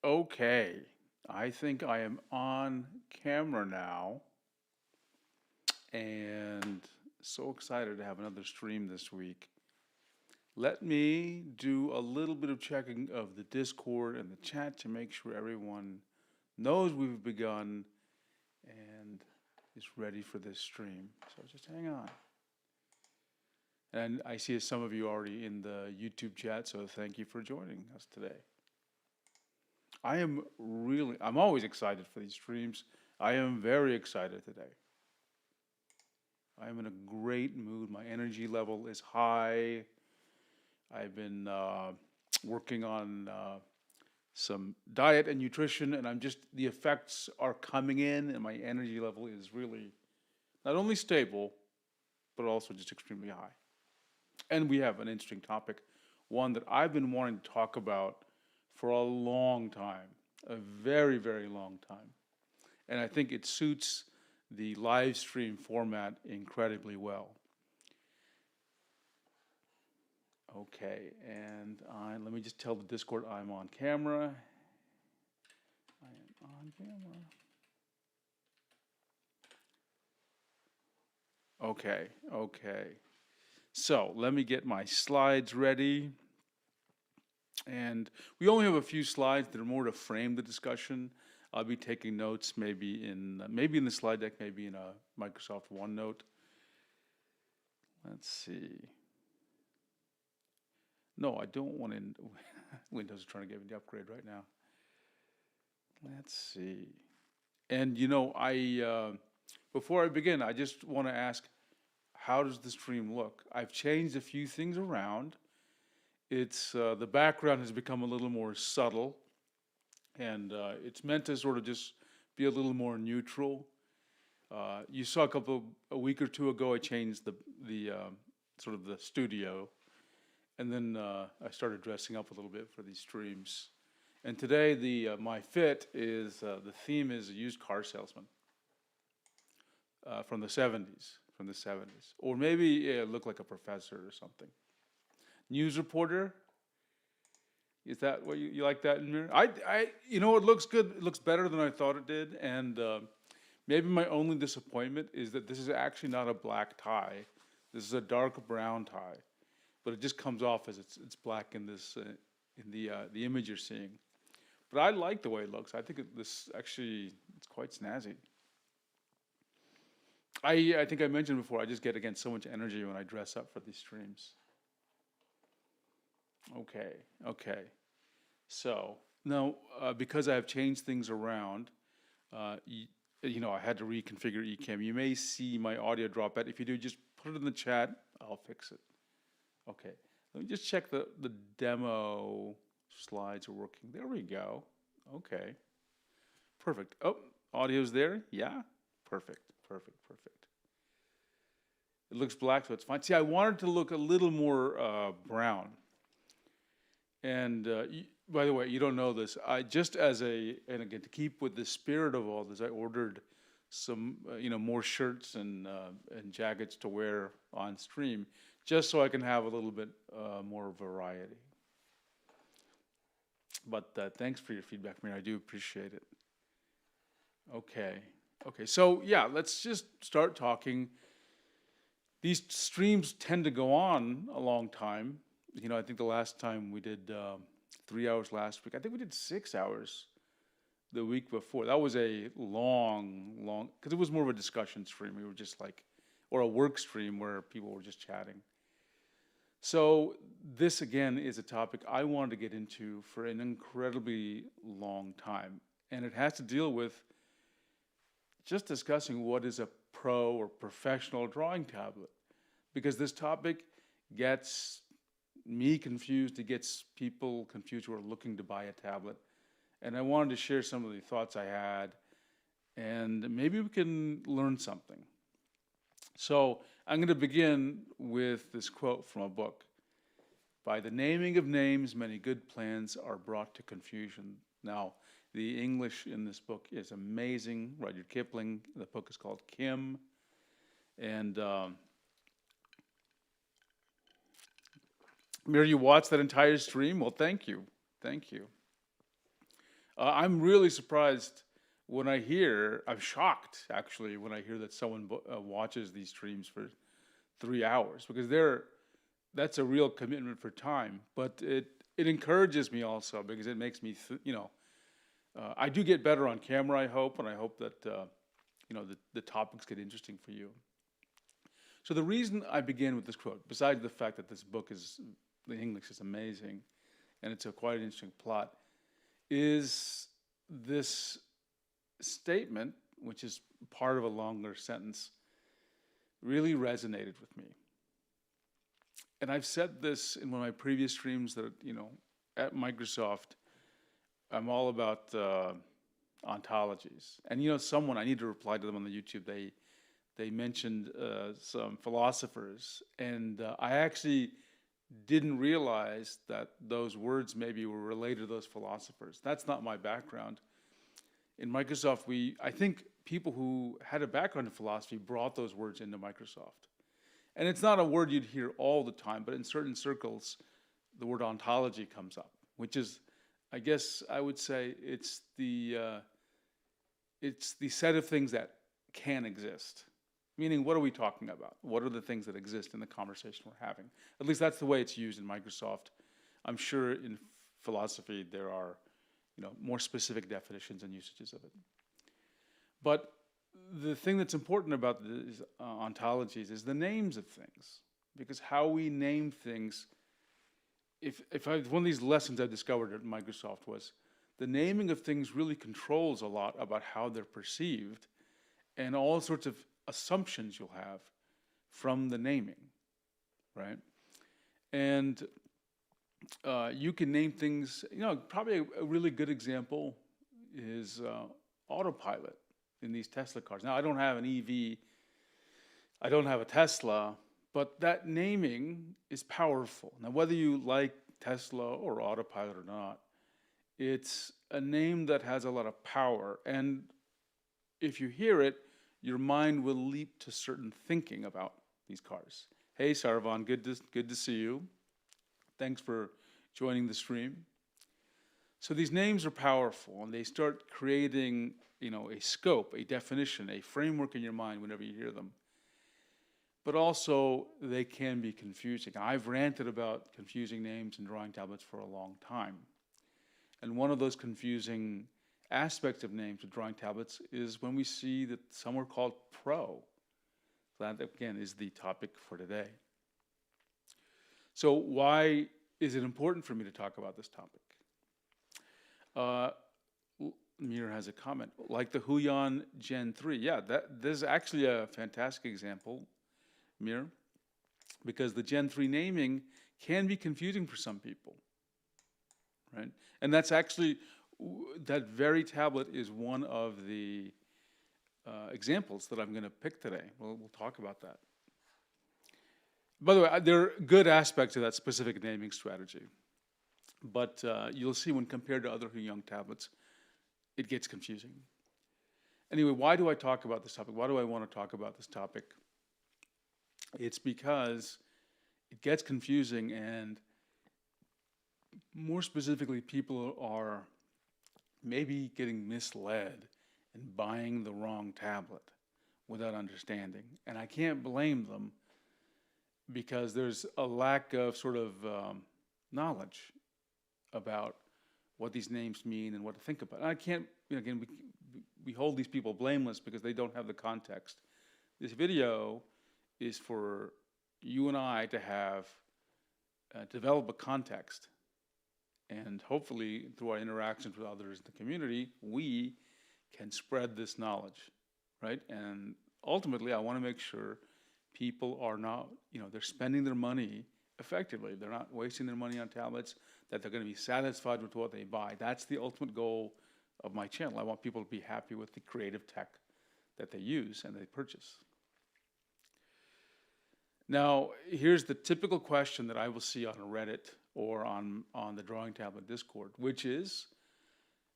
Okay, I think I am on camera now, and so excited to have another stream this week. Let me do a little bit of checking of the Discord and the chat to make sure everyone knows we've begun and is ready for this stream. So just hang on. And I see some of you already in the YouTube chat, so thank you for joining us today. I'm always excited for these streams. I am very excited today. I am in a great mood. My energy level is high. I've been working on some diet and nutrition, and the effects are coming in, and my energy level is really not only stable, but also just extremely high. And we have an interesting topic, one that I've been wanting to talk about for a long time, a very, very long time. And I think it suits the live stream format incredibly well. Okay, and let me just tell the Discord I'm on camera. I am on camera. Okay. So let me get my slides ready. And we only have a few slides that are more to frame the discussion. I'll be taking notes maybe in the slide deck, maybe in a Microsoft OneNote. Let's see. No, I don't want to. Windows is trying to give me the upgrade right now. Let's see. And before I begin, I just want to ask, how does the stream look? I've changed a few things around. It's the background has become a little more subtle, and it's meant to sort of just be a little more neutral. You saw a week or two ago, I changed the sort of the studio, and then I started dressing up a little bit for these streams. And today, my fit is the theme is a used car salesman from the 70s, or maybe look like a professor or something. News reporter. Is that what you like that in there? It looks good. It looks better than I thought it did. And maybe my only disappointment is that this is actually not a black tie. This is a dark brown tie, but it just comes off as it's black in this in the image you're seeing. But I like the way it looks. I think it's quite snazzy. I think I mentioned before, I just get again so much energy when I dress up for these streams. Okay. So now, because I have changed things around, I had to reconfigure Ecamm. You may see my audio drop out. If you do, just put it in the chat. I'll fix it. Okay. Let me just check the demo slides are working. There we go. Okay. Perfect. Oh, audio's there? Yeah? Perfect. It looks black, so it's fine. See, I wanted to look a little more brown. And by the way, you don't know this. And again, to keep with the spirit of all this, I ordered some, more shirts and jackets to wear on stream, just so I can have a little bit more variety. But thanks for your feedback, Mary. I do appreciate it. Okay. So yeah, let's just start talking. These streams tend to go on a long time. I think the last time we did 3 hours last week. I think we did 6 hours the week before. That was a long, because it was more of a discussion stream. We were just or a work stream where people were just chatting. So this, again, is a topic I wanted to get into for an incredibly long time. And it has to deal with just discussing what is a pro or professional drawing tablet. Because this topic gets me confused, it gets people confused who are looking to buy a tablet. And I wanted to share some of the thoughts I had, and maybe we can learn something. So I'm going to begin with this quote from a book. By the naming of names, many good plans are brought to confusion. Now, the English in this book is amazing. Rudyard Kipling. The book is called Kim. And Mary, you watched that entire stream? Well, thank you. I'm really surprised when I'm shocked actually when I hear that someone watches these streams for 3 hours, because that's a real commitment for time. But it encourages me also, because it makes me, I do get better on camera, I hope, and I hope that, the topics get interesting for you. So the reason I begin with this quote, besides the fact that this book the English is amazing, and it's a quite interesting plot, is this statement, which is part of a longer sentence, really resonated with me. And I've said this in one of my previous streams that, at Microsoft, I'm all about ontologies. And I need to reply to them on the YouTube. They mentioned some philosophers, and I actually didn't realize that those words maybe were related to those philosophers. That's not my background. In Microsoft, I think people who had a background in philosophy brought those words into Microsoft. And it's not a word you'd hear all the time, but in certain circles, the word ontology comes up, which is, I guess I would say, it's the set of things that can exist. Meaning, what are we talking about? What are the things that exist in the conversation we're having? At least that's the way it's used in Microsoft. I'm sure in philosophy there are, more specific definitions and usages of it. But the thing that's important about these ontologies is the names of things, because how we name things. One of these lessons I discovered at Microsoft was the naming of things really controls a lot about how they're perceived, and all sorts of assumptions you'll have from the naming, right? And you can name things, probably a really good example is autopilot in these Tesla cars. Now, I don't have an EV, I don't have a Tesla, but that naming is powerful. Now, whether you like Tesla or autopilot or not, it's a name that has a lot of power. And if you hear it, your mind will leap to certain thinking about these cars. Hey, Sarvan, good to see you. Thanks for joining the stream. So these names are powerful, and they start creating, a scope, a definition, a framework in your mind whenever you hear them. But also, they can be confusing. I've ranted about confusing names in drawing tablets for a long time. And one of those confusing aspects of names of drawing tablets is when we see that some are called Pro. That, again, is the topic for today. So why is it important for me to talk about this topic? Mir has a comment. Like the Huion Gen 3. Yeah, this is actually a fantastic example, Mir, because the Gen 3 naming can be confusing for some people, right? And that's actually, that very tablet is one of the examples that I'm going to pick today. We'll talk about that. By the way, there are good aspects of that specific naming strategy, but you'll see when compared to other Huion tablets, it gets confusing. Anyway, why do I talk about this topic? Why do I want to talk about this topic? It's because it gets confusing, and more specifically, people are maybe getting misled and buying the wrong tablet without understanding. And I can't blame them, because there's a lack of sort of knowledge about what these names mean and what to think about. And I can't, again, we hold these people blameless because they don't have the context. This video is for you and I to have, develop a context. And hopefully, through our interactions with others in the community, we can spread this knowledge, right? And ultimately, I want to make sure people are not, they're spending their money effectively. They're not wasting their money on tablets, that they're going to be satisfied with what they buy. That's the ultimate goal of my channel. I want people to be happy with the creative tech that they use and they purchase. Now, here's the typical question that I will see on Reddit or on the Drawing Tablet Discord, which is,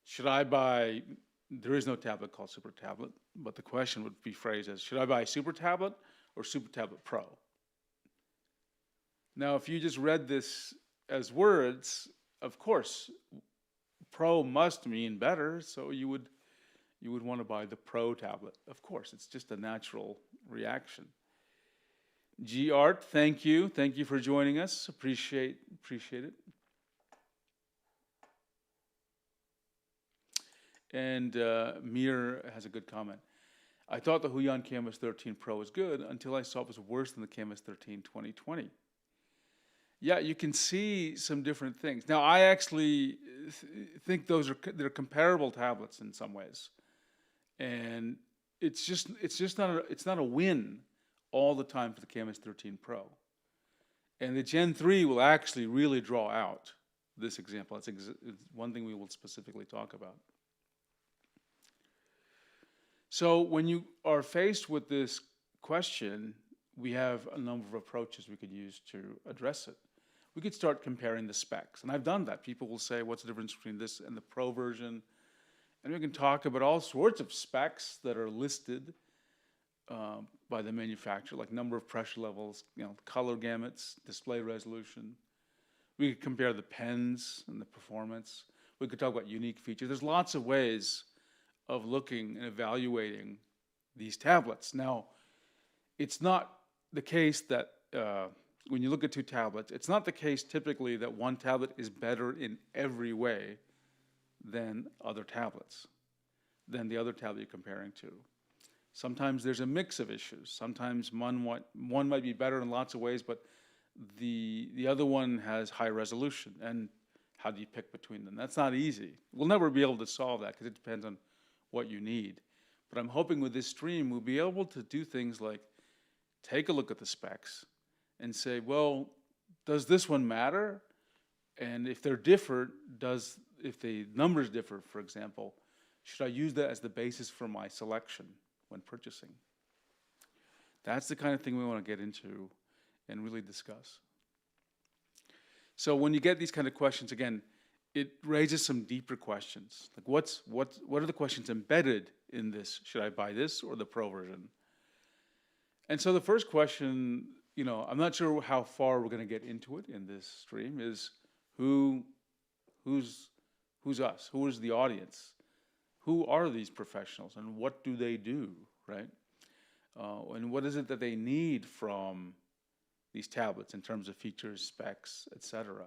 should I buy, there is no tablet called Super Tablet, but the question would be phrased as, should I buy a Super Tablet or Super Tablet Pro? Now, if you just read this as words, of course, Pro must mean better, so you would want to buy the Pro tablet. Of course, it's just a natural reaction. G Art, thank you for joining us. Appreciate it. And Mir has a good comment. I thought the Huion Canvas 13 Pro was good until I saw it was worse than the Canvas 13 2020. Yeah, you can see some different things. Now, I actually think they're comparable tablets in some ways, and it's not a win all the time for the Canvas 13 Pro. And the Gen 3 will actually really draw out this example. It's one thing we will specifically talk about. So when you are faced with this question, we have a number of approaches we could use to address it. We could start comparing the specs, and I've done that. People will say, what's the difference between this and the Pro version? And we can talk about all sorts of specs that are listed by the manufacturer, like number of pressure levels, color gamuts, display resolution. We could compare the pens and the performance. We could talk about unique features. There's lots of ways of looking and evaluating these tablets. Now, it's not the case that when you look at two tablets, it's not the case typically that one tablet is better in every way than the other tablet you're comparing to. Sometimes there's a mix of issues. Sometimes one might be better in lots of ways, but the other one has high resolution. And how do you pick between them? That's not easy. We'll never be able to solve that because it depends on what you need. But I'm hoping with this stream, we'll be able to do things like take a look at the specs and say, well, does this one matter? And if they're different, if the numbers differ, for example, should I use that as the basis for my selection when purchasing? That's the kind of thing we want to get into and really discuss. So when you get these kind of questions, again, it raises some deeper questions. Like what are the questions embedded in this? Should I buy this or the Pro version? And so the first question, I'm not sure how far we're going to get into it in this stream, is who's us? Who is the audience? Who are these professionals and what do they do, right? And what is it that they need from these tablets in terms of features, specs, etc.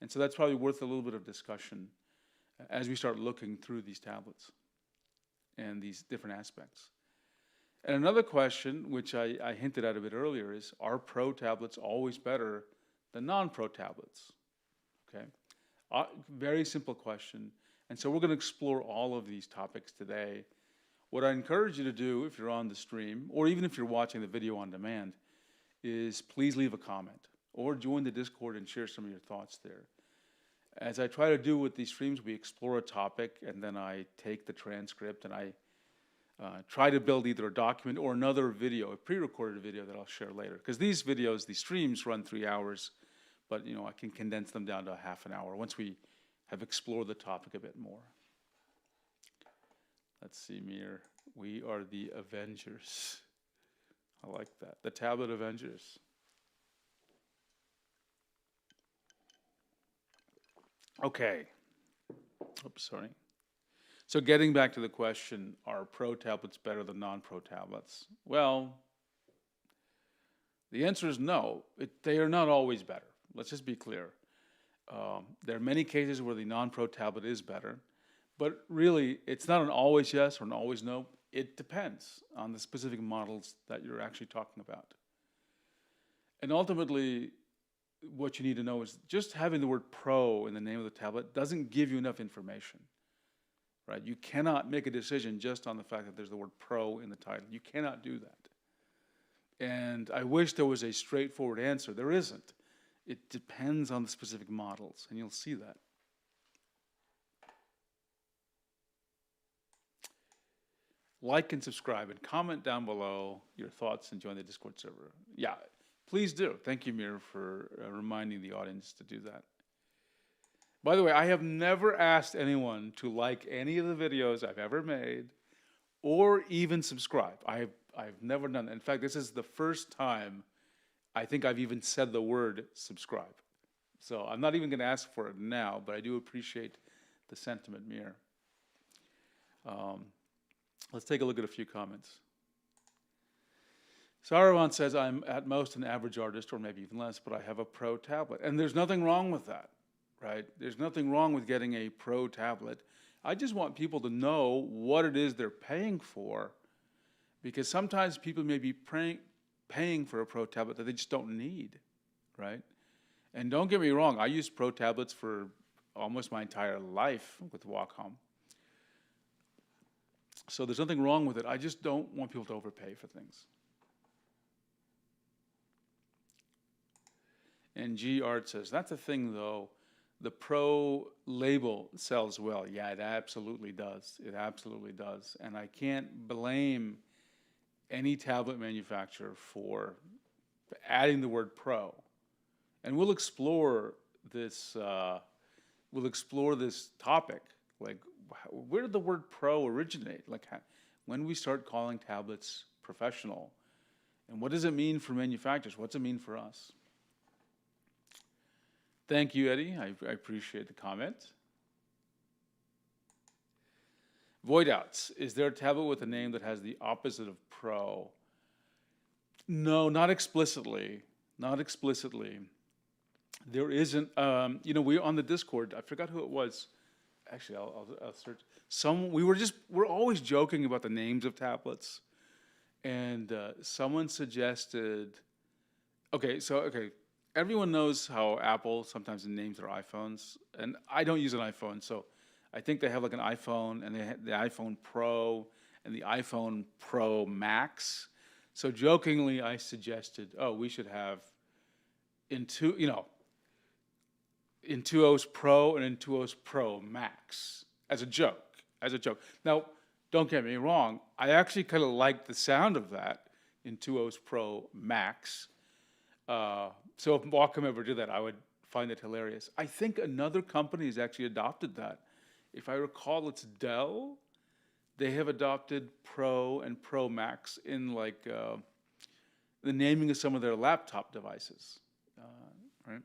And so that's probably worth a little bit of discussion as we start looking through these tablets and these different aspects. And another question, which I hinted at a bit earlier, is are Pro tablets always better than non-Pro tablets? Okay, very simple question. And so we're going to explore all of these topics today. What I encourage you to do if you're on the stream, or even if you're watching the video on demand, is please leave a comment or join the Discord and share some of your thoughts there. As I try to do with these streams, we explore a topic and then I take the transcript and I try to build either a document or another video, a pre-recorded video that I'll share later. Because these videos, these streams run 3 hours, but I can condense them down to half an hour once we have explored the topic a bit more. Let's see, Mir. We are the Avengers. I like that. The Tablet Avengers. Okay. Oops, sorry. So getting back to the question, are Pro tablets better than non-Pro tablets? Well, the answer is no. They are not always better. Let's just be clear. There are many cases where the non-Pro tablet is better, but really it's not an always yes or an always no. It depends on the specific models that you're actually talking about. And ultimately, what you need to know is just having the word Pro in the name of the tablet doesn't give you enough information, right? You cannot make a decision just on the fact that there's the word Pro in the title. You cannot do that. And I wish there was a straightforward answer. There isn't. It depends on the specific models, and you'll see that. Like and subscribe and comment down below your thoughts and join the Discord server. Yeah, please do. Thank you, Mir, for reminding the audience to do that. By the way, I have never asked anyone to like any of the videos I've ever made or even subscribe. I've never done that. In fact, this is the first time I think I've even said the word subscribe. So I'm not even going to ask for it now, but I do appreciate the sentiment mirror. Let's take a look at a few comments. Saravan says, I'm at most an average artist, or maybe even less, but I have a pro tablet. And there's nothing wrong with that, right? There's nothing wrong with getting a pro tablet. I just want people to know what it is they're paying for, because sometimes people may be paying for a pro tablet that they just don't need, right? And don't get me wrong, I used pro tablets for almost my entire life with Wacom. So there's nothing wrong with it. I just don't want people to overpay for things. And G Art says, that's the thing though, the pro label sells well. Yeah, it absolutely does. It absolutely does. And I can't blame any tablet manufacturer for adding the word pro. And we'll explore this topic. Like, where did the word pro originate? Like, when we start calling tablets professional, and what does it mean for manufacturers? What's it mean for us? Thank you, Eddie. I appreciate the comment. Voidouts. Is there a tablet with a name that has the opposite of pro? No, not explicitly. Not explicitly. There isn't. We're on the Discord. I forgot who it was. Actually, I'll search. We're always joking about the names of tablets, and someone suggested. Okay. Everyone knows how Apple sometimes names their iPhones, and I don't use an iPhone, so I think they have like an iPhone, and they have the iPhone Pro and the iPhone Pro Max. So jokingly, I suggested, we should have Intuos Pro and Intuos Pro Max as a joke. Now, don't get me wrong, I actually kind of like the sound of that, Intuos Pro Max. So if Wacom ever did that, I would find it hilarious. I think another company has actually adopted that. If I recall, it's Dell. They have adopted Pro and Pro Max in like the naming of some of their laptop devices, right?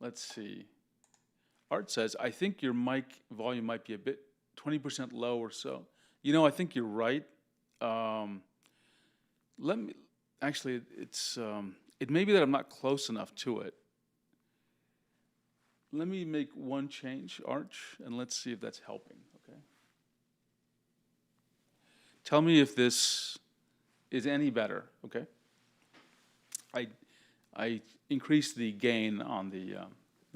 Let's see. Art says, I think your mic volume might be a bit 20% low or so. I think you're right. Actually, it may be that I'm not close enough to it. Let me make one change, Arch, and let's see if that's helping, okay? Tell me if this is any better, okay? I increased the gain on the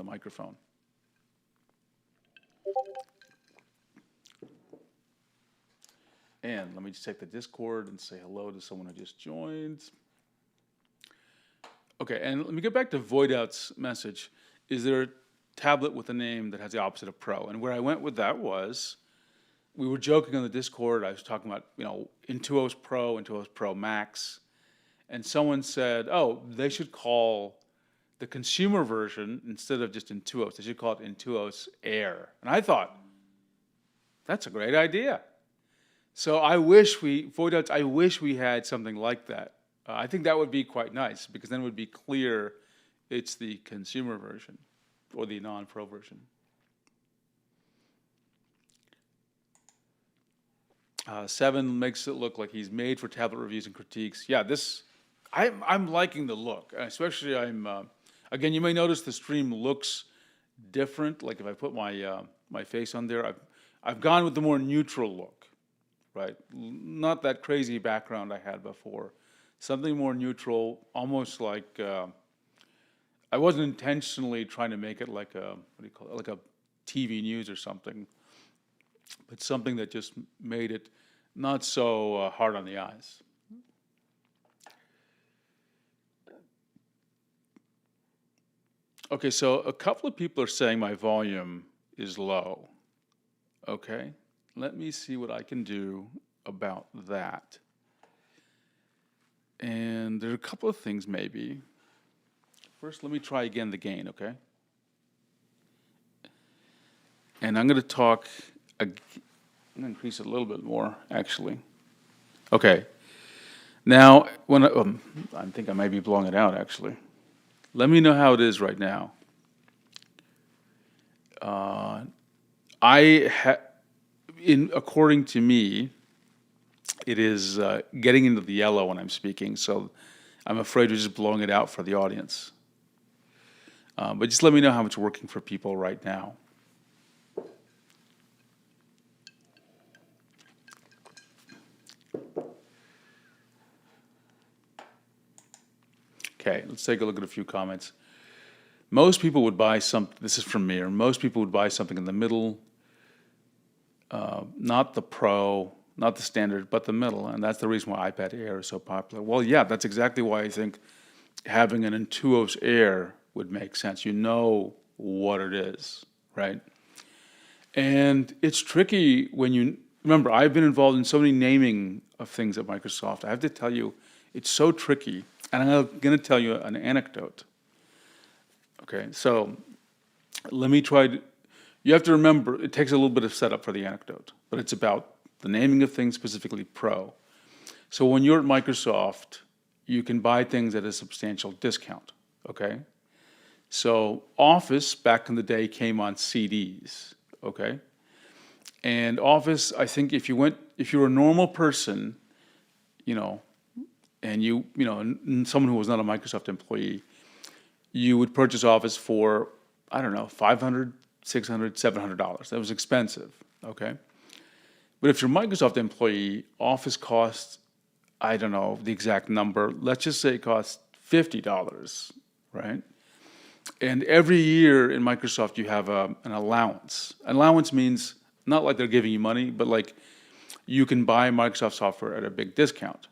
microphone. And let me just check the Discord and say hello to someone who just joined. Okay, and let me get back to Voidout's message. Is there a tablet with a name that has the opposite of Pro? And where I went with that was, we were joking on the Discord. I was talking about, Intuos Pro, Intuos Pro Max. And someone said, they should call the consumer version, instead of just Intuos, they should call it Intuos Air. And I thought, that's a great idea. So I wish we had something like that. I think that would be quite nice, because then it would be clear it's the consumer version or the non-pro version. Seven makes it look like he's made for tablet reviews and critiques. Yeah, I'm liking the look, especially again, you may notice the stream looks different. Like if I put my face on there, I've gone with the more neutral look, right? Not that crazy background I had before. Something more neutral, almost like I wasn't intentionally trying to make it like like a TV news or something, but something that just made it not so hard on the eyes. Okay, so a couple of people are saying my volume is low. Okay, let me see what I can do about that. And there are a couple of things maybe. First, let me try again the gain, okay? And I'm going to talk, I'm going to increase it a little bit more, actually. Okay. Now, I think I might be blowing it out, actually. Let me know how it is right now. according to me, it is getting into the yellow when I'm speaking, so I'm afraid we're just blowing it out for the audience. But just let me know how it's working for people right now. Okay, let's take a look at a few comments. Most people would buy this is from Mir, most people would buy something in the middle, not the Pro, not the standard, but the middle, and that's the reason why iPad Air is so popular. Well, yeah, that's exactly why I think having an Intuos Air would make sense. You know what it is, right? And it's tricky when remember, I've been involved in so many naming of things at Microsoft. I have to tell you, it's so tricky, and I'm going to tell you an anecdote. Okay, so let me you have to remember, it takes a little bit of setup for the anecdote, but it's about the naming of things, specifically Pro. So when you're at Microsoft, you can buy things at a substantial discount, okay? So Office, back in the day, came on CDs, okay? And Office, I think if you're a normal person, and someone who was not a Microsoft employee, you would purchase Office for, I don't know, $500, $600, $700. That was expensive, okay? But if you're a Microsoft employee, Office costs, I don't know the exact number, let's just say it costs $50, right? And every year in Microsoft, you have an allowance. An allowance means not like they're giving you money, but like you can buy Microsoft software at a big discount.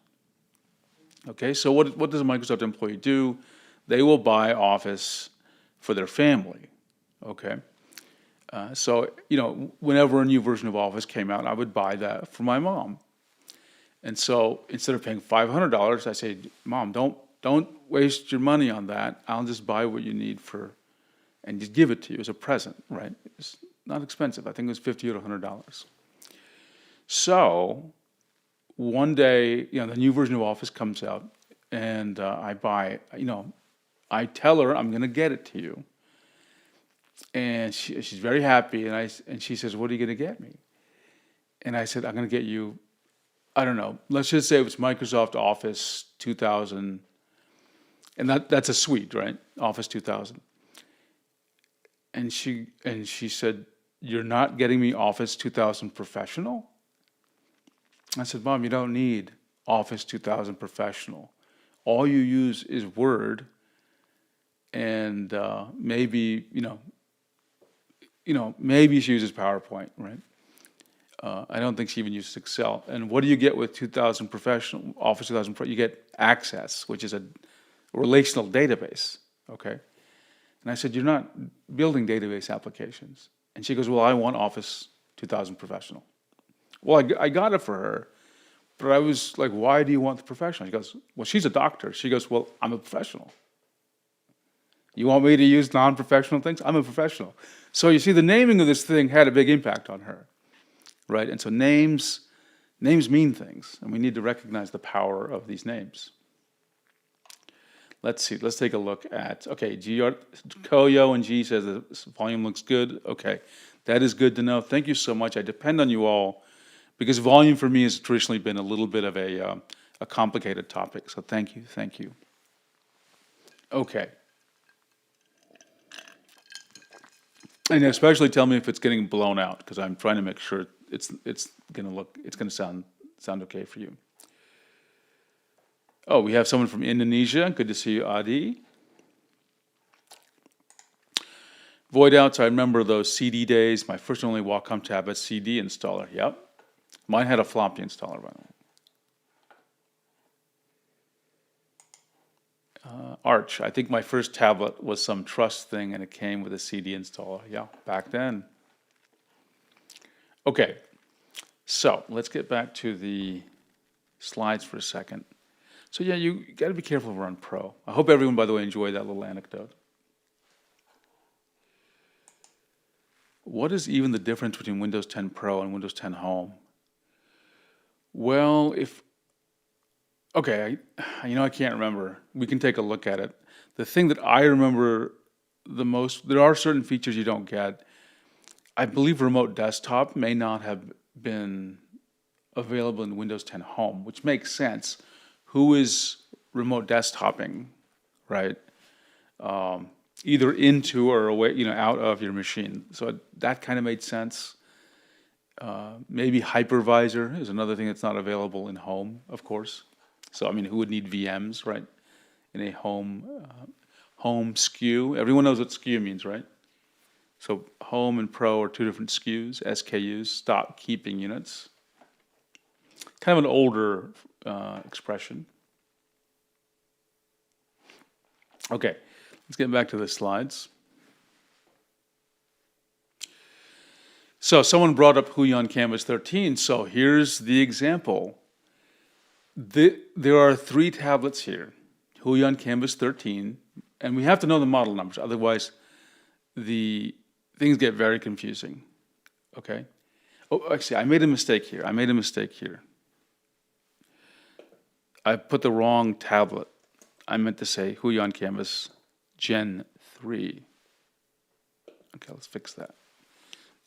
Okay, so what does a Microsoft employee do? They will buy Office for their family, okay? So, whenever a new version of Office came out, I would buy that for my mom. And so instead of paying $500, I say, Mom, don't waste your money on that. I'll just buy what you need and just give it to you as a present, right? It's not expensive. I think it was $50 or $100. So one day, the new version of Office comes out, and I buy, I tell her I'm going to get it to you. And she's very happy, and she says, what are you going to get me? And I said, I'm going to get you, I don't know, let's just say it was Microsoft Office 2000, and that's a suite, right? Office 2000. And she said, you're not getting me Office 2000 Professional? I said, Mom, you don't need Office 2000 Professional. All you use is Word, and maybe maybe she uses PowerPoint, right? I don't think she even uses Excel. And what do you get with 2000 Professional, Office 2000 Pro? You get Access, which is a relational database, okay? And I said, you're not building database applications. And she goes, well, I want Office 2000 Professional. Well, I got it for her, but I was like, why do you want the professional? She goes, well, she's a doctor. She goes, well, I'm a professional. You want me to use non-professional things? I'm a professional. So you see, the naming of this thing had a big impact on her, right? And so names mean things, and we need to recognize the power of these names. Let's see, let's take a look at, okay, Koyo and G says the volume looks good. Okay, that is good to know. Thank you so much. I depend on you all, because volume for me has traditionally been a little bit of a complicated topic. So thank you. Okay. And especially tell me if it's getting blown out, because I'm trying to make sure it's gonna sound okay for you. Oh, we have someone from Indonesia. Good to see you, Adi. Void outs, I remember those CD days. My first and only Wacom tablet CD installer. Yep. Mine had a floppy installer, by the way. Arch, I think my first tablet was some trust thing, and it came with a CD installer. Yeah, back then. Okay, so let's get back to the slides for a second. So yeah, you got to be careful if we're on Pro. I hope everyone, by the way, enjoyed that little anecdote. What is even the difference between Windows 10 Pro and Windows 10 Home? Well, okay, I can't remember. We can take a look at it. The thing that I remember the most, there are certain features you don't get, I believe remote desktop may not have been available in Windows 10 Home, which makes sense. Who is remote desktoping, right? Either into or away, out of your machine. So that kind of made sense. Maybe hypervisor is another thing that's not available in Home, of course. So, who would need VMs, right? In a home SKU. Everyone knows what SKU means, right? So Home and Pro are two different SKUs, stock keeping units. Kind of an older expression. Okay, let's get back to the slides. So someone brought up Huion Canvas 13, so here's the example. There are 3 tablets here, Huion Canvas 13, and we have to know the model numbers, otherwise the things get very confusing, okay? Oh, actually, I made a mistake here. I put the wrong tablet. I meant to say Huion Canvas Gen 3. Okay, let's fix that.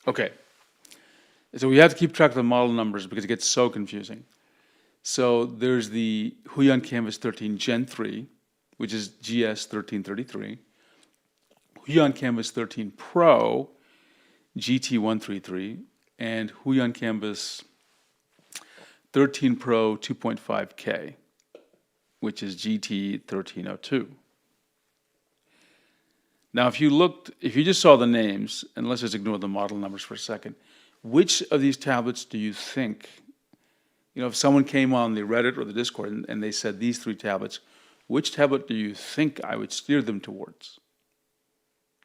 Okay, so we have to keep track of the model numbers because it gets so confusing. So there's the Huion Canvas 13 Gen 3, which is GS 1333. Huion Canvas 13 Pro, GT 133, and Huion Canvas 13 Pro 2.5K, which is GT 1302. Now, if you just saw the names, and let's just ignore the model numbers for a second, which of these tablets do you think, if someone came on the Reddit or the Discord and they said these 3 tablets, which tablet do you think I would steer them towards?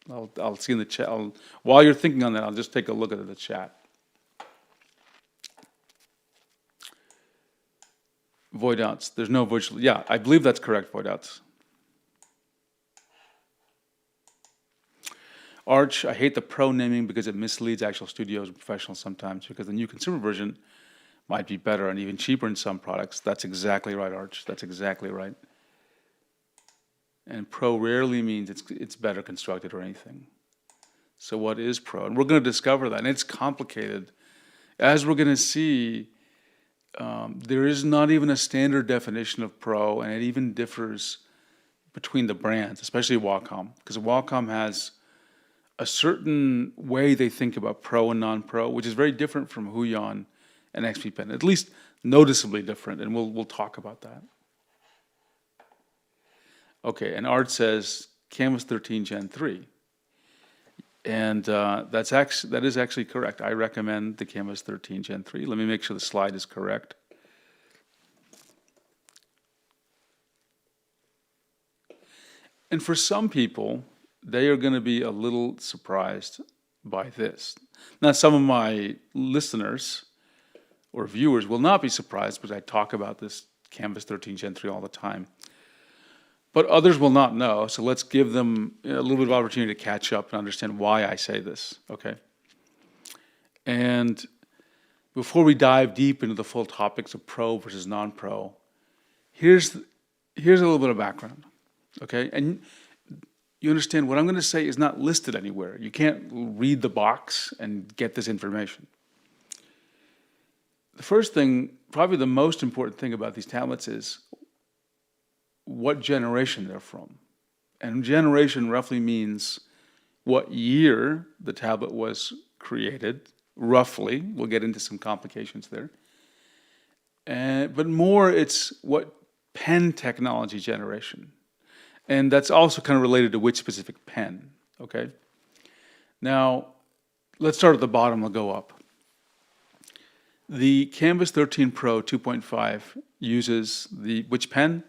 I'll see in the chat. While you're thinking on that, I'll just take a look at the chat. Voidouts. There's no virtual. Yeah, I believe that's correct, Voidouts. Arch, I hate the Pro naming because it misleads actual studios and professionals sometimes because the new consumer version might be better and even cheaper in some products. That's exactly right, Arch. That's exactly right. And Pro rarely means it's better constructed or anything. So what is Pro? And we're going to discover that. And it's complicated. As we're going to see, there is not even a standard definition of Pro, and it even differs between the brands, especially Wacom, because Wacom has a certain way they think about Pro and non-Pro, which is very different from Huion and XP Pen, at least noticeably different, and we'll talk about that. Okay, and Art says Canvas 13 Gen 3. And that is actually correct. I recommend the Canvas 13 Gen 3. Let me make sure the slide is correct. And for some people, they are going to be a little surprised by this. Now, some of my listeners or viewers will not be surprised because I talk about this Canvas 13 Gen 3 all the time. But others will not know, so let's give them a little bit of opportunity to catch up and understand why I say this, okay? And before we dive deep into the full topics of Pro versus non-Pro, here's a little bit of background, okay? And you understand what I'm going to say is not listed anywhere. You can't read the box and get this information. The first thing, probably the most important thing about these tablets is what generation they're from. And generation roughly means what year the tablet was created, roughly. We'll get into some complications there. But more, it's what pen technology generation. And that's also kind of related to which specific pen, okay? Now, let's start at the bottom, we'll go up. The Canvas 13 Pro 2.5 uses which pen?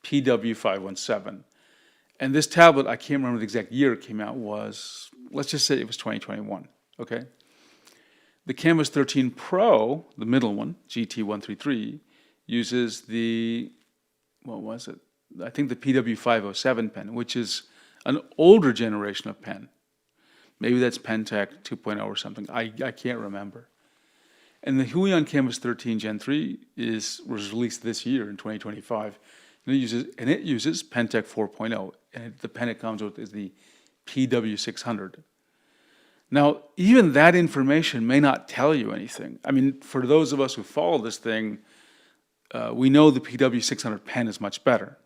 PW517. And this tablet, I can't remember the exact year it came out, let's just say it was 2021, okay? The Canvas 13 Pro, the middle one, GT133, uses I think the PW507 pen, which is an older generation of pen. Maybe that's Pentec 2.0 or something. I can't remember. And the Huion Canvas 13 Gen 3 was released this year in 2025. And it uses Pentec 4.0, and the pen it comes with is the PW600. Now, even that information may not tell you anything. I mean, for those of us who follow this thing, we know the PW600 pen is much better.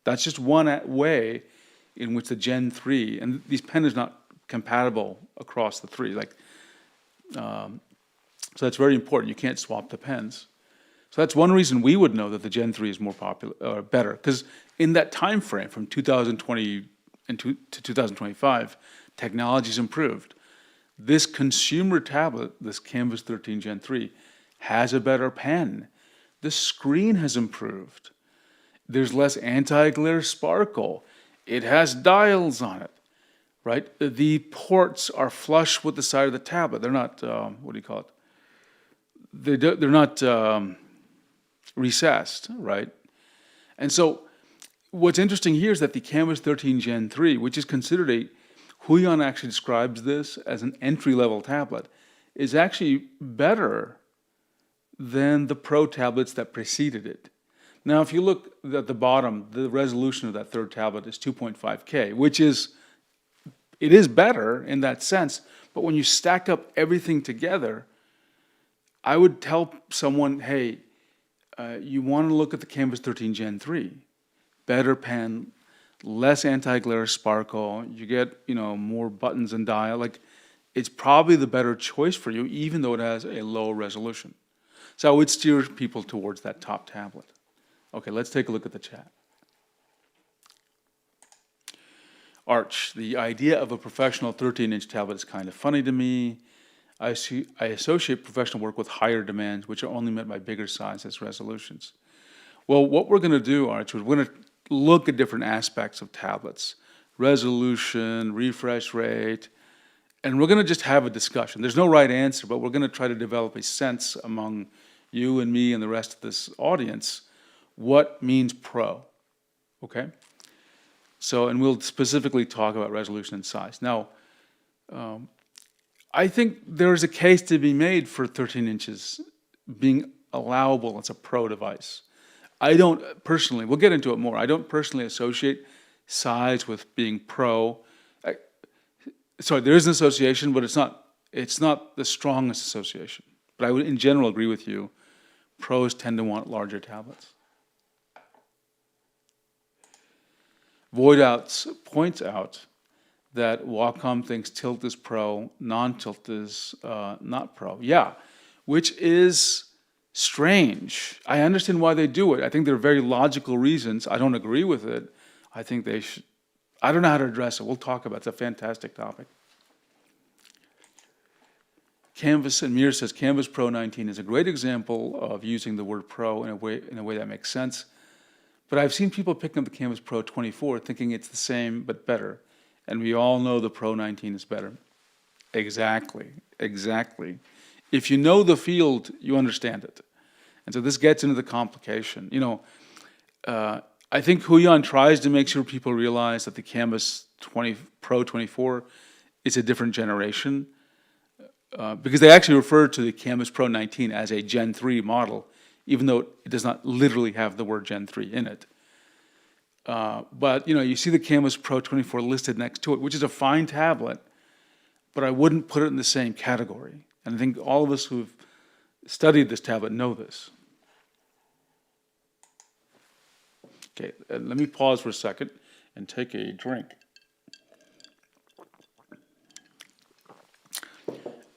That's just one way in which the Gen 3, and these pen is not compatible across the three. So that's very important. You can't swap the pens. So that's one reason we would know that the Gen 3 is more popular, or better, because in that time frame from 2020 to 2025, technology's improved. This consumer tablet, this Canvas 13 Gen 3, has a better pen. The screen has improved. There's less anti-glare sparkle. It has dials on it, right? The ports are flush with the side of the tablet. They're not, what do you call it? They're not recessed, right? And so what's interesting here is that the Canvas 13 Gen 3, which is considered Huion actually describes this as an entry-level tablet, is actually better than the Pro tablets that preceded it. Now, if you look at the bottom, the resolution of that third tablet is 2.5K, which is, it is better in that sense, but when you stack up everything together, I would tell someone, hey, you want to look at the Canvas 13 Gen 3. Better pen, less anti-glare sparkle, you get, more buttons and dial. Like, it's probably the better choice for you, even though it has a low resolution. So I would steer people towards that top tablet. Okay, let's take a look at the chat. Arch, the idea of a professional 13-inch tablet is kind of funny to me. I associate professional work with higher demands, which are only met by bigger sizes, resolutions. Well, what we're going to do, Arch, is we're going to look at different aspects of tablets. Resolution, refresh rate, and we're going to just have a discussion. There's no right answer, but we're going to try to develop a sense among you and me and the rest of this audience what means pro, okay? So, and we'll specifically talk about resolution and size. Now, I think there's a case to be made for 13 inches being allowable as a pro device. I don't personally, we'll get into it more, I don't personally associate size with being pro. Sorry, there is an association, but it's not the strongest association. But I would, in general, agree with you. Pros tend to want larger tablets. Voidouts points out that Wacom thinks tilt is pro, non-tilt is not pro. Yeah, which is strange. I understand why they do it. I think there are very logical reasons. I don't agree with it. I think they should. I don't know how to address it. We'll talk about it. It's a fantastic topic. Canvas, and Mir says, Canvas Pro 19 is a great example of using the word pro in a way that makes sense. But I've seen people picking up the Canvas Pro 24 thinking it's the same but better. And we all know the Pro 19 is better. Exactly, exactly. If you know the field, you understand it. And so this gets into the complication. I think Huion tries to make sure people realize that the Canvas Pro 24 is a different generation because they actually refer to the Canvas Pro 19 as a Gen 3 model, even though it does not literally have the word Gen 3 in it. But you see the Canvas Pro 24 listed next to it, which is a fine tablet, but I wouldn't put it in the same category. And I think all of us who've studied this tablet know this. Okay, let me pause for a second and take a drink.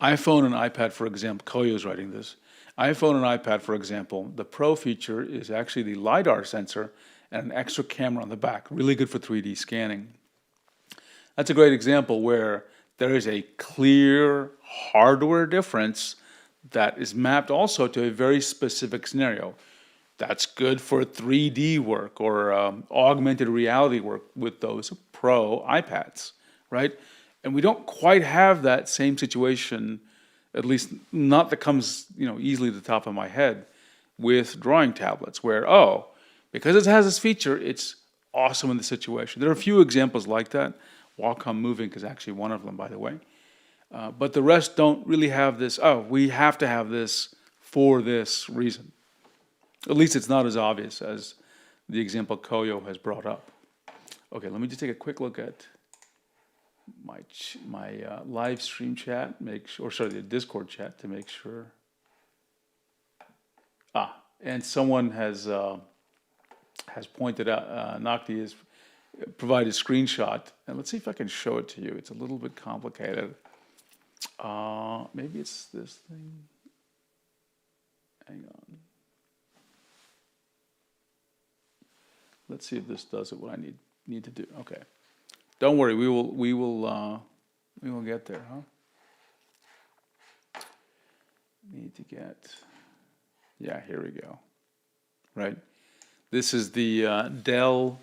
iPhone and iPad, for example, Koyo's writing this. iPhone and iPad, for example, the Pro feature is actually the LiDAR sensor and an extra camera on the back, really good for 3D scanning. That's a great example where there is a clear hardware difference that is mapped also to a very specific scenario. That's good for 3D work or augmented reality work with those Pro iPads, right? And we don't quite have that same situation, at least not that comes easily to the top of my head, with drawing tablets where, because it has this feature, it's awesome in the situation. There are a few examples like that. Wacom Moving is actually one of them, by the way. But the rest don't really have this, we have to have this for this reason. At least it's not as obvious as the example Koyo has brought up. Okay, let me just take a quick look at my live stream chat, the Discord chat to make sure. And someone has pointed out, Nakti has provided a screenshot, and let's see if I can show it to you. It's a little bit complicated. Maybe it's this thing. Hang on. Let's see if this does it. What I need to do. Okay. Don't worry. We will get there, huh? Need to get. Yeah. Here we go. Right. This is the Dell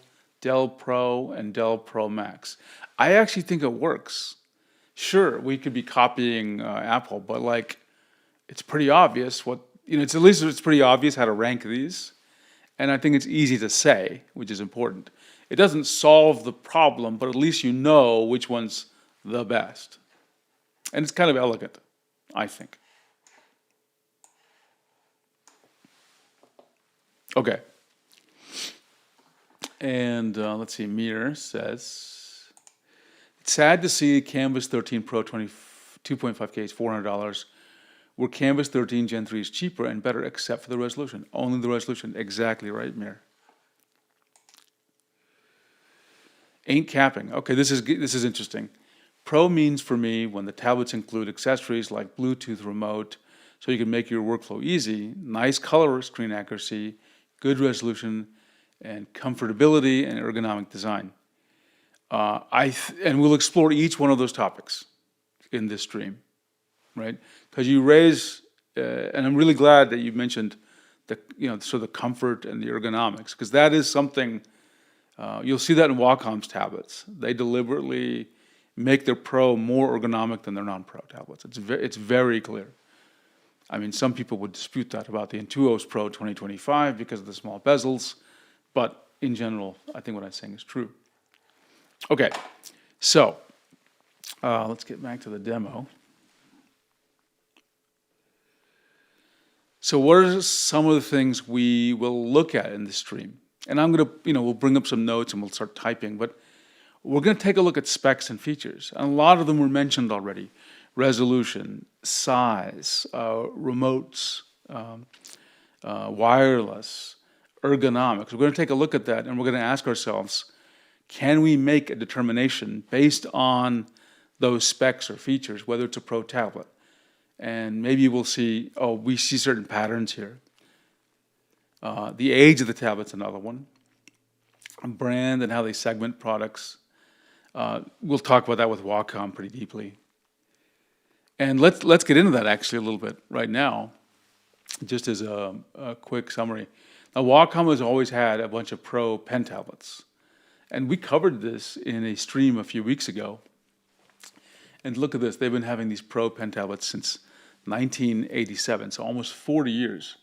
Pro and Dell Pro Max. I actually think it works. Sure, we could be copying Apple, but like, it's pretty obvious at least it's pretty obvious how to rank these. And I think it's easy to say, which is important. It doesn't solve the problem, but at least you know which one's the best. And it's kind of elegant, I think. Okay. And let's see, Mir says, it's sad to see Canvas 13 Pro 2.5K is $400, where Canvas 13 Gen 3 is cheaper and better except for the resolution. Only the resolution. Exactly right, Mir. Ain't capping. Okay, this is interesting. Pro means for me when the tablets include accessories like Bluetooth remote, so you can make your workflow easy, nice color screen accuracy, good resolution, and comfortability and ergonomic design. And we'll explore each one of those topics in this stream, right? Because you raise, and I'm really glad that you mentioned the comfort and the ergonomics, because that is something, you'll see that in Wacom's tablets. They deliberately make their Pro more ergonomic than their non-Pro tablets. It's very clear. I mean, some people would dispute that about the Intuos Pro 2025 because of the small bezels, but in general, I think what I'm saying is true. Okay, so let's get back to the demo. So what are some of the things we will look at in this stream? And I'm going to, we'll bring up some notes and we'll start typing, but we're going to take a look at specs and features. And a lot of them were mentioned already. Resolution, size, remotes, wireless, ergonomics. We're going to take a look at that and we're going to ask ourselves, can we make a determination based on those specs or features, whether it's a Pro tablet? And maybe we'll see, we see certain patterns here. The age of the tablet's another one. Brand and how they segment products. We'll talk about that with Wacom pretty deeply. And let's get into that actually a little bit right now, just as a quick summary. Now, Wacom has always had a bunch of Pro pen tablets. And we covered this in a stream a few weeks ago. And look at this, they've been having these Pro pen tablets since 1987, so almost 40 years.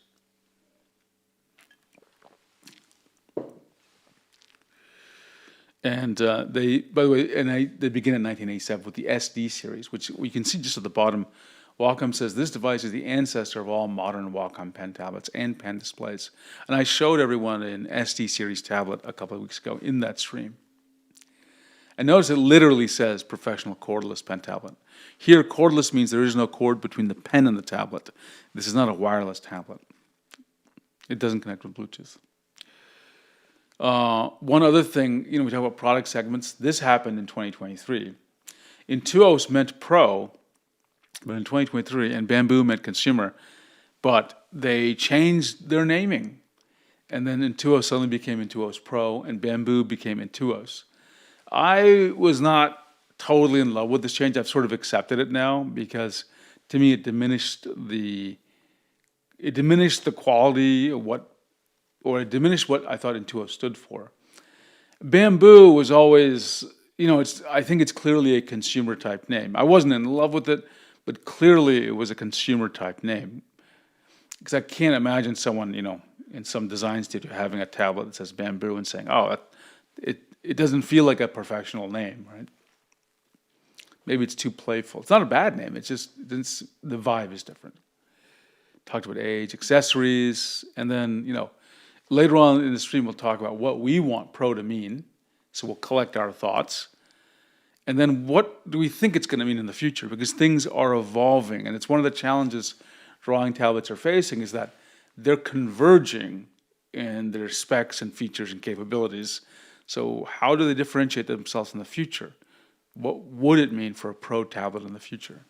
And they begin in 1987 with the SD series, which we can see just at the bottom. Wacom says this device is the ancestor of all modern Wacom pen tablets and pen displays. And I showed everyone an SD series tablet a couple of weeks ago in that stream. And notice it literally says professional cordless pen tablet. Here, cordless means there is no cord between the pen and the tablet. This is not a wireless tablet. It doesn't connect with Bluetooth. One other thing, we talk about product segments. This happened in 2023. Intuos meant Pro, but in 2023, and Bamboo meant consumer, but they changed their naming. And then Intuos suddenly became Intuos Pro, and Bamboo became Intuos. I was not totally in love with this change. I've sort of accepted it now because to me it diminished the quality of it diminished what I thought Intuos stood for. Bamboo was always, I think it's clearly a consumer type name. I wasn't in love with it, but clearly it was a consumer type name. Because I can't imagine someone, in some design studio having a tablet that says Bamboo and saying, it doesn't feel like a professional name, right? Maybe it's too playful. It's not a bad name. It's just the vibe is different. Talked about age, accessories, and then, later on in the stream we'll talk about what we want Pro to mean. So we'll collect our thoughts. And then what do we think it's going to mean in the future? Because things are evolving, and it's one of the challenges drawing tablets are facing is that they're converging in their specs and features and capabilities. So how do they differentiate themselves in the future? What would it mean for a Pro tablet in the future?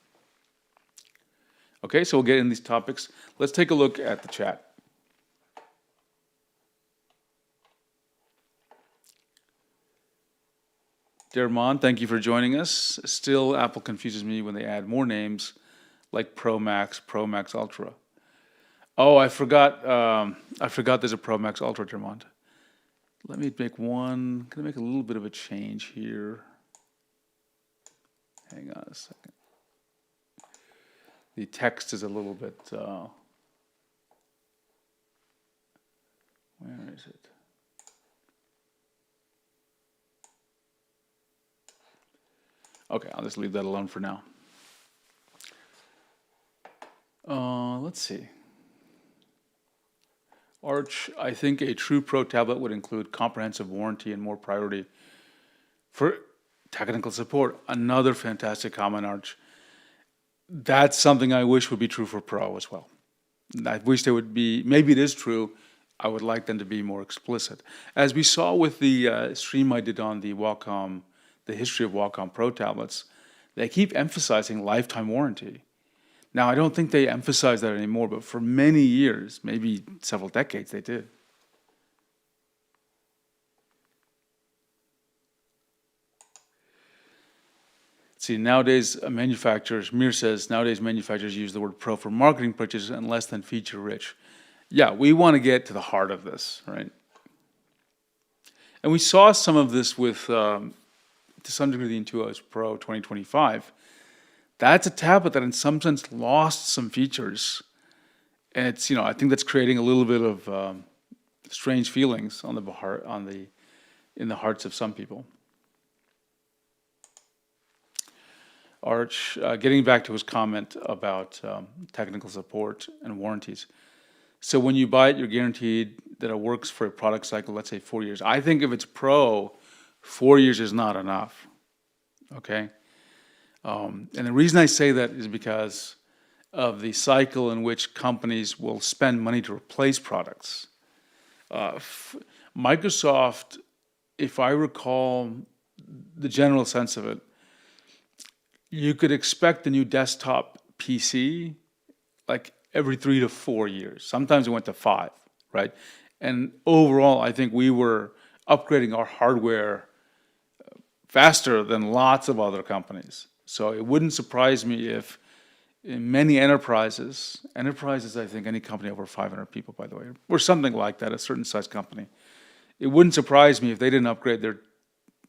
Okay, so we'll get in these topics. Let's take a look at the chat. Dermon, thank you for joining us. Still, Apple confuses me when they add more names like Pro Max Ultra. Oh, I forgot there's a Pro Max Ultra, Dermont. Let me make one, gonna make a little bit of a change here. Hang on a second. The text is a little bit, where is it? Okay, I'll just leave that alone for now. Let's see. Arch, I think a true Pro tablet would include comprehensive warranty and more priority for technical support. Another fantastic comment, Arch. That's something I wish would be true for Pro as well. I wish there would be, maybe it is true, I would like them to be more explicit. As we saw with the stream I did on the Wacom, the history of Wacom Pro tablets, they keep emphasizing lifetime warranty. Now, I don't think they emphasize that anymore, but for many years, maybe several decades, they did. See, nowadays manufacturers, Mir says, nowadays manufacturers use the word Pro for marketing purchases and less than feature rich. Yeah, we want to get to the heart of this, right? And we saw some of this with, to some degree, the Intuos Pro 2025. That's a tablet that in some sense lost some features. And it's, I think that's creating a little bit of strange feelings on the heart, in the hearts of some people. Arch, getting back to his comment about technical support and warranties. So when you buy it, you're guaranteed that it works for a product cycle, let's say 4 years. I think if it's Pro, 4 years is not enough, okay? And the reason I say that is because of the cycle in which companies will spend money to replace products. Microsoft, if I recall the general sense of it, you could expect the new desktop PC like every 3 to 4 years. Sometimes it went to 5, right? And overall, I think we were upgrading our hardware faster than lots of other companies. So it wouldn't surprise me if in many enterprises, I think any company over 500 people, by the way, or something like that, a certain size company, it wouldn't surprise me if they didn't upgrade their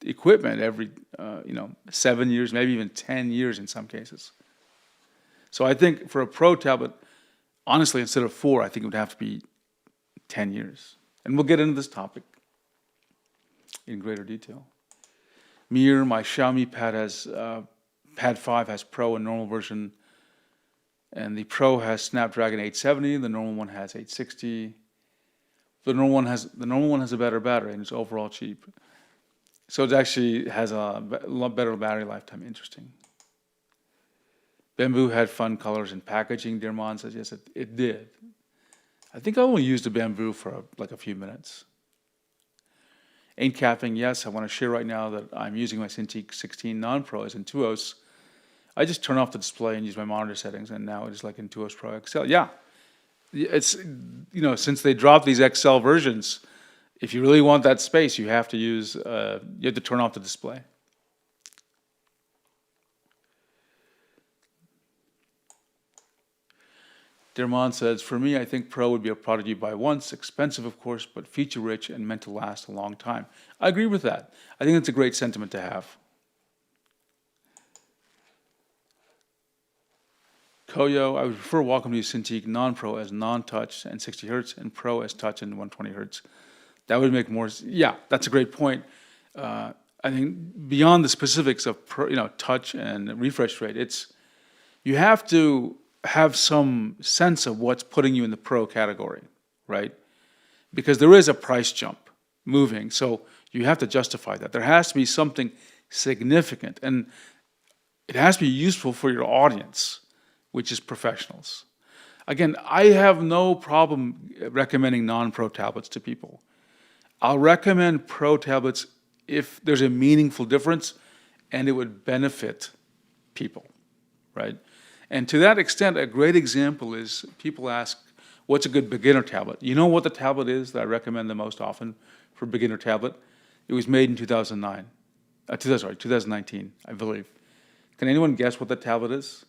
equipment every, 7 years, maybe even 10 years in some cases. So I think for a Pro tablet, honestly, instead of 4, I think it would have to be 10 years. And we'll get into this topic in greater detail. Mir, my Xiaomi Pad has, Pad 5 has Pro and normal version, and the Pro has Snapdragon 870, the normal one has 860. The normal one has a better battery and it's overall cheap. So it actually has a lot better battery lifetime. Interesting. Bamboo had fun colors and packaging. Dermon says, yes, it did. I think I only used a Bamboo for like a few minutes. Ain't capping, yes, I want to share right now that I'm using my Cintiq 16 non-Pro as Intuos. I just turn off the display and use my monitor settings, and now it's like Intuos Pro XL. Yeah, it's, since they dropped these XL versions, if you really want that space, you have to use, you have to turn off the display. Dermon says, for me, I think Pro would be a product you buy once, expensive of course, but feature-rich and meant to last a long time. I agree with that. I think it's a great sentiment to have. Koyo, I would prefer Wacom to use Cintiq non-Pro as non-touch and 60 Hertz and Pro as touch and 120 Hertz. That would make more, yeah, that's a great point. I think beyond the specifics of touch and refresh rate, you have to have some sense of what's putting you in the Pro category, right? Because there is a price jump moving, so you have to justify that. There has to be something significant. And it has to be useful for your audience, which is professionals. Again, I have no problem recommending non-pro tablets to people. I'll recommend pro tablets if there's a meaningful difference and it would benefit people, right? And to that extent, a great example is people ask, what's a good beginner tablet? You know what the tablet is that I recommend the most often for beginner tablet? It was made in 2019, I believe. Can anyone guess what the tablet is?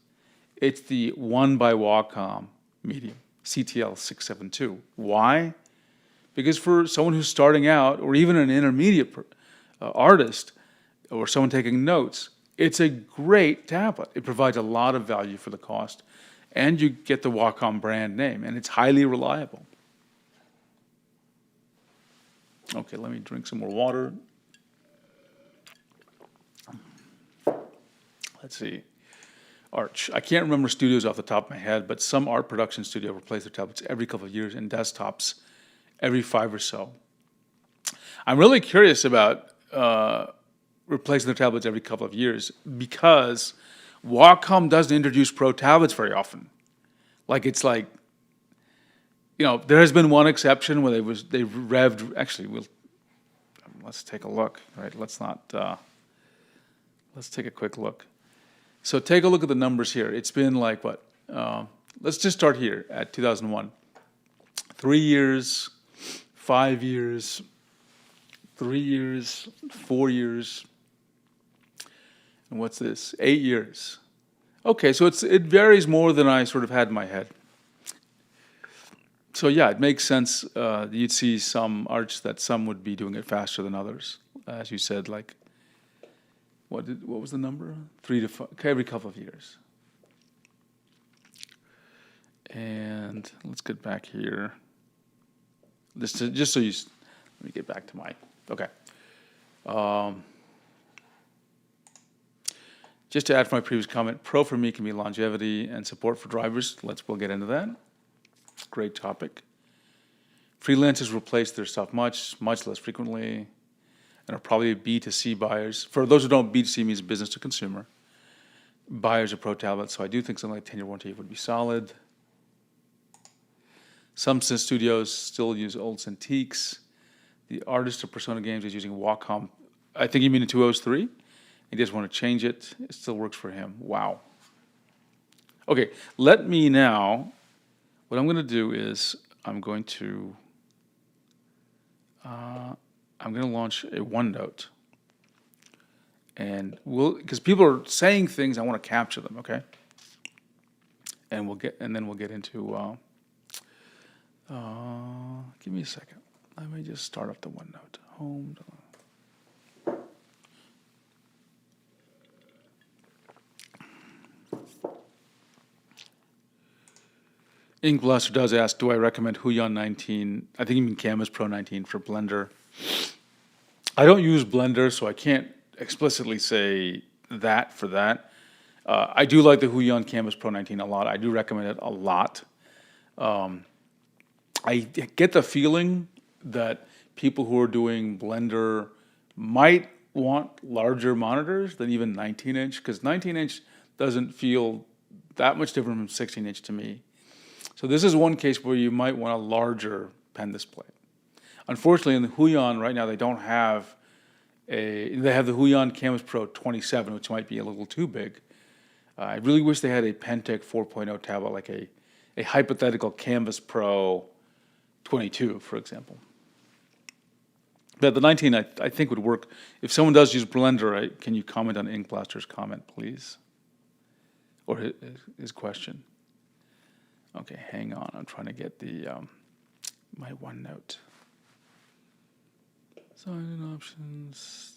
It's the one by Wacom medium, CTL 672. Why? Because for someone who's starting out, or even an intermediate artist, or someone taking notes, it's a great tablet. It provides a lot of value for the cost, and you get the Wacom brand name, and it's highly reliable. Okay, let me drink some more water. Let's see. Arch. I can't remember studios off the top of my head, but some art production studio replace their tablets every couple of years and desktops every 5 or so. I'm really curious about replacing their tablets every couple of years because Wacom doesn't introduce pro tablets very often. There has been one exception where they revved. Actually, let's take a look. Right? Let's take a quick look. So take a look at the numbers here. It's been like what? Let's just start here at 2001. 3 years, 5 years, 3 years, 4 years, and what's this? 8 years. Okay, so it varies more than I sort of had in my head. So yeah, it makes sense. You'd see some arts that some would be doing it faster than others, as you said. Like, what was the number? 3 to 5 every couple of years. And let's get back here. Just so you. Let me get back to my. Okay. Just to add from my previous comment, pro for me can be longevity and support for drivers. We'll get into that. Great topic. Freelancers replace their stuff much less frequently, and are probably B2C buyers. For those who don't, B2C means business to consumer. Buyers of pro tablets, so I do think something like 10-year warranty would be solid. Some studios still use old Cintiqs. The artist of Persona Games is using Wacom. I think you mean the 203? He just want to change it. It still works for him. Wow. Okay, let me now, what I'm going to do is I'm going to launch a OneNote. And because people are saying things, I want to capture them, okay? And then we'll get into, give me a second. Let me just start up the OneNote. Home. Ink Blaster does ask, do I recommend Huion 19? I think you mean Canvas Pro 19 for Blender. I don't use Blender, so I can't explicitly say that for that. I do like the Huion Canvas Pro 19 a lot. I do recommend it a lot. I get the feeling that people who are doing Blender might want larger monitors than even 19-inch, because 19-inch doesn't feel that much different from 16-inch to me. So this is one case where you might want a larger pen display. Unfortunately, in the Huion right now, they don't have they have the Huion Canvas Pro 27, which might be a little too big. I really wish they had a Pentec 4.0 tablet, like a hypothetical Canvas Pro 22, for example. But the 19, I think, would work. If someone does use Blender, can you comment on Ink Blaster's comment, please? Or his question. Okay, hang on. I'm trying to get the my OneNote. Sign-in options.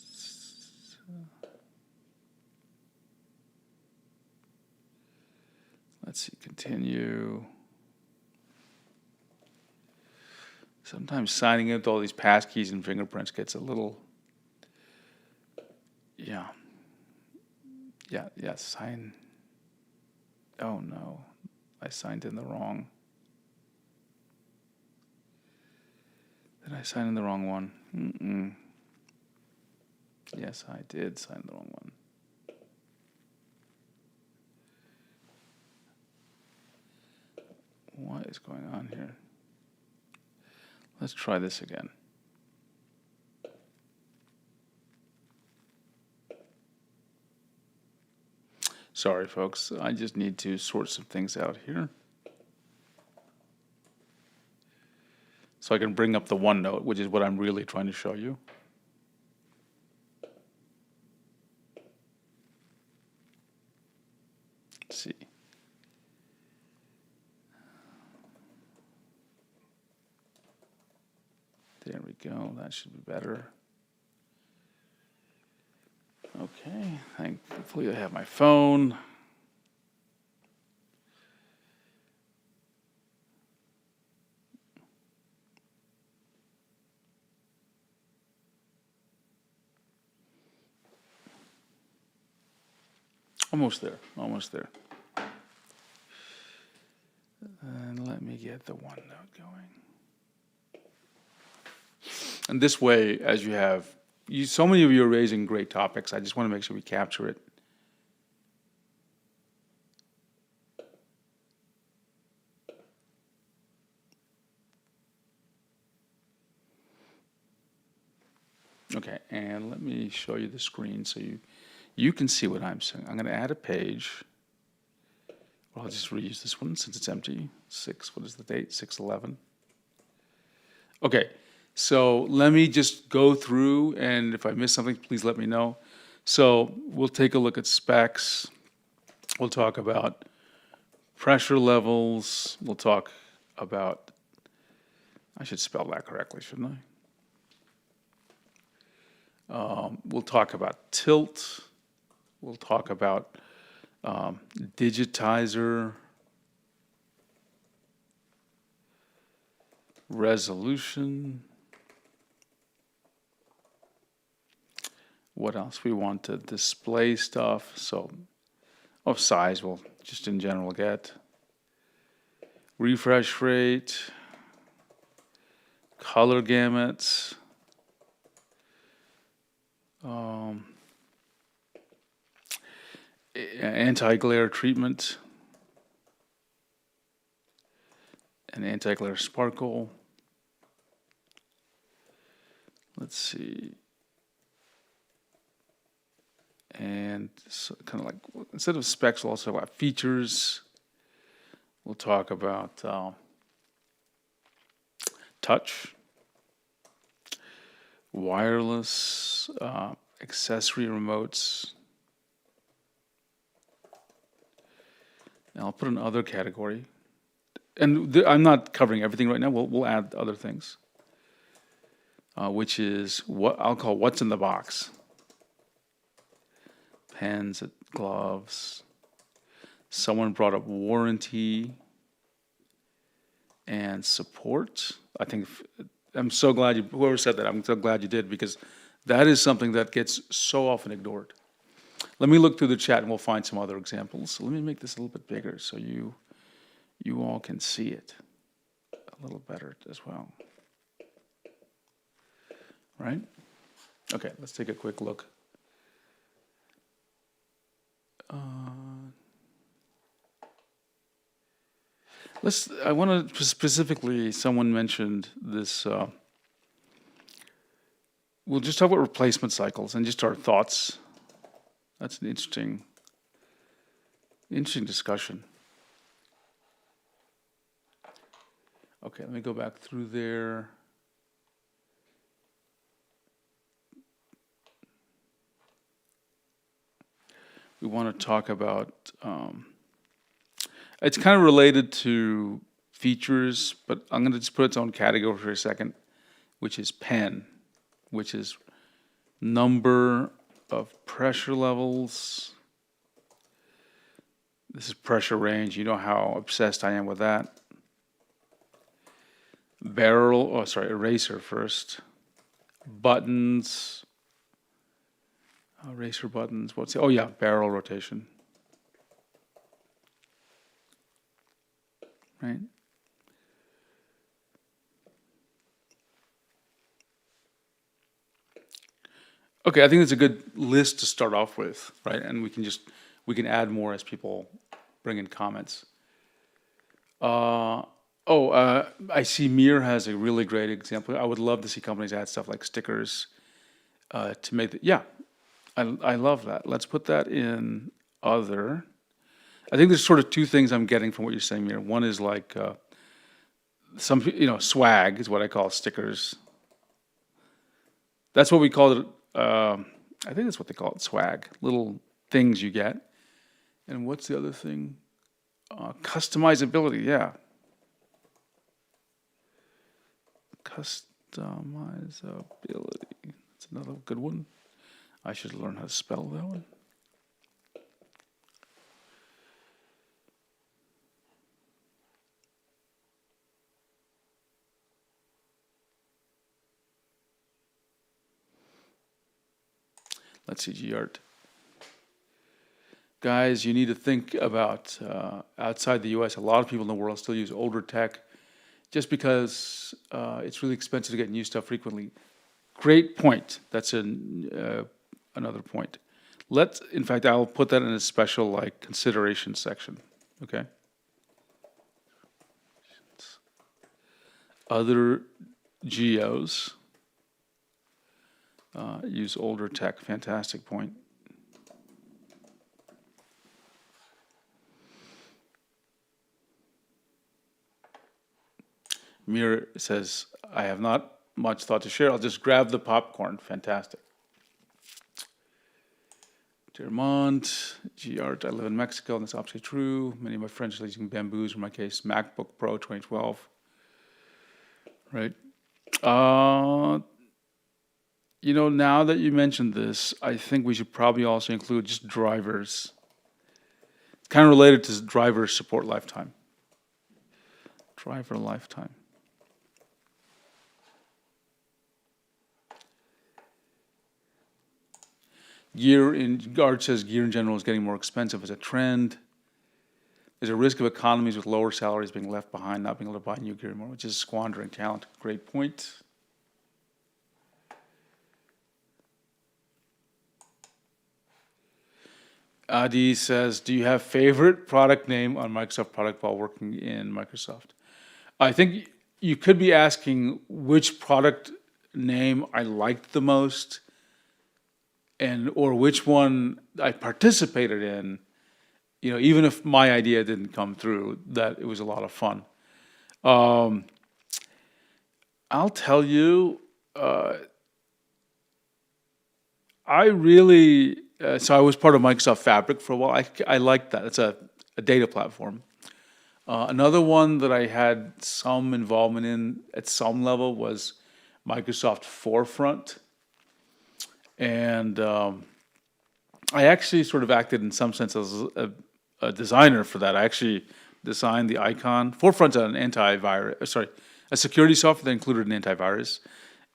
Let's see, continue. Sometimes signing in with all these passkeys and fingerprints gets a little, sign. Oh no, I signed in the wrong. Did I sign in the wrong one? Yes, I did sign the wrong one. What is going on here? Let's try this again. Sorry, folks. I just need to sort some things out here. So I can bring up the OneNote, which is what I'm really trying to show you. Let's see. There we go. That should be better. Okay. Thankfully, I have my phone. Almost there. Almost there. And let me get the OneNote going. And this way, as you have, so many of you are raising great topics. I just want to make sure we capture it. Okay, and let me show you the screen so you can see what I'm saying. I'm going to add a page. Well, I'll just reuse this one since it's empty. What is the date? 6/11. Okay, so let me just go through, and if I miss something, please let me know. So we'll take a look at specs. We'll talk about pressure levels. We'll talk about, I should spell that correctly, shouldn't I? We'll talk about tilt. We'll talk about digitizer, resolution. What else? We want to display stuff. So, size we'll just in general get. Refresh rate, color gamuts, anti-glare treatment, and anti-glare sparkle. Let's see. And so kind of like, instead of specs, we'll also have features. We'll talk about touch, wireless, accessory remotes. And I'll put another category. And I'm not covering everything right now. We'll add other things, which is what I'll call what's in the box. Pens, gloves. Someone brought up warranty and support. I think I'm so glad whoever said that, I'm so glad you did, because that is something that gets so often ignored. Let me look through the chat and we'll find some other examples. So let me make this a little bit bigger so you all can see it a little better as well. Right? Okay, let's take a quick look. I want to specifically, someone mentioned this, we'll just talk about replacement cycles and just our thoughts. That's an interesting discussion. Okay, let me go back through there. We want to talk about, it's kind of related to features, but I'm going to just put its own category for a second, which is pen, which is number of pressure levels. This is pressure range. You know how obsessed I am with that. Eraser first. Buttons. Eraser buttons. Barrel rotation. Right? Okay, I think it's a good list to start off with, right? And we can add more as people bring in comments. I see Mir has a really great example. I would love to see companies add stuff like stickers to make the, yeah, I love that. Let's put that in other. I think there's sort of two things I'm getting from what you're saying here. One is like swag is what I call stickers. That's what we call it. I think that's what they call it, swag. Little things you get. And what's the other thing? Customizability, yeah. Customizability. That's another good one. I should learn how to spell that one. Let's see, Gart. Guys, you need to think about outside the US, a lot of people in the world still use older tech just because it's really expensive to get new stuff frequently. Great point. That's another point. In fact, I'll put that in a special like consideration section, okay? Other geos use older tech. Fantastic point. Mir says, I have not much thought to share. I'll just grab the popcorn. Fantastic. Dermont, Gart, I live in Mexico, and that's absolutely true. Many of my friends are using Bamboos, in my case, MacBook Pro 2012. Right. Now that you mentioned this, I think we should probably also include just drivers. It's kind of related to driver support lifetime. Driver lifetime. Gart says gear in general is getting more expensive as a trend. There's a risk of economies with lower salaries being left behind, not being able to buy new gear anymore, which is squandering talent. Great point. Adi says, do you have favorite product name on Microsoft product while working in Microsoft? I think you could be asking which product name I liked the most or which one I participated in, even if my idea didn't come through, that it was a lot of fun. I'll tell you, I really, so I was part of Microsoft Fabric for a while. I liked that. It's a data platform. Another one that I had some involvement in at some level was Microsoft Forefront. And I actually sort of acted in some sense as a designer for that. I actually designed the icon. Forefront's an a security software that included an antivirus.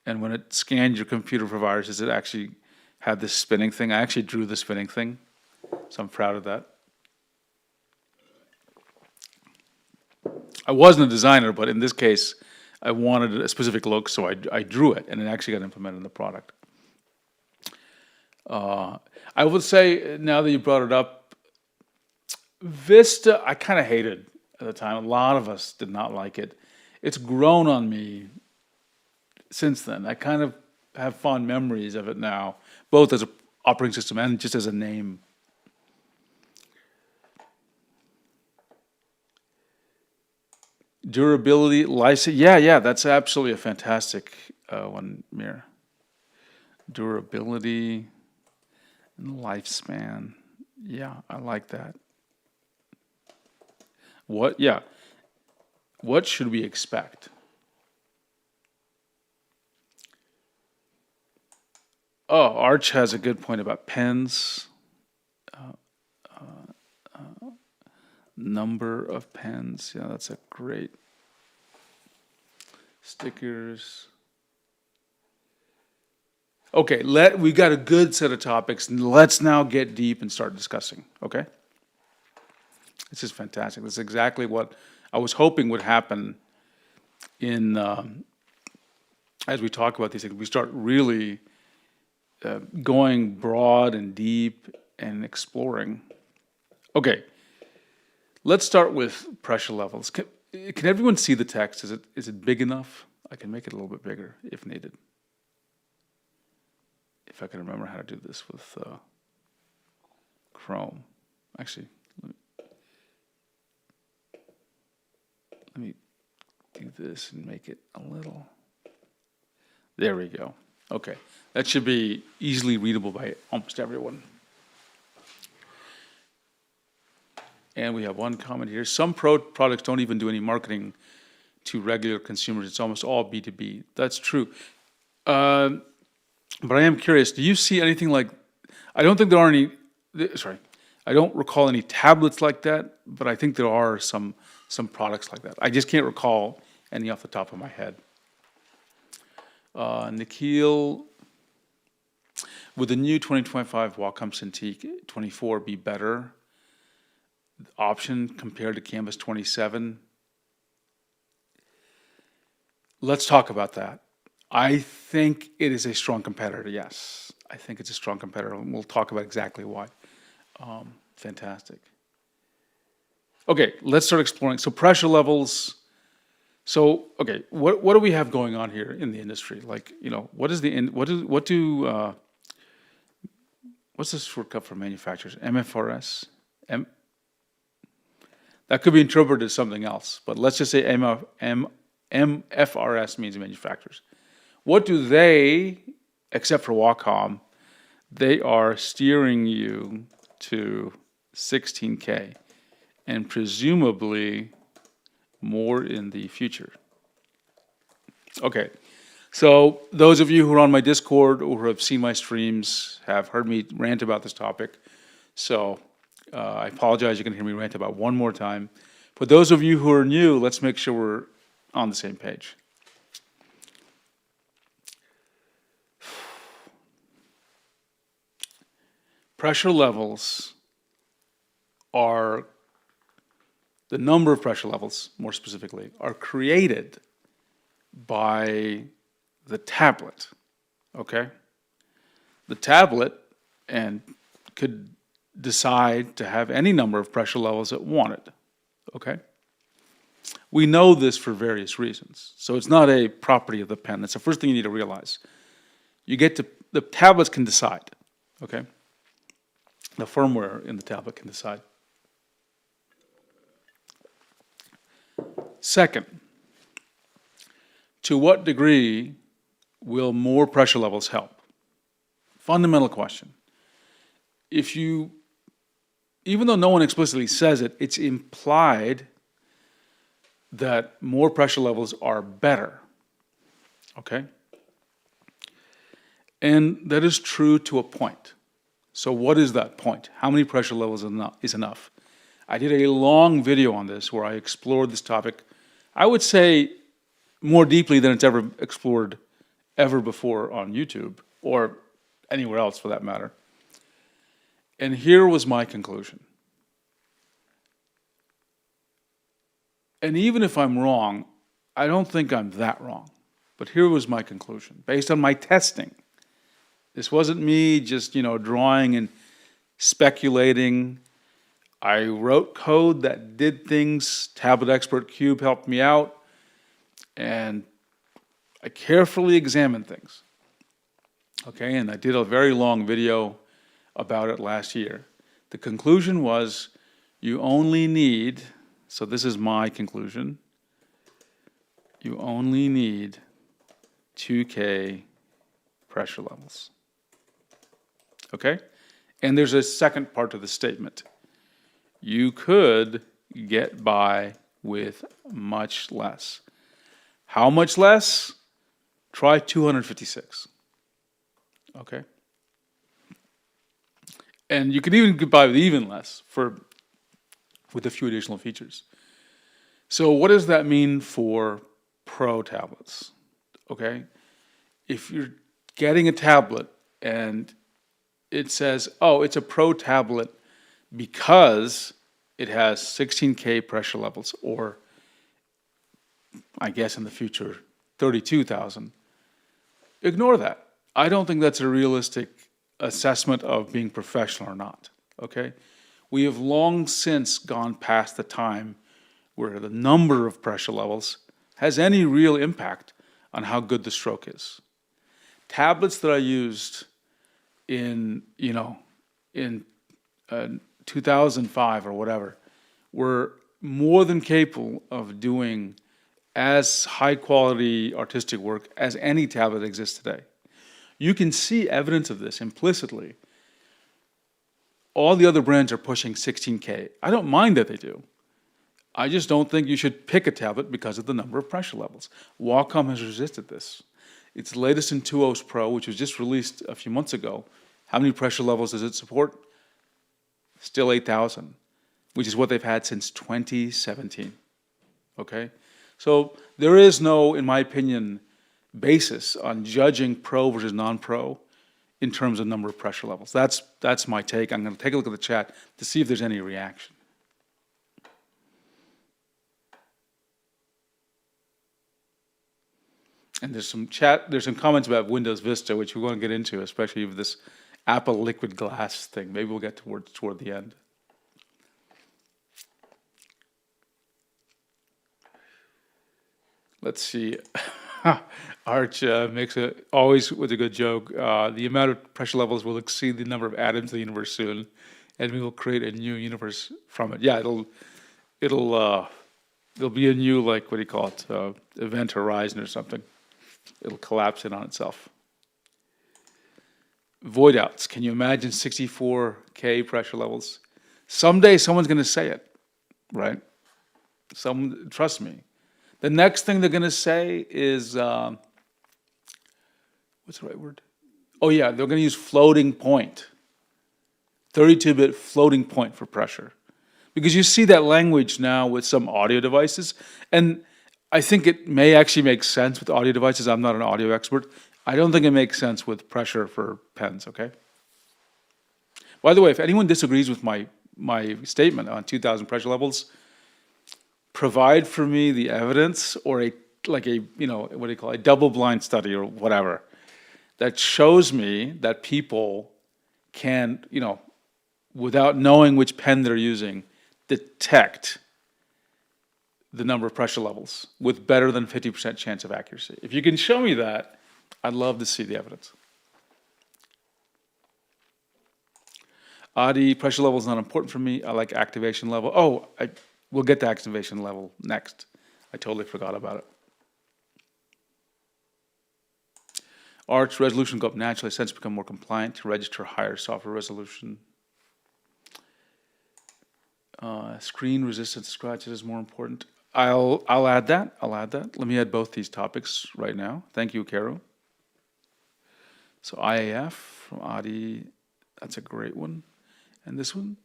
And when it scanned your computer for viruses, it actually had this spinning thing. I actually drew the spinning thing, so I'm proud of that. I wasn't a designer, but in this case, I wanted a specific look, so I drew it, and it actually got implemented in the product. I would say, now that you brought it up, Vista, I kind of hated at the time. A lot of us did not like it. It's grown on me since then. I kind of have fond memories of it now, both as an operating system and just as a name. Durability, license, yeah, that's absolutely a fantastic one, Mir. Durability and lifespan, yeah, I like that. What should we expect? Oh, Arch has a good point about pens. Number of pens, yeah, that's a great. Stickers. Okay, we got a good set of topics. Let's now get deep and start discussing, okay? This is fantastic. This is exactly what I was hoping would happen as we talk about these things. We start really going broad and deep and exploring. Okay, let's start with pressure levels. Can everyone see the text? Is it big enough? I can make it a little bit bigger if needed. If I can remember how to do this with Chrome. Actually, let me do this and make it a little. There we go. Okay, that should be easily readable by almost everyone. And we have one comment here. Some products don't even do any marketing to regular consumers. It's almost all B2B. That's true. But I am curious, do you see anything like, I don't think there are any, sorry, I don't recall any tablets like that, but I think there are some products like that. I just can't recall any off the top of my head. Nikhil, would the new 2025 Wacom Cintiq 24 be better option compared to Canvas 27? Let's talk about that. I think it is a strong competitor, yes. I think it's a strong competitor, and we'll talk about exactly why. Fantastic. Okay, let's start exploring. So pressure levels. So, okay, what do we have going on here in the industry? Like, you know, what's the shortcut for manufacturers? MFRS? That could be interpreted as something else, but let's just say MFRS means manufacturers. What do they, except for Wacom, they are steering you to 16K and presumably more in the future. Okay, so those of you who are on my Discord or who have seen my streams have heard me rant about this topic. So I apologize, you can hear me rant about one more time. For those of you who are new, let's make sure we're on the same page. Pressure levels are, the number of pressure levels, more specifically, are created by the tablet, okay? The tablet could decide to have any number of pressure levels it wanted, okay? We know this for various reasons. So it's not a property of the pen. That's the first thing you need to realize. The tablets can decide, okay? The firmware in the tablet can decide. Second, to what degree will more pressure levels help? Fundamental question. Even though no one explicitly says it, it's implied that more pressure levels are better, okay? And that is true to a point. So what is that point? How many pressure levels is enough? I did a long video on this where I explored this topic, I would say more deeply than it's ever explored ever before on YouTube or anywhere else for that matter. And here was my conclusion. And even if I'm wrong, I don't think I'm that wrong. But here was my conclusion, based on my testing. This wasn't me just, drawing and speculating. I wrote code that did things. Tablet Expert Cube helped me out. And I carefully examined things. Okay, and I did a very long video about it last year. The conclusion was you only need, so this is my conclusion, you only need 2K pressure levels. Okay? And there's a second part of the statement. You could get by with much less. How much less? Try 256. Okay? And you can even get by with even less with a few additional features. So what does that mean for Pro tablets? Okay? If you're getting a tablet and it says, oh, it's a Pro tablet because it has 16K pressure levels, or I guess in the future, 32,000. Ignore that. I don't think that's a realistic assessment of being professional or not, okay? We have long since gone past the time where the number of pressure levels has any real impact on how good the stroke is. Tablets that I used in, in 2005 or whatever, were more than capable of doing as high quality artistic work as any tablet that exists today. You can see evidence of this implicitly. All the other brands are pushing 16K. I don't mind that they do. I just don't think you should pick a tablet because of the number of pressure levels. Wacom has resisted this. Its latest Intuos Pro, which was just released a few months ago, how many pressure levels does it support? Still 8,000, which is what they've had since 2017, okay? So there is no, in my opinion, basis on judging pro versus non-pro in terms of number of pressure levels. That's my take. I'm going to take a look at the chat to see if there's any reaction. And there's some comments about Windows Vista, which we want to get into, especially with this Apple liquid glass thing. Maybe we'll get toward the end. Let's see. Arch makes always with a good joke. The amount of pressure levels will exceed the number of atoms in the universe soon, and we will create a new universe from it. Yeah, it'll be a new, like, what do you call it, event horizon or something. It'll collapse in on itself. Void outs. Can you imagine 64K pressure levels? Someday someone's going to say it, right? Trust me. The next thing they're going to say is, what's the right word? Oh yeah, they're going to use floating point. 32-bit floating point for pressure. Because you see that language now with some audio devices, and I think it may actually make sense with audio devices. I'm not an audio expert. I don't think it makes sense with pressure for pens, okay? By the way, if anyone disagrees with my statement on 2,000 pressure levels, provide for me the evidence or a double-blind study or whatever that shows me that people can, without knowing which pen they're using, detect the number of pressure levels with better than 50% chance of accuracy. If you can show me that, I'd love to see the evidence. Adi, pressure level is not important for me. I like activation level. Oh, we'll get to activation level next. I totally forgot about it. Arch resolution go up naturally, since become more compliant to register higher software resolution. Screen resistance to scratches is more important. I'll add that. Let me add both these topics right now. Thank you, Caro. So IAF from Adi, that's a great one. And this one,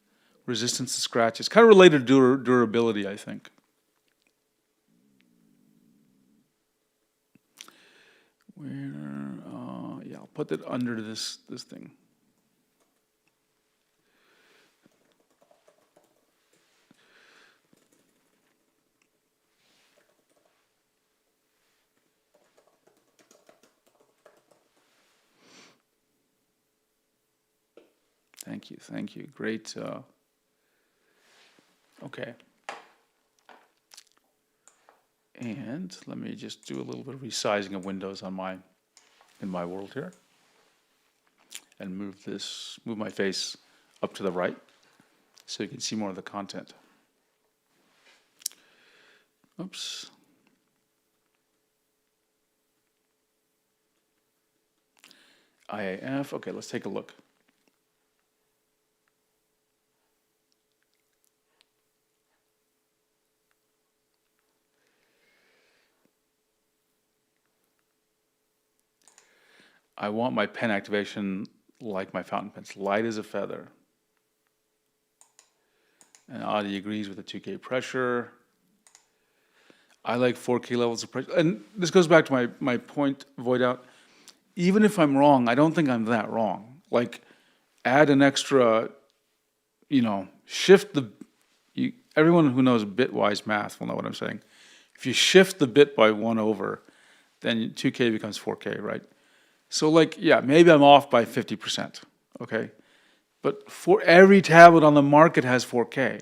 resistance to scratches, kind of related to durability, I think. Yeah, I'll put it under this thing. Thank you. Great. Okay. And let me just do a little bit of resizing of windows in my world here, and move my face up to the right, so you can see more of the content. Oops. IAF. Okay, let's take a look. I want my pen activation like my fountain pens, light as a feather. And Adi agrees with the 2K pressure. I like 4K levels of pressure. And this goes back to my point, void out. Even if I'm wrong, I don't think I'm that wrong. Like, add an extra, shift everyone who knows bitwise math will know what I'm saying. If you shift the bit by 1 over, then 2K becomes 4K, right? So like, yeah, maybe I'm off by 50%, okay? But for every tablet on the market has 4K.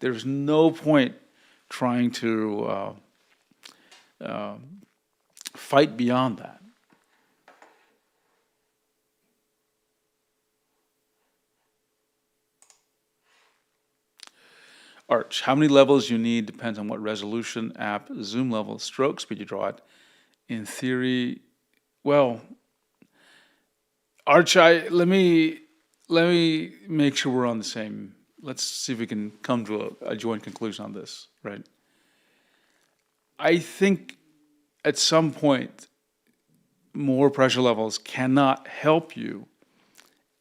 There's no point trying to fight beyond that. Arch, how many levels you need depends on what resolution, app, zoom level, stroke speed you draw at. In theory, well, Arch, let me make sure we're on the same. Let's see if we can come to a joint conclusion on this, right? I think at some point, more pressure levels cannot help you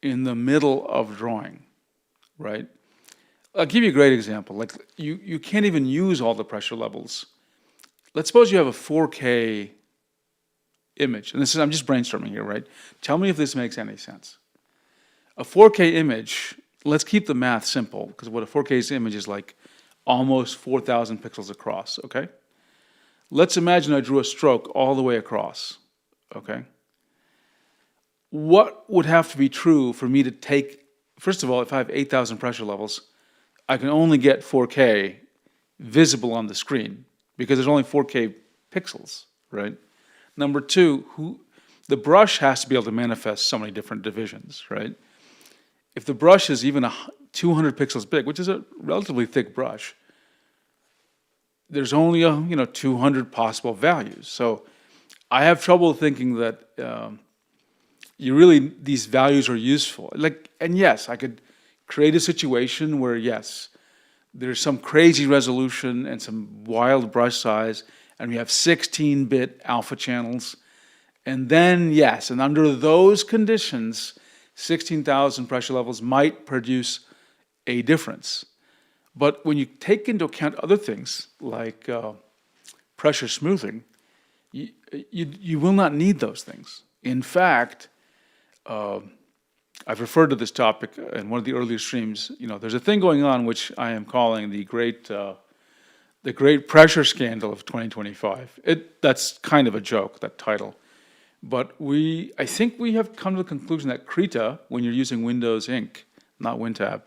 in the middle of drawing, right? I'll give you a great example. Like you can't even use all the pressure levels. Let's suppose you have a 4K image, and this is, I'm just brainstorming here, right? Tell me if this makes any sense. A 4K image, let's keep the math simple, because what a 4K image is like almost 4,000 pixels across, okay? Let's imagine I drew a stroke all the way across, okay? What would have to be true for me to take, first of all, if I have 8,000 pressure levels, I can only get 4K visible on the screen because there's only 4K pixels, right? Number two, the brush has to be able to manifest so many different divisions, right? If the brush is even 200 pixels big, which is a relatively thick brush, there's only 200 possible values. So I have trouble thinking that these values are useful. And yes, I could create a situation where yes, there's some crazy resolution and some wild brush size, and we have 16-bit alpha channels, and then yes, and under those conditions, 16,000 pressure levels might produce a difference. But when you take into account other things like pressure smoothing, you will not need those things. In fact, I've referred to this topic in one of the earlier streams. There's a thing going on which I am calling the great pressure scandal of 2025. That's kind of a joke, that title. But I think we have come to the conclusion that Krita, when you're using Windows Ink, not WinTab,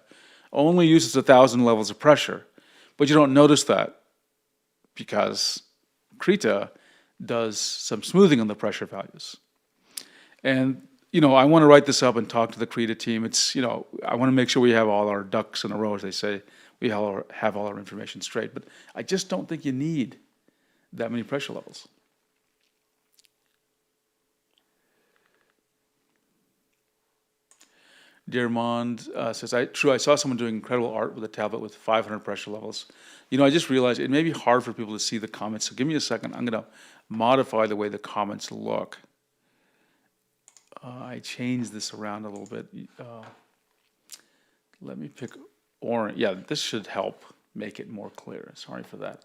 only uses 1,000 levels of pressure. But you don't notice that because Krita does some smoothing on the pressure values. And I want to write this up and talk to the Krita team. I want to make sure we have all our ducks in a row, as they say. We have all our information straight. But I just don't think you need that many pressure levels. Dear Mond says, I saw someone doing incredible art with a tablet with 500 pressure levels. I just realized it may be hard for people to see the comments, so give me a second. I'm going to modify the way the comments look. I changed this around a little bit. Let me pick orange. Yeah, this should help make it more clear. Sorry for that.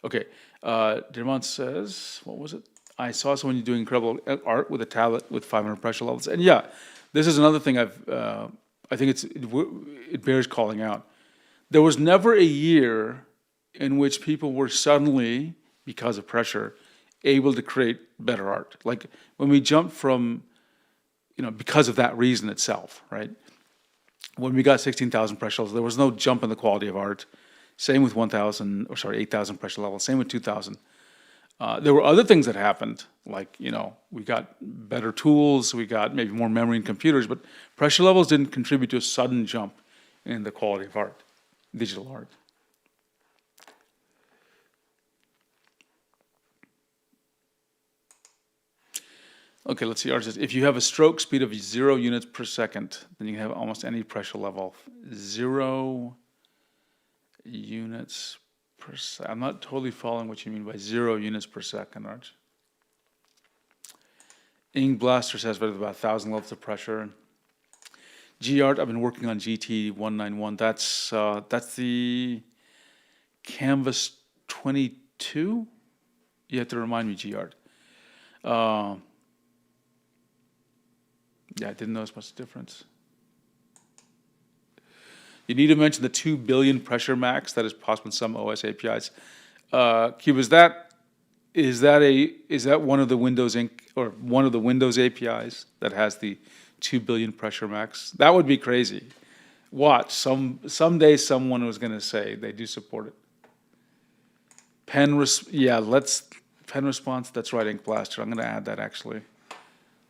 Okay, Dermont says, what was it? I saw someone doing incredible art with a tablet with 500 pressure levels. And yeah, this is another thing I think it bears calling out. There was never a year in which people were suddenly, because of pressure, able to create better art. Like when we jumped from, because of that reason itself, right? When we got 16,000 pressure levels, there was no jump in the quality of art. Same with 8,000 pressure levels. Same with 2,000. There were other things that happened, like, we got better tools, we got maybe more memory in computers, but pressure levels didn't contribute to a sudden jump in the quality of art, digital art. Okay, let's see. Art says, if you have a stroke speed of 0 units per second, then you can have almost any pressure level. 0 units per second. I'm not totally following what you mean by 0 units per second, Art. Ink Blaster says about 1,000 levels of pressure. G-Art, I've been working on GT191. That's the Canvas 22? You have to remind me, G-Art. Yeah, I didn't notice much difference. You need to mention the 2 billion pressure max that is possible in some OS APIs. Cube, is that Is that one of the Windows Inc. or one of the Windows APIs that has the 2 billion pressure max? That would be crazy. Watch, someday someone was going to say they do support it. Pen response. That's right, Ink Blaster. I'm going to add that actually.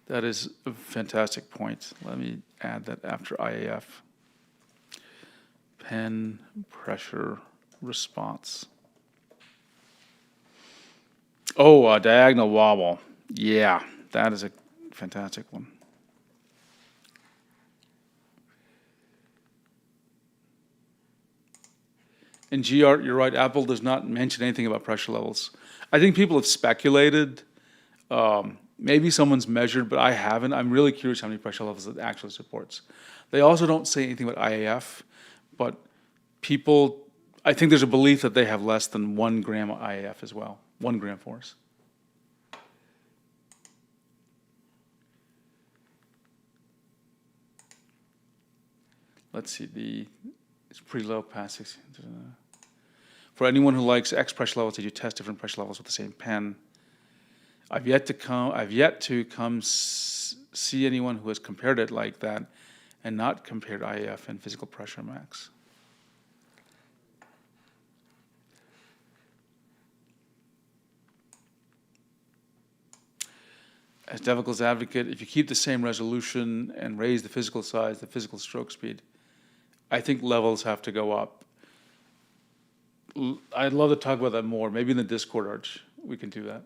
That is a fantastic point. Let me add that after IAF. Pen pressure response. Oh, diagonal wobble. Yeah, that is a fantastic one. In GART, you're right, Apple does not mention anything about pressure levels. I think people have speculated. Maybe someone's measured, but I haven't. I'm really curious how many pressure levels it actually supports. They also don't say anything about IAF, but people, I think there's a belief that they have less than 1 gram IAF as well, 1 gram force. Let's see, it's pretty low past 60. For anyone who likes X pressure levels, did you test different pressure levels with the same pen? I've yet to see anyone who has compared it like that and not compared IAF and physical pressure max. As devil's advocate, if you keep the same resolution and raise the physical size, the physical stroke speed, I think levels have to go up. I'd love to talk about that more. Maybe in the Discord Arch, we can do that.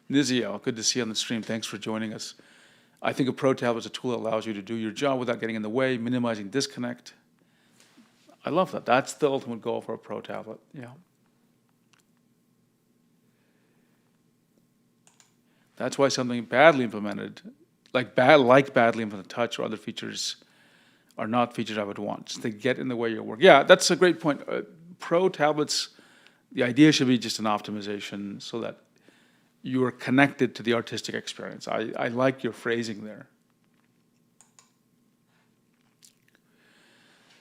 Niziel, good to see you on the stream. Thanks for joining us. I think a Pro Tablet is a tool that allows you to do your job without getting in the way, minimizing disconnect. I love that. That's the ultimate goal for a Pro Tablet. Yeah. That's why something badly implemented, like badly implemented touch or other features, are not features I would want. Just they get in the way of your work. Yeah, that's a great point. Pro tablets, the idea should be just an optimization so that you are connected to the artistic experience. I like your phrasing there.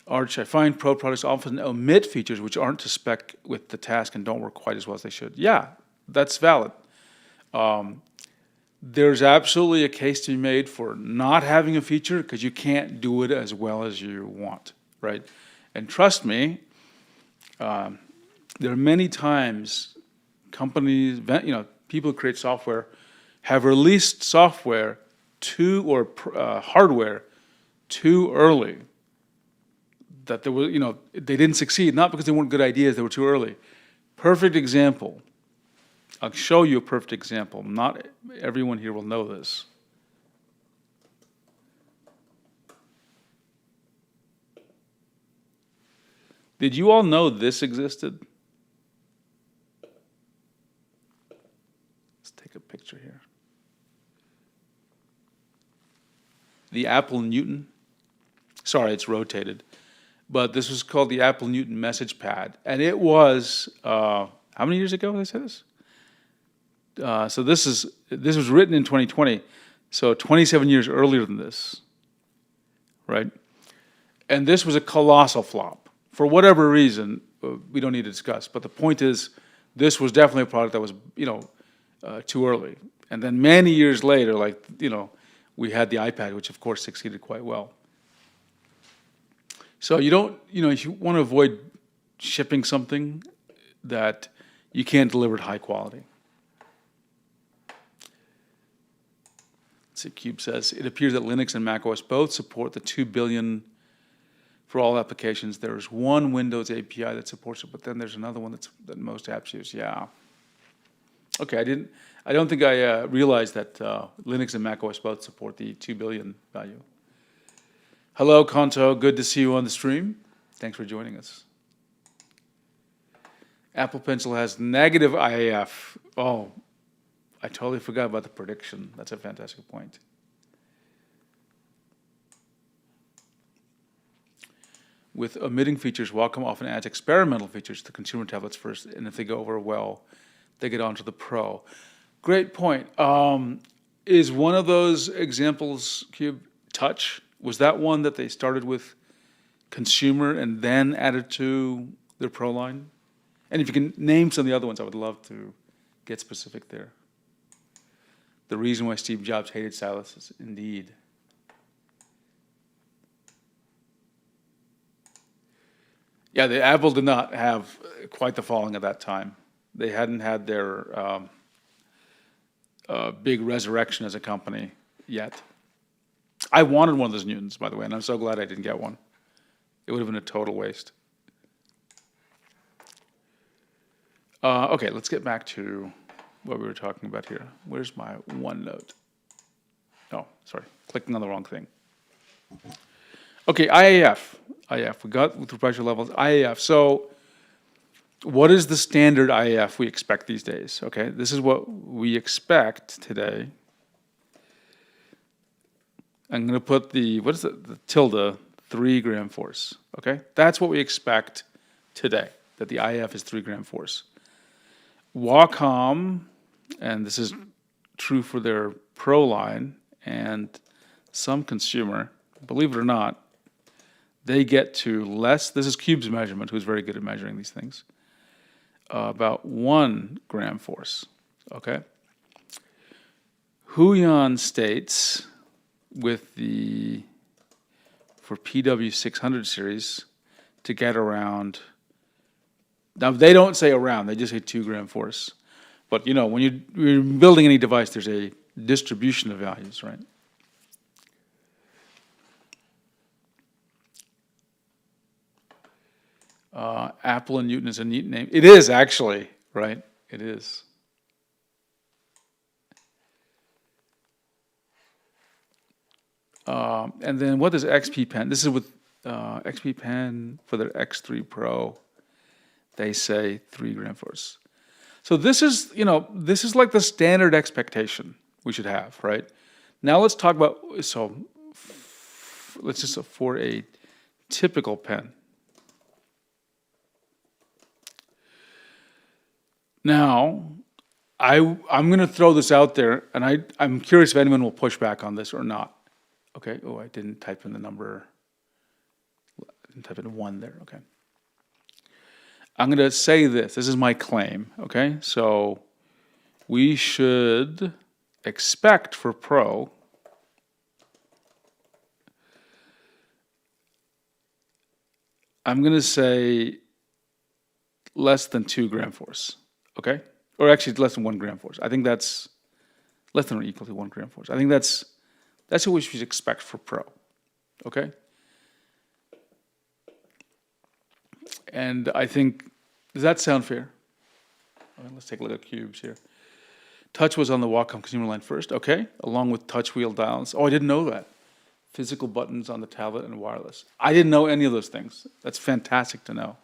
Arch, I find Pro products often omit features which aren't to spec with the task and don't work quite as well as they should. Yeah, that's valid. There's absolutely a case to be made for not having a feature because you can't do it as well as you want, right? And trust me, there are many times companies, people who create software have released software hardware too early. That there was, they didn't succeed, not because they weren't good ideas, they were too early. Perfect example. I'll show you a perfect example. Not everyone here will know this. Did you all know this existed? Let's take a picture here. The Apple Newton. Sorry, it's rotated. But this was called the Apple Newton message pad. And it was, how many years ago did I say this? So this was written in 2020, so 27 years earlier than this, right? And this was a colossal flop. For whatever reason, we don't need to discuss, but the point is, this was definitely a product that was, too early. And then many years later, we had the iPad, which of course succeeded quite well. So you don't, if you want to avoid shipping something that you can't deliver at high quality. See, Cube says, it appears that Linux and macOS both support the 2 billion for all applications. There's one Windows API that supports it, but then there's another one that most apps use. Yeah. Okay, I don't think I realized that Linux and macOS both support the 2 billion value. Hello, Kanto. Good to see you on the stream. Thanks for joining us. Apple Pencil has negative IAF. Oh, I totally forgot about the prediction. That's a fantastic point. With omitting features, Wacom often adds experimental features to consumer tablets first, and if they go over well, they get onto the Pro. Great point. Is one of those examples, Cube, Touch? Was that one that they started with consumer and then added to their Pro line? And if you can name some of the other ones, I would love to get specific there. The reason why Steve Jobs hated styluses, indeed. Yeah, Apple did not have quite the following at that time. They hadn't had their big resurrection as a company yet. I wanted one of those Newtons, by the way, and I'm so glad I didn't get one. It would have been a total waste. Okay, let's get back to what we were talking about here. Where's my OneNote? Oh, sorry, clicking on the wrong thing. Okay, IAF. We got with the pressure levels, IAF. So what is the standard IAF we expect these days? Okay, this is what we expect today. I'm going to put the tilde, 3 gram force. Okay, that's what we expect today, that the IAF is 3 gram force. Wacom, and this is true for their Pro line and some consumer, believe it or not, they get to less, this is Cube's measurement, who's very good at measuring these things, about 1 gram force, okay? Huion states for PW600 series to get around, now they don't say around, they just say 2 gram force. But you know, when you're building any device, there's a distribution of values, right? Apple and Newton is a neat name. It is actually, right? It is. And then what is XP Pen? This is with XP Pen for their X3 Pro. They say 3 gram force. So this is, this is like the standard expectation we should have, right? Now let's talk about, let's just, for a typical pen. Now, I'm going to throw this out there, and I'm curious if anyone will push back on this or not. Okay, oh, I didn't type in the number. I didn't type in 1 there, okay. I'm going to say this is my claim, okay? So we should expect for Pro I'm going to say less than 2 gram force, okay? Or actually less than 1 gram force. I think that's less than or equal to 1 gram force. I think that's what we should expect for Pro, okay? And I think, does that sound fair? Okay, let's take a look at cubes here. Touch was on the Wacom consumer line first, okay, along with touch wheel dials. Oh, I didn't know that. Physical buttons on the tablet and wireless. I didn't know any of those things. That's fantastic to know.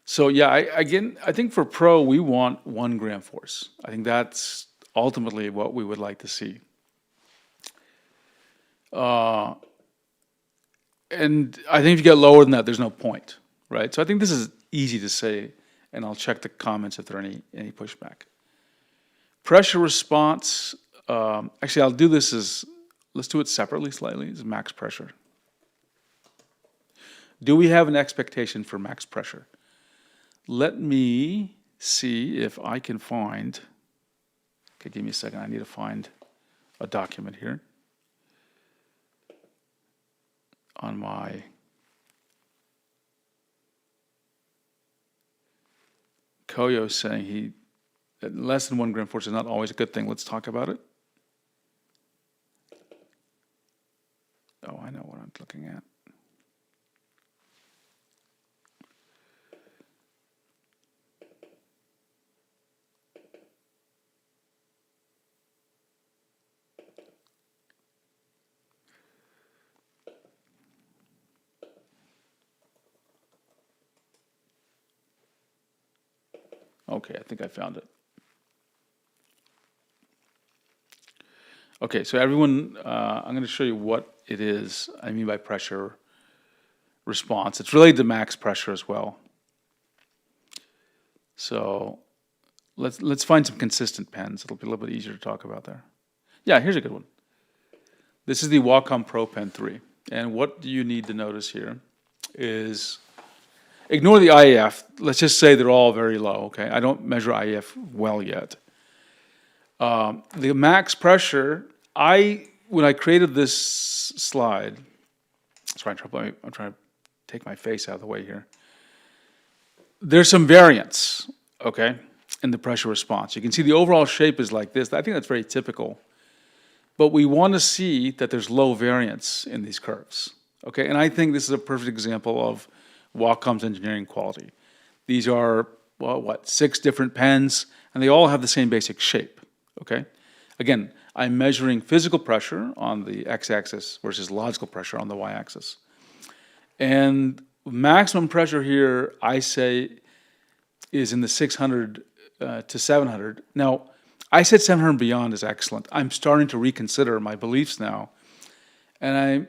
So yeah, I think for Pro, we want 1 gram force. I think that's ultimately what we would like to see. And I think if you get lower than that, there's no point, right? So I think this is easy to say, and I'll check the comments if there are any pushback. Pressure response, actually I'll do this let's do it separately slightly, is max pressure. Do we have an expectation for max pressure? Let me see if I can find, okay, give me a second, I need to find a document here on my Koyo saying that less than 1 gram force is not always a good thing. Let's talk about it. Oh, I know what I'm looking at. Okay, I think I found it. Okay, so everyone, I'm going to show you what it is I mean by pressure response. It's related to max pressure as well. So let's find some consistent pens. It'll be a little bit easier to talk about there. Yeah, here's a good one. This is the Wacom Pro Pen 3. And what you need to notice here is, ignore the IEF. Let's just say they're all very low, okay? I don't measure IEF well yet. The max pressure, when I created this slide, sorry, I'm trying to take my face out of the way here. There's some variance, okay, in the pressure response. You can see the overall shape is like this. I think that's very typical. But we want to see that there's low variance in these curves, okay? And I think this is a perfect example of Wacom's engineering quality. These are, well, what, 6 different pens, and they all have the same basic shape, okay? Again, I'm measuring physical pressure on the x-axis versus logical pressure on the y-axis. And maximum pressure here, I say, is in the 600 to 700. Now, I said 700 and beyond is excellent. I'm starting to reconsider my beliefs now. And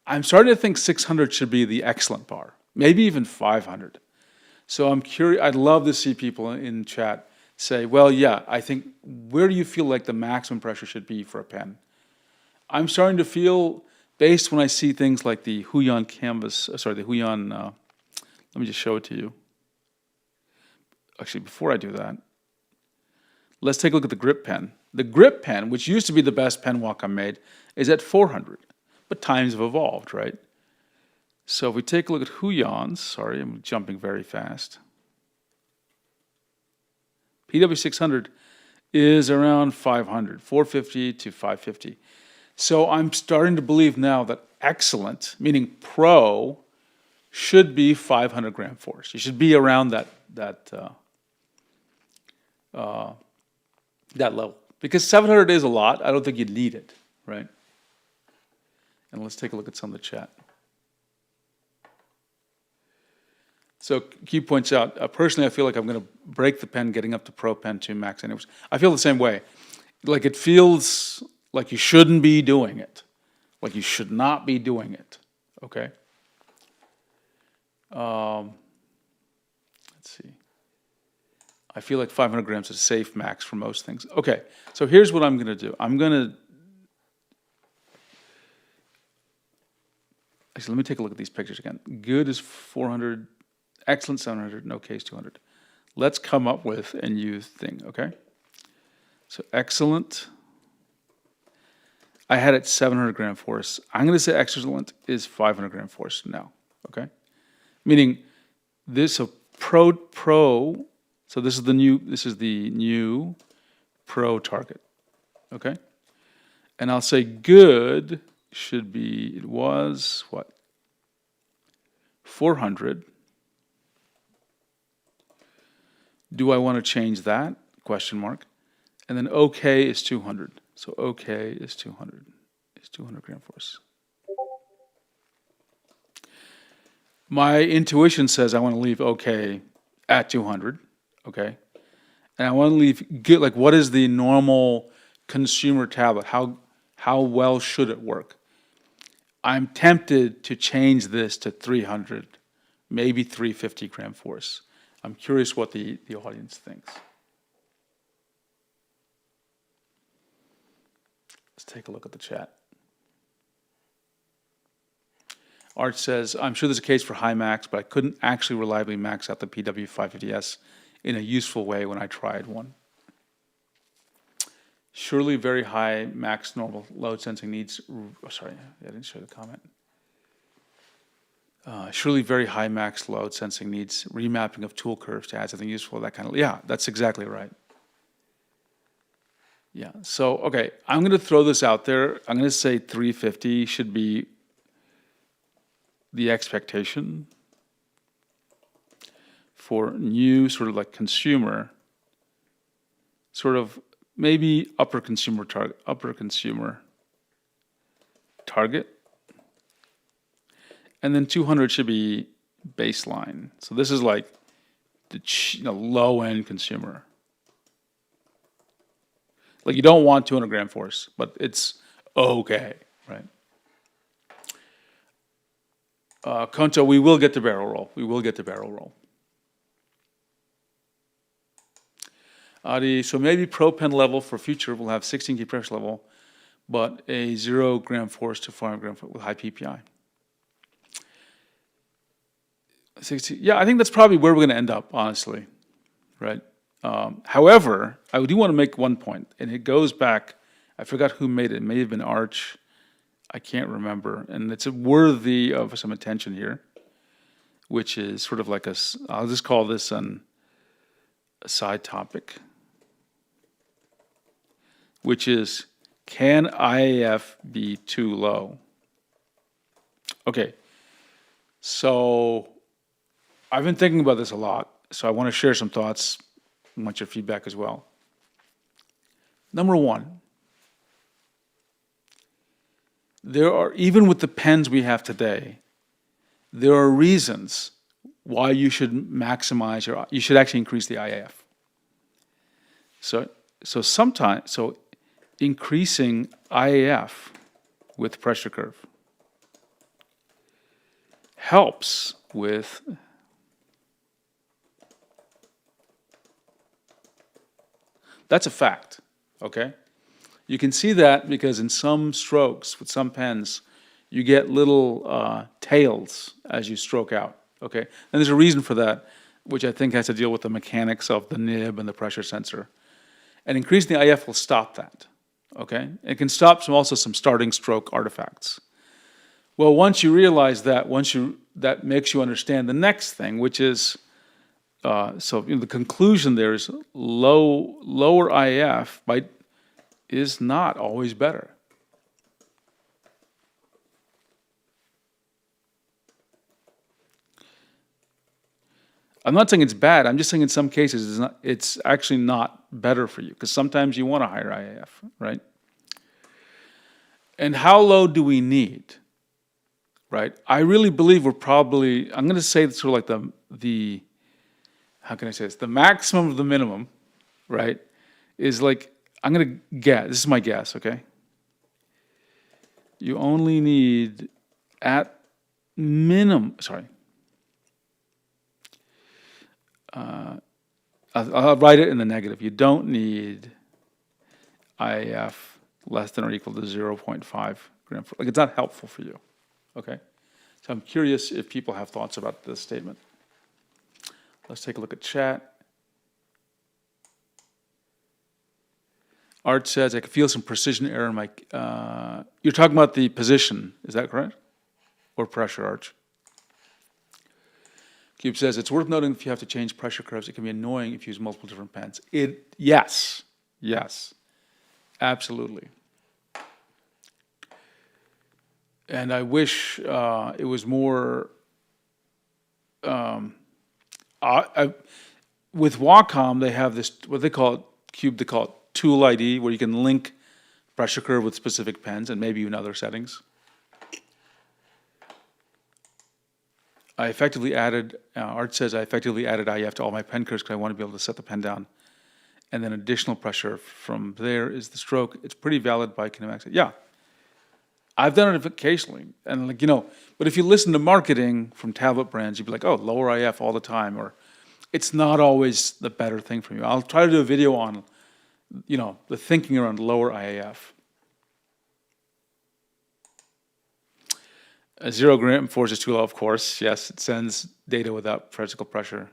I'm starting to think 600 should be the excellent bar, maybe even 500. So I'm curious, I'd love to see people in chat say, well, yeah, I think, where do you feel like the maximum pressure should be for a pen? I'm starting to feel, based when I see things like the Huion canvas, the Huion, let me just show it to you. Actually, before I do that, let's take a look at the grip pen. The grip pen, which used to be the best pen Wacom made, is at 400, but times have evolved, right? So if we take a look at Huion's, sorry, I'm jumping very fast. PW600 is around 500, 450 to 550. So I'm starting to believe now that excellent, meaning pro, should be 500 gram force. You should be around that level. Because 700 is a lot. I don't think you need it, right? And let's take a look at some of the chat. So Q points out, personally, I feel like I'm going to break the pen getting up to Pro Pen 2 Max. And I feel the same way. Like it feels like you shouldn't be doing it. Like you should not be doing it, okay? Let's see. I feel like 500 grams is a safe max for most things. Okay, so here's what I'm going to do. Actually, let me take a look at these pictures again. Good is 400, excellent 700, no case 200. Let's come up with a new thing, okay? So excellent, I had it 700 gram force. I'm going to say excellent is 500 gram force now, okay? Meaning this, so pro, so this is the new pro target, okay? And I'll say good should be, it was what? 400. Do I want to change that? Question mark. And then okay is 200. So okay is 200. Is 200 gram force. My intuition says I want to leave okay at 200. Okay. And I want to leave good, like what is the normal consumer tablet? How well should it work? I'm tempted to change this to 300, maybe 350 gram force. I'm curious what the audience thinks. Let's take a look at the chat. Art says, I'm sure there's a case for high max, but I couldn't actually reliably max out the PW550S in a useful way when I tried one. Surely very high max normal load sensing needs, sorry, I didn't show the comment. Surely very high max load sensing needs remapping of tool curves to add something useful, that kind of, yeah, that's exactly right. Yeah, so, okay, I'm going to throw this out there. I'm going to say 350 should be the expectation for new sort of like consumer, sort of maybe upper consumer target. And then 200 should be baseline. So this is like the low-end consumer. Like you don't want 200 gram force, but it's okay, right? Konto, we will get to barrel roll. We will get to barrel roll. Adi, so maybe Pro Pen level for future will have 16 key pressure level, but a 0 gram force to 5 gram force with high PPI. 60, yeah, I think that's probably where we're going to end up, honestly, right? However, I do want to make one point, and it goes back, I forgot who made it. It may have been Arch. I can't remember. And it's worthy of some attention here, which is sort of like I'll just call this a side topic, which is, can IAF be too low? Okay, so I've been thinking about this a lot, so I want to share some thoughts. I want your feedback as well. Number one, there are, even with the pens we have today, there are reasons why you should maximize you should actually increase the IAF. So increasing IAF with pressure curve helps with that's a fact, okay? You can see that because in some strokes with some pens, you get little tails as you stroke out, okay? And there's a reason for that, which I think has to deal with the mechanics of the nib and the pressure sensor. And increasing the IF will stop that, okay? It can stop also some starting stroke artifacts. Well, once you realize that, that makes you understand the next thing, which is, the conclusion there is lower IF is not always better. I'm not saying it's bad. I'm just saying in some cases it's actually not better for you, because sometimes you want a higher IAF, right? And how low do we need, right? I really believe we're probably, I'm going to say sort of like the how can I say this? The maximum of the minimum, right, is like, I'm going to guess, this is my guess, okay? You only need at minimum, I'll write it in the negative. You don't need IAF less than or equal to 0.5 gram. Like, it's not helpful for you, okay? So I'm curious if people have thoughts about this statement. Let's take a look at chat. Art says, I can feel some precision error in my... you're talking about the position, is that correct? Or pressure, Arch? Cube says, it's worth noting if you have to change pressure curves, it can be annoying if you use multiple different pens. Yes, absolutely. And I wish it was more... with Wacom, they have this, what they call it, Cube, they call it Tool ID, where you can link pressure curve with specific pens and maybe even other settings. I effectively added, Art says, I effectively added IF to all my pen curves because I want to be able to set the pen down. And then additional pressure from there is the stroke. It's pretty valid by kinematics. Yeah, I've done it occasionally. And but if you listen to marketing from tablet brands, you'd be like, oh, lower IF all the time, or it's not always the better thing for you. I'll try to do a video on, the thinking around lower IAF. A 0 gram force is too low, of course. Yes, it sends data without physical pressure.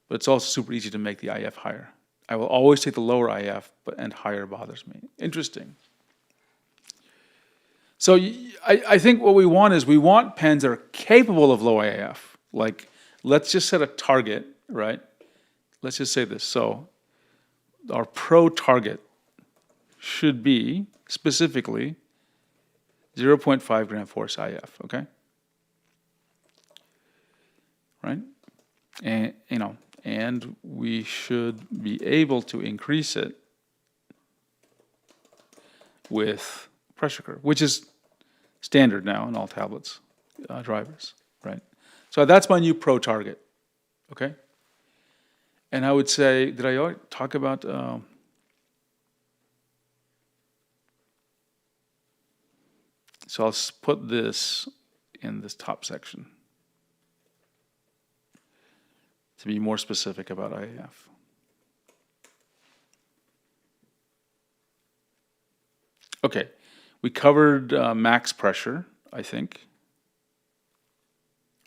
But it's also super easy to make the IF higher. I will always take the lower IF, and higher bothers me. Interesting. So I think what we want pens that are capable of low IF. Like, let's just set a target, right? Let's just say this. So our pro target should be specifically 0.5 gram force IF, okay? Right? And, and we should be able to increase it with pressure curve, which is standard now in all tablets, drivers, right? So that's my new pro target, okay? And I would say, did I already talk about... So I'll put this in this top section to be more specific about IAF. Okay, We covered max pressure, I think,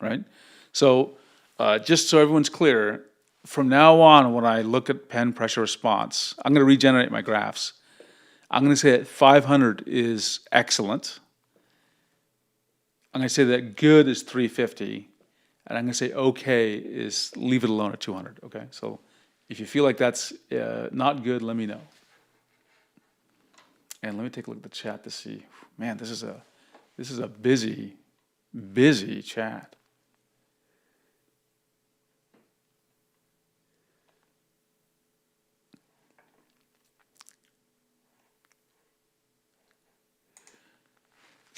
right? So just so everyone's clear, from now on, when I look at pen pressure response, I'm going to regenerate my graphs. I'm going to say that 500 is excellent. I'm going to say that good is 350. And I'm going to say okay is leave it alone at 200, okay? So if you feel like that's not good, let me know. And let me take a look at the chat to see. Man, this is a busy chat.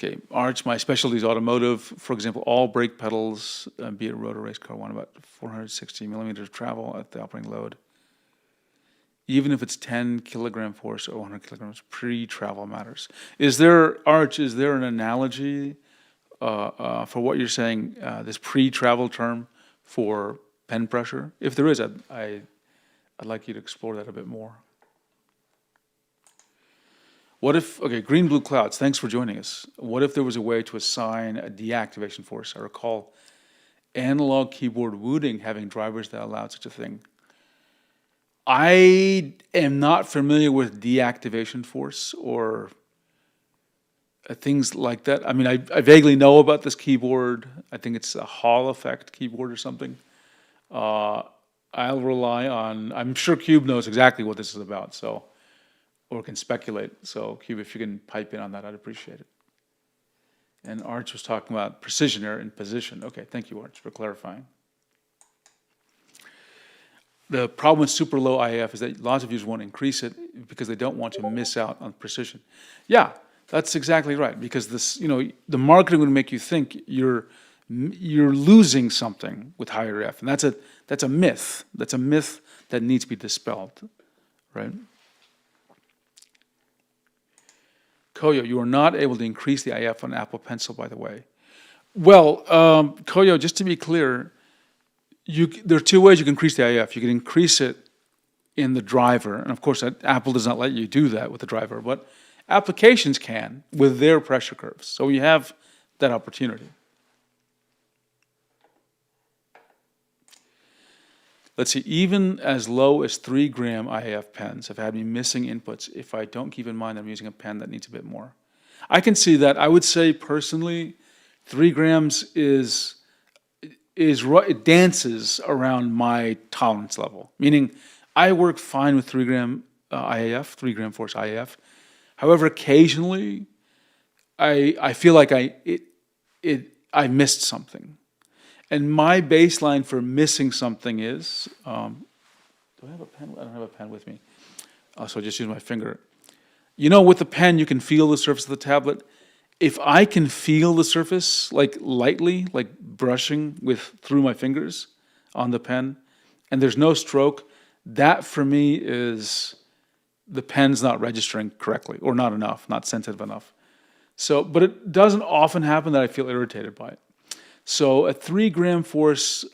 Okay, Arch, my specialty is automotive. For example, all brake pedals, be it road or race car, want about 460 millimeters of travel at the operating load. Even if it's 10 kilogram force or 100 kilograms, pre-travel matters. Is there, Arch, is there an analogy for what you're saying, this pre-travel term for pen pressure? If there is, I'd like you to explore that a bit more. What if, okay, Green Blue Clouds, thanks for joining us. What if there was a way to assign a deactivation force? I recall analog keyboard wooting having drivers that allowed such a thing. I am not familiar with deactivation force or things like that. I mean, I vaguely know about this keyboard. I think it's a Hall effect keyboard or something. I'll rely on, I'm sure Cube knows exactly what this is about, so, or can speculate. So Cube, if you can pipe in on that, I'd appreciate it. And Arch was talking about precision error in position. Okay, thank you, Arch, for clarifying. The problem with super low IAF is that lots of users won't increase it because they don't want to miss out on precision. Yeah, that's exactly right. Because this, you know, the marketing would make you think you're losing something with higher F, and that's a myth. That's a myth that needs to be dispelled, right? Koyo, you are not able to increase the IF on Apple Pencil, by the way. Well, Koyo, just to be clear, there are two ways you can increase the IF. You can increase it in the driver, and of course Apple does not let you do that with the driver, but applications can with their pressure curves. So you have that opportunity. Let's see, even as low as 3 gram IAF pens have had me missing inputs if I don't keep in mind I'm using a pen that needs a bit more. I can see that. I would say personally, 3 grams it dances around my tolerance level. Meaning, I work fine with 3 gram IAF, 3 gram force IAF. However, occasionally, I feel like I missed something. And my baseline for missing something is, do I have a pen? I don't have a pen with me. So I just use my finger. You know, with the pen, you can feel the surface of the tablet. If I can feel the surface, like lightly, like brushing through my fingers on the pen, and there's no stroke, that for me is the pen's not registering correctly, or not enough, not sensitive enough. So, but it doesn't often happen that I feel irritated by it. So a 3 gram force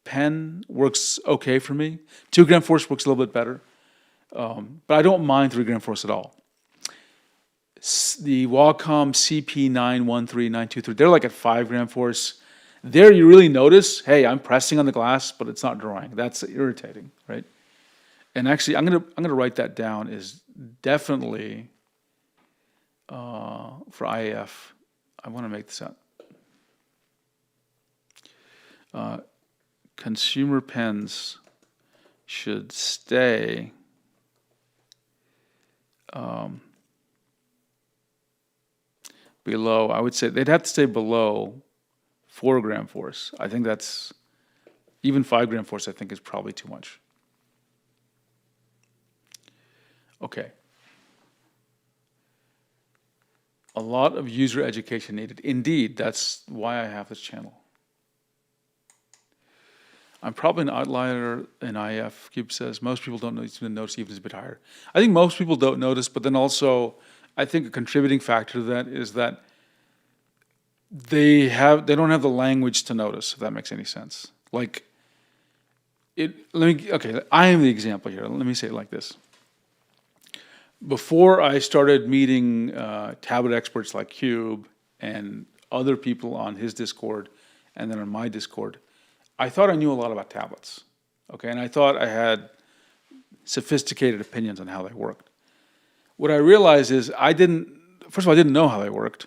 pen works okay for me. 2 gram force works a little bit better, but I don't mind 3 gram force at all. The Wacom CP913923, they're like at 5 gram force. There you really notice, hey, I'm pressing on the glass, but it's not drawing. That's irritating, right? And actually, I'm gonna write that down is definitely for IAF. I want to make this up. Consumer pens should stay below, I would say they'd have to stay below 4 gram force. I think that's, even 5 gram force I think is probably too much. Okay. A lot of user education needed. Indeed, that's why I have this channel. I'm probably an outlier in IF, Cube says. Most people don't notice even if it's a bit higher. I think most people don't notice, but then also, I think a contributing factor to that is that they don't have the language to notice, if that makes any sense. Like, okay, I am the example here. Let me say it like this. before I started meeting tablet experts like Cube and other people on his Discord and then on my Discord, I thought I knew a lot about tablets, okay? And I thought I had sophisticated opinions on how they worked. What I realized is first of all, I didn't know how they worked.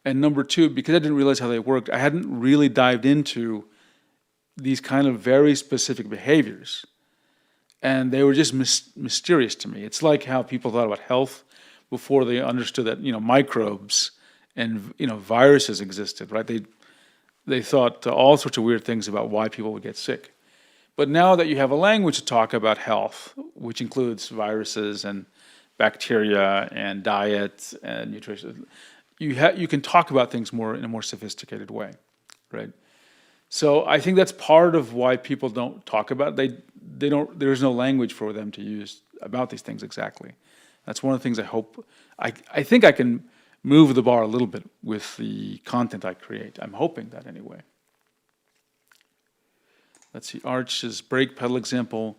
And number two, because I didn't realize how they worked, I hadn't really dived into these kind of very specific behaviors. And they were just mysterious to me. It's like how people thought about health before they understood that, microbes and, viruses existed, right? They thought all sorts of weird things about why people would get sick. But now that you have a language to talk about health, which includes viruses and bacteria and diet and nutrition, you can talk about things in a more sophisticated way, right? So I think that's part of why people don't talk about it. There's no language for them to use about these things exactly. That's one of the things I hope. I think I can move the bar a little bit with the content I create. I'm hoping that anyway. Let's see, Arch's brake pedal example.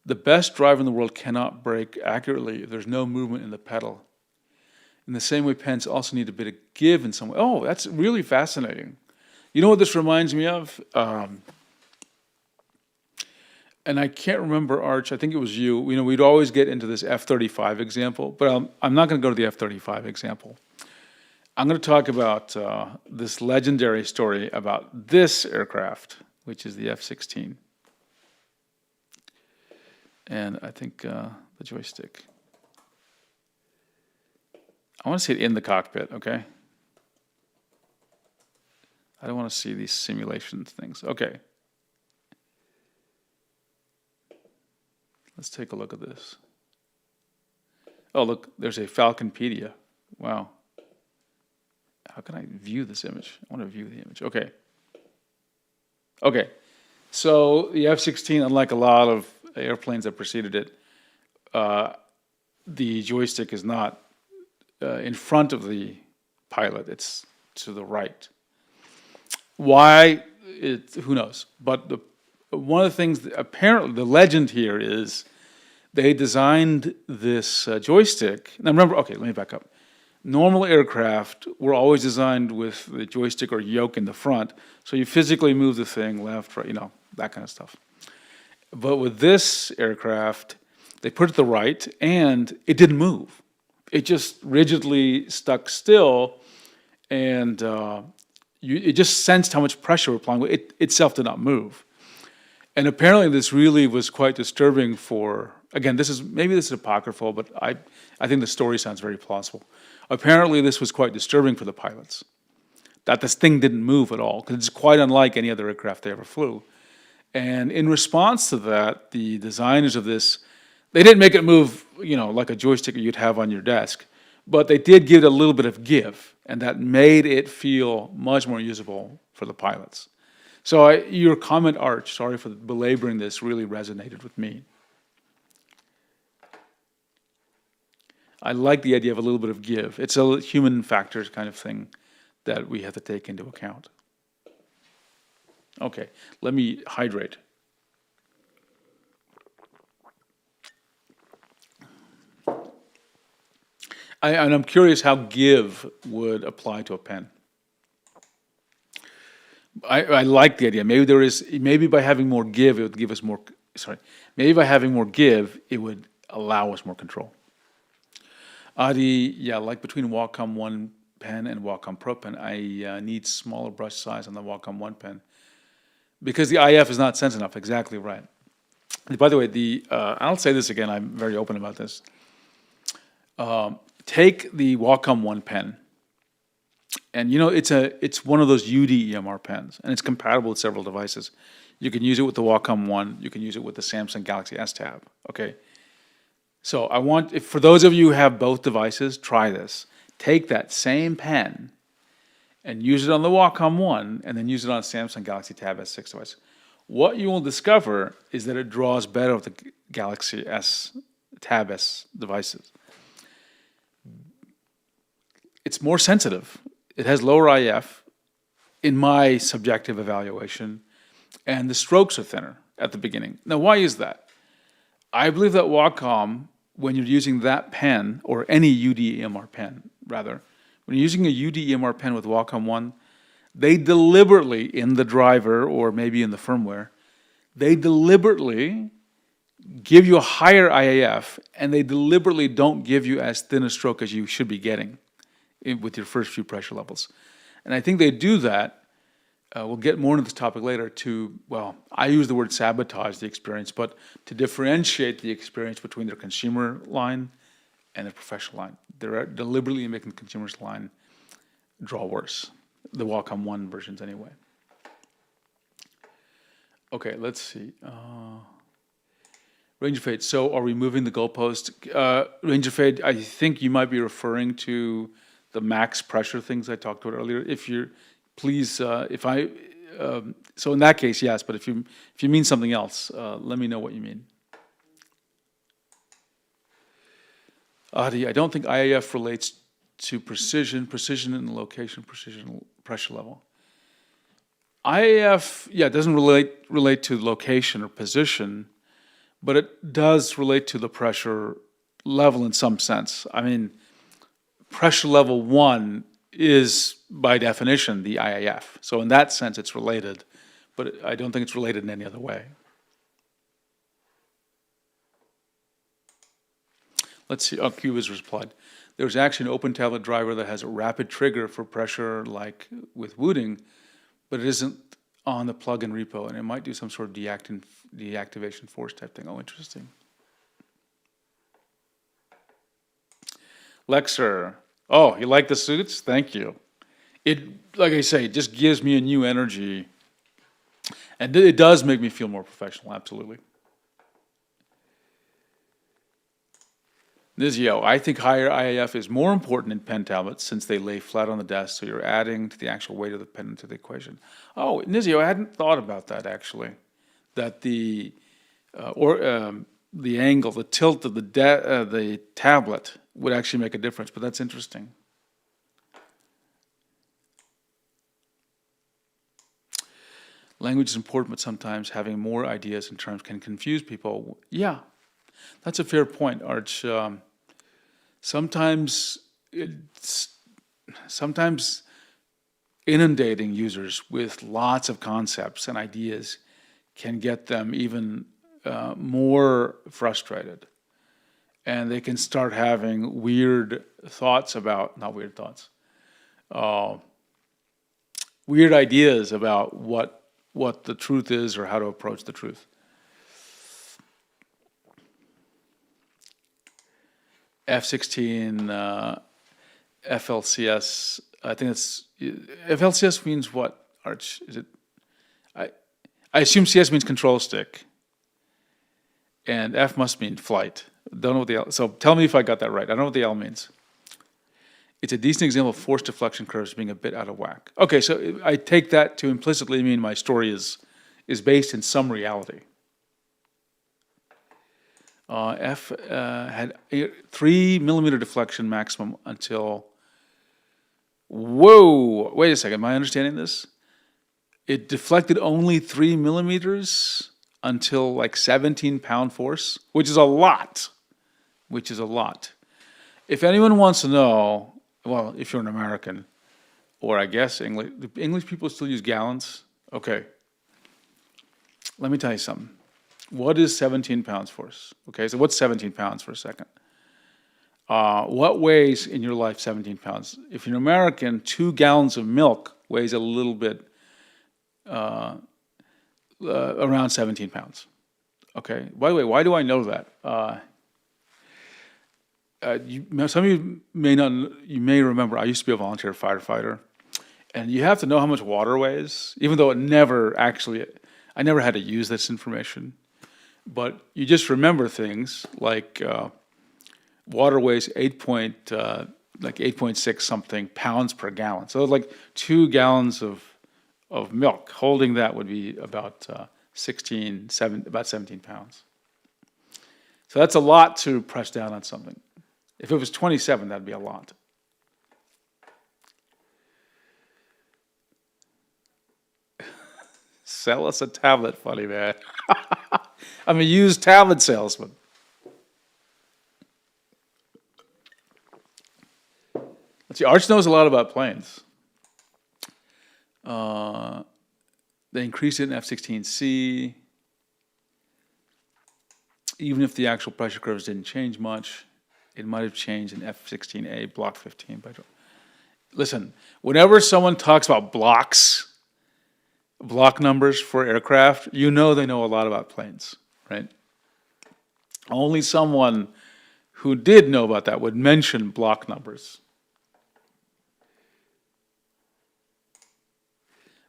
The best driver in the world cannot brake accurately if there's no movement in the pedal. In the same way, pens also need a bit of give in some way. Oh, that's really fascinating. You know what this reminds me of? And I can't remember, Arch, I think it was you. We'd always get into this F-35 example, but I'm not going to go to the F-35 example. I'm going to talk about this legendary story about this aircraft, which is the F-16. And I think the joystick. I want to see it in the cockpit, okay? I don't want to see these simulation things. Okay. Let's take a look at this. Oh, look, there's a Falconpedia. Wow. How can I view this image? I want to view the image. Okay. Okay. So the F-16, unlike a lot of airplanes that preceded it, the joystick is not in front of the pilot. It's to the right. Why? Who knows? But one of the things, apparently, the legend here is they designed this joystick. Now remember, okay, let me back up. Normal aircraft were always designed with the joystick or yoke in the front, so you physically move the thing left, right, that kind of stuff. But with this aircraft, they put it to the right, and it didn't move. It just rigidly stuck still, and it just sensed how much pressure we're applying. It itself did not move. And apparently this really was quite disturbing for, again, maybe this is apocryphal, but I think the story sounds very plausible. Apparently this was quite disturbing for the pilots, that this thing didn't move at all, because it's quite unlike any other aircraft they ever flew. And in response to that, the designers of this, they didn't make it move, like a joystick you'd have on your desk, but they did give it a little bit of give, and that made it feel much more usable for the pilots. So your comment, Arch, sorry for belaboring this, really resonated with me. I like the idea of a little bit of give. It's a human factors kind of thing that we have to take into account. Okay, let me hydrate. And I'm curious how give would apply to a pen. I like the idea. Maybe by having more give, it would give us more, maybe by having more give, it would allow us more control. Adi, like between Wacom 1 pen and Wacom Pro pen, I need smaller brush size on the Wacom 1 pen because the IF is not sensitive enough. Exactly right. By the way, I'll say this again, I'm very open about this. Take the Wacom 1 pen, and it's one of those UD-EMR pens, and it's compatible with several devices. You can use it with the Wacom 1, you can use it with the Samsung Galaxy S Tab, okay? So for those of you who have both devices, try this. Take that same pen and use it on the Wacom 1, and then use it on a Samsung Galaxy Tab S6 device. What you will discover is that it draws better with the Galaxy S Tab S devices. It's more sensitive. It has lower IF, in my subjective evaluation, and the strokes are thinner at the beginning. Now, why is that? I believe that Wacom when you're using that pen, or any UD-EMR pen, rather, when you're using a UD-EMR pen with Wacom 1, they deliberately, in the driver or maybe in the firmware, they deliberately give you a higher IAF, and they deliberately don't give you as thin a stroke as you should be getting with your first few pressure levels. And I think they do that, we'll get more into this topic later, to, well, I use the word sabotage the experience, but to differentiate the experience between their consumer line and their professional line. They're deliberately making the consumer's line draw worse. The Wacom 1 versions anyway. Okay, let's see. Range of fade. So are we moving the goalpost? Range of fade, I think you might be referring to the max pressure things I talked about earlier. If you're, please, so in that case, yes, but if you mean something else, let me know what you mean. Adi, I don't think IAF relates to precision in location, precision pressure level. IAF, yeah, it doesn't relate to location or position, but it does relate to the pressure level in some sense. I mean, pressure level 1 is, by definition, the IAF. So in that sense, it's related, but I don't think it's related in any other way. Let's see, Cube has replied. There's actually an open tablet driver that has a rapid trigger for pressure like with Wooting, but it isn't on the plugin repo, and it might do some sort of deactivation force type thing. Oh, interesting. Lexer. Oh, you like the suits? Thank you. It, like I say, it just gives me a new energy, and it does make me feel more professional, absolutely. Nizio, I think higher IAF is more important in pen tablets since they lay flat on the desk, so you're adding to the actual weight of the pen into the equation. Oh, Nizio, I hadn't thought about that actually. That the angle, the tilt of the tablet would actually make a difference, but that's interesting. Language is important, but sometimes having more ideas in terms can confuse people. Yeah, that's a fair point, Arch. Sometimes inundating users with lots of concepts and ideas can get them even more frustrated. And they can start having weird thoughts about, not weird thoughts, weird ideas about what the truth is or how to approach the truth. F16, FLCS, I think it's, FLCS means what, Arch? Is it, I assume CS means control stick. And F must mean flight. Don't know what the L, so tell me if I got that right. I don't know what the L means. It's a decent example of force deflection curves being a bit out of whack. Okay, so I take that to implicitly mean my story is based in some reality. F had 3 millimeter deflection maximum until, whoa, wait a second, am I understanding this? It deflected only 3 millimeters until like 17-pound force, which is a lot, If anyone wants to know, well, if you're an American, or I guess English people still use gallons? Okay, let me tell you something. What is 17 pounds force? Okay, so what's 17 pounds for a second? What weighs in your life 17 pounds? If you're an American, 2 gallons of milk weighs a little bit around 17 pounds. Okay, by the way, why do I know that? Some of you may remember, I used to be a volunteer firefighter, and you have to know how much water weighs, even though I never had to use this information. But you just remember things like water weighs 8.6 something pounds per gallon. So like 2 gallons of milk, holding that would be about about 17 pounds. So that's a lot to press down on something. If it was 27, that'd be a lot. Sell us a tablet, funny man. I'm a used tablet salesman. let's see, Arch knows a lot about planes. They increased it in F-16C. Even if the actual pressure curves didn't change much, it might have changed in F-16A, block 15. Listen, whenever someone talks about block numbers for aircraft, you know they know a lot about planes, right? Only someone who did know about that would mention block numbers.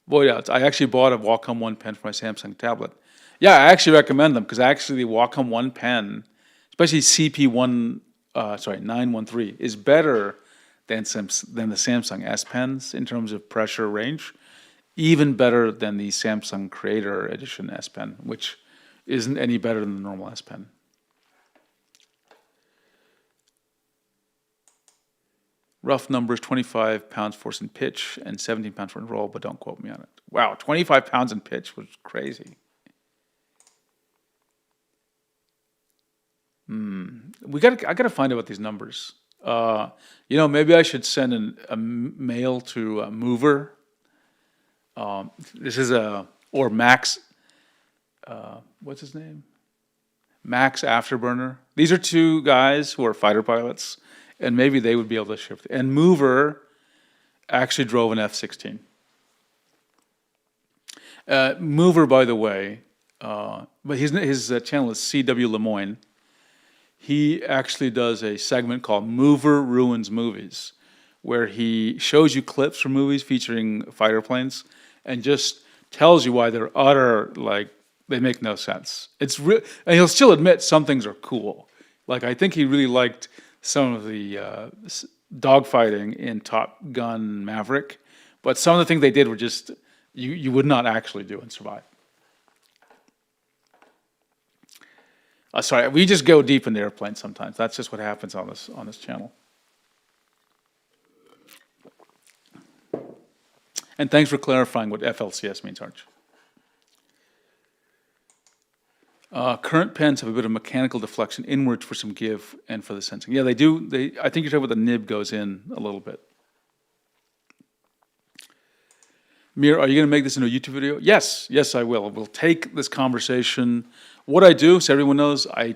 Boy, yeah, I actually bought a Wacom 1 pen for my Samsung tablet. Yeah, I actually recommend them because actually the Wacom 1 pen, especially CP1, 913, is better than the Samsung S Pens in terms of pressure range, even better than the Samsung Creator Edition S Pen, which isn't any better than the normal S Pen. Rough numbers, 25 pounds force and pitch and 17 pounds for roll, but don't quote me on it. Wow, 25 pounds in pitch was crazy. I gotta find out what these numbers. Maybe I should send a mail to Mover. This is or Max. What's his name? Max Afterburner. These are two guys who are fighter pilots, and maybe they would be able to shift. And Mover actually drove an F-16. Mover, by the way, but his channel is CW Lemoyne. He actually does a segment called Mover Ruins Movies, where he shows you clips from movies featuring fighter planes and just tells you why they're they make no sense. And he'll still admit some things are cool. Like, I think he really liked some of the dogfighting in Top Gun Maverick, but some of the things they did were just, you would not actually do and survive. Sorry, we just go deep in the airplane sometimes. That's just what happens on this channel. And thanks for clarifying what FLCS means, Arch. Current pens have a bit of mechanical deflection inwards for some give and for the sensing. Yeah, they do. I think you're talking about the nib goes in a little bit. Mir, are you going to make this into a YouTube video? Yes, I will. We'll take this conversation. What I do, so everyone knows, I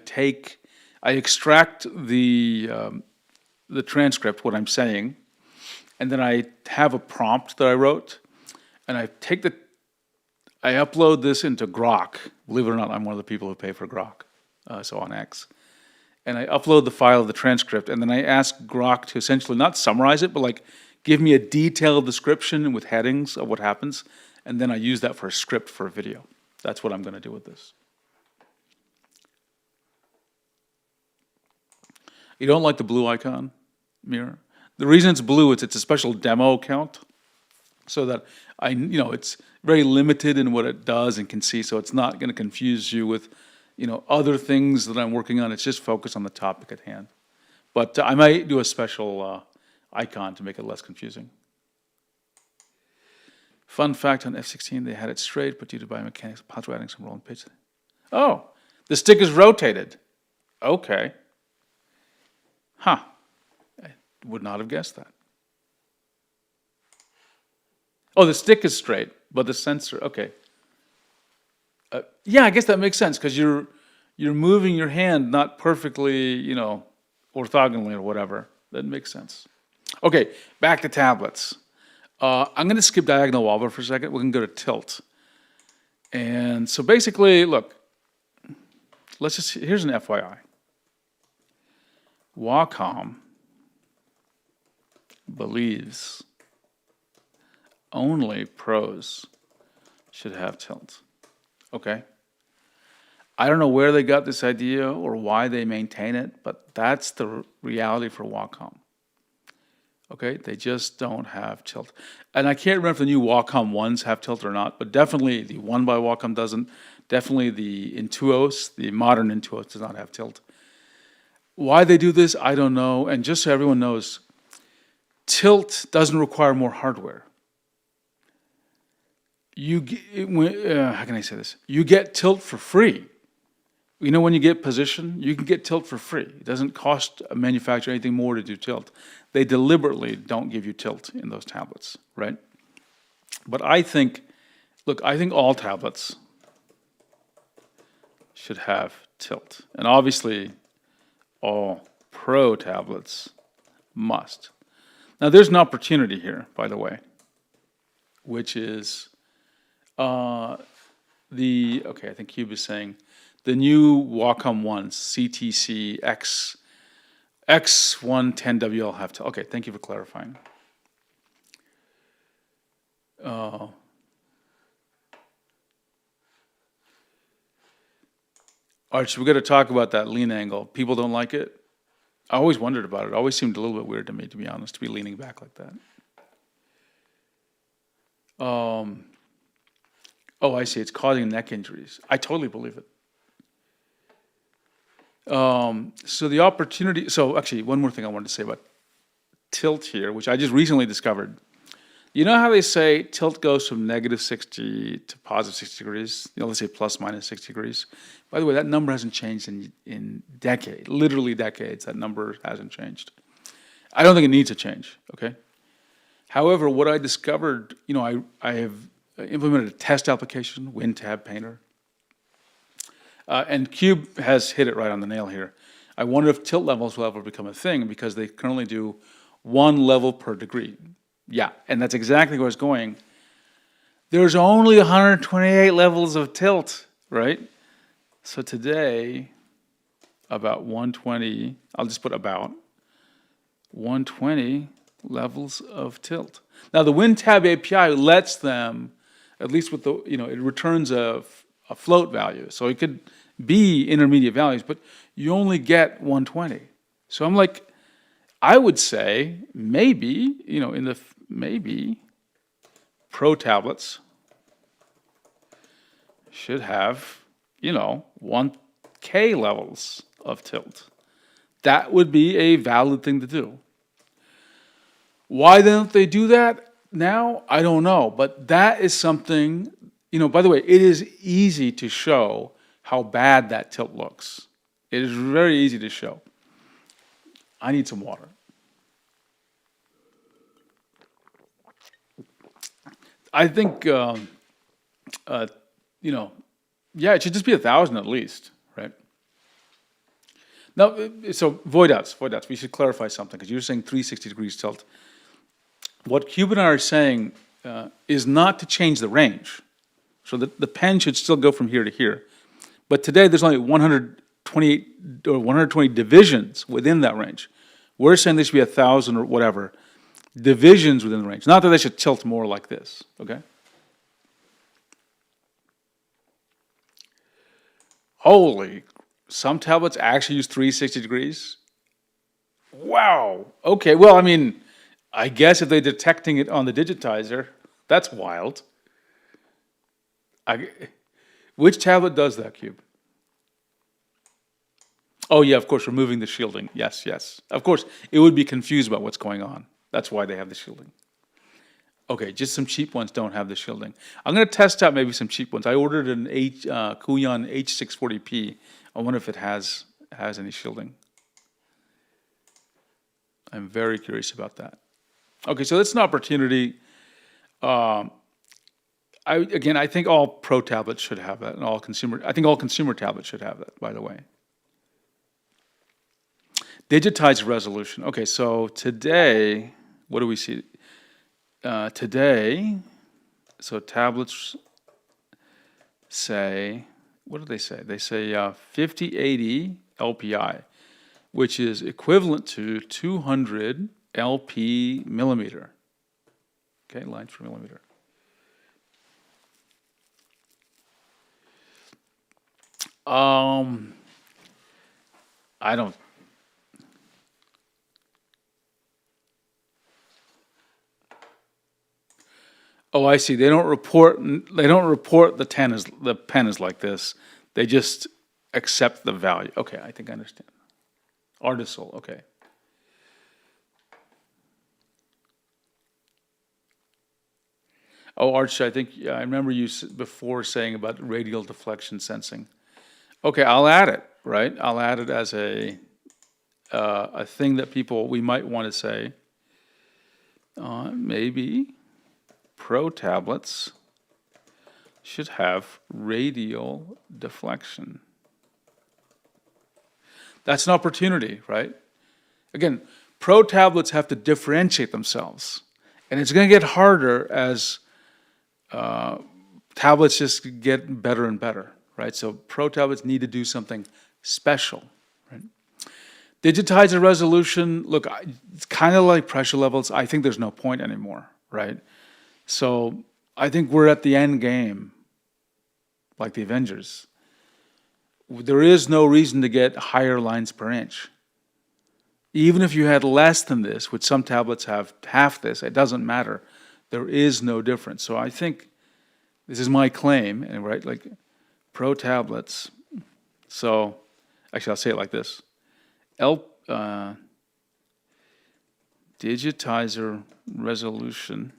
extract the transcript, what I'm saying, and then I have a prompt that I wrote, and I upload this into Grok. Believe it or not, I'm one of the people who pay for Grok, so on X. And I upload the file of the transcript, and then I ask Grok to essentially not summarize it, but give me a detailed description with headings of what happens, and then I use that for a script for a video. That's what I'm going to do with this. You don't like the blue icon, Mir? The reason it's blue is it's a special demo account, so that it's very limited in what it does and can see, so it's not going to confuse you with, other things that I'm working on. It's just focused on the topic at hand. But I might do a special icon to make it less confusing. Fun fact on F-16, they had it straight, but due to biomechanics, pilots were adding some roll and pitch. Oh, the stick is rotated. Okay. Huh. I would not have guessed that. Oh, the stick is straight, but the sensor, okay. Yeah, I guess that makes sense, because you're moving your hand not perfectly, orthogonally or whatever. That makes sense. Okay, back to tablets. I'm going to skip diagonal wobber for a second. We can go to tilt. And so basically, look, here's an FYI. Wacom believes only pros should have tilt. Okay? I don't know where they got this idea or why they maintain it, but that's the reality for Wacom. Okay? They just don't have tilt. And I can't remember if the new Wacom 1s have tilt or not, but definitely the 1 by Wacom doesn't. Definitely the Intuos, the modern Intuos, does not have tilt. Why they do this, I don't know. And just so everyone knows, tilt doesn't require more hardware. How can I say this? You get tilt for free You know, when you get position, you can get tilt for free. It doesn't cost a manufacturer anything more to do tilt. They deliberately don't give you tilt in those tablets, right? But I think, look, I think all tablets should have tilt. And obviously, all Pro tablets must. Now, there's an opportunity here, by the way, which is okay, I think Cube is saying, the new Wacom ones, CTC X110WL have tilt. Okay, thank you for clarifying. Arch, we're going to talk about that lean angle. People don't like it. I always wondered about it. It always seemed a little bit weird to me, to be honest, to be leaning back like that. Oh, I see. It's causing neck injuries. I totally believe it. So the opportunity, so actually one more thing I wanted to say about tilt here, which I just recently discovered. You know how they say tilt goes from -60 to +60 degrees? You know, let's say plus minus 60 degrees. By the way, that number hasn't changed in decades, literally decades. That number hasn't changed. I don't think it needs to change, okay? However, what I discovered, you know, I have implemented a test application, WinTab Painter. And Cube has hit it right on the nail here. I wonder if tilt levels will ever become a thing because they currently do 1 level per degree. Yeah, and that's exactly where it's going. There's only 128 levels of tilt, right? So today, about 120, I'll just put about 120 levels of tilt. Now the WinTab API lets them, at least with the, you know, it returns a float value. So it could be intermediate values, but you only get 120. So I'm like, I would say maybe, you know, maybe Pro tablets should have, you know, 1K levels of tilt. That would be a valid thing to do. Why don't they do that now? I don't know, but that is something, you know, by the way, it is easy to show how bad that tilt looks. It is very easy to show. I need some water. I think, you know, yeah, it should just be 1,000 at least, right? Now, so void outs, we should clarify something, because you're saying 360 degrees tilt. What Cube and I are saying is not to change the range. So the pen should still go from here to here. But today there's only 128 or 120 divisions within that range. We're saying there should be 1,000 or whatever divisions within the range. Not that they should tilt more like this, okay? Holy, some tablets actually use 360 degrees? Wow, okay, well, I mean, I guess if they're detecting it on the digitizer, that's wild. Which tablet does that, Cube? Oh yeah, of course, removing the shielding. Yes, yes. Of course, it would be confused about what's going on. That's why they have the shielding. Okay, just some cheap ones don't have the shielding. I'm going to test out maybe some cheap ones. I ordered an Huion H640p. I wonder if it has any shielding. I'm very curious about that. Okay, so that's an opportunity. I think all Pro tablets should have that, and I think all consumer tablets should have that, by the way. Digitized resolution. Okay, so today, what do we see? Today, so tablets say, what do they say? They say 5080 LPI, which is equivalent to 200 LP millimeter. Okay, lines per millimeter. I don't. Oh, I see. They don't report the pen is like this. They just accept the value. Okay, I think I understand. Artisol, okay. Oh, Arch, I think I remember you before saying about radial deflection sensing. Okay, I'll add it, right? I'll add it as a thing that we might want to say. Maybe Pro tablets should have radial deflection. That's an opportunity, right? Again, Pro tablets have to differentiate themselves. And it's going to get harder as tablets just get better and better, right? So Pro tablets need to do something special, right? Digitizer resolution, look, it's kind of like pressure levels. I think there's no point anymore, right? So I think we're at the end game, like the Avengers. There is no reason to get higher lines per inch. Even if you had less than this, which some tablets have half this, it doesn't matter. There is no difference. So I think this is my claim, and right, like Pro tablets. So actually, I'll say it like this: digitizer resolution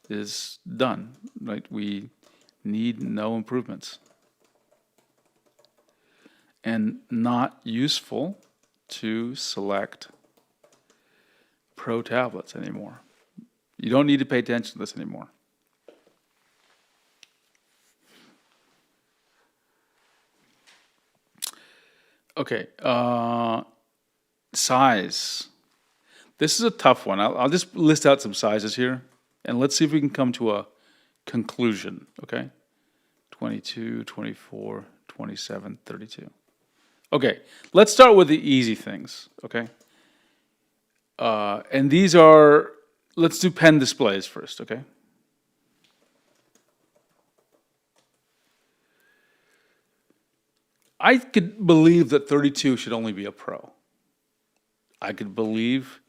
is done. Right, we need no improvements, and not useful to select Pro tablets anymore. You don't need to pay attention to this anymore. Okay, size. This is a tough one. I'll just list out some sizes here, and let's see if we can come to a conclusion, okay? 22, 24, 27, 32. Okay, let's start with the easy things, okay? And these are, let's do pen displays first, okay? I could believe that 32 should only be a Pro. I could believe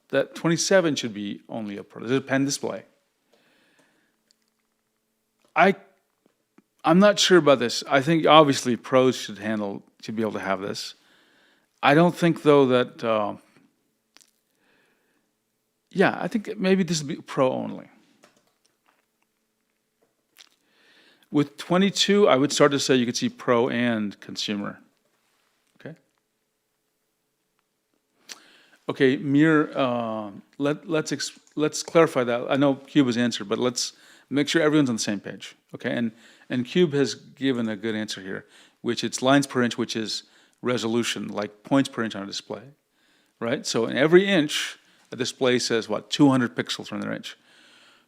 that 27 should be only a Pro. This is a pen display. I'm not sure about this. I think obviously Pros should be able to have this. I don't think though that, yeah, I think maybe this would be Pro only. With 22, I would start to say you could see Pro and consumer. Okay. Okay, Mir, let's clarify that. I know Cube has answered, but let's make sure everyone's on the same page. Okay, and Cube has given a good answer here, which it's lines per inch, which is resolution, like points per inch on a display, right? So in every inch, a display says what, 200 pixels per inch.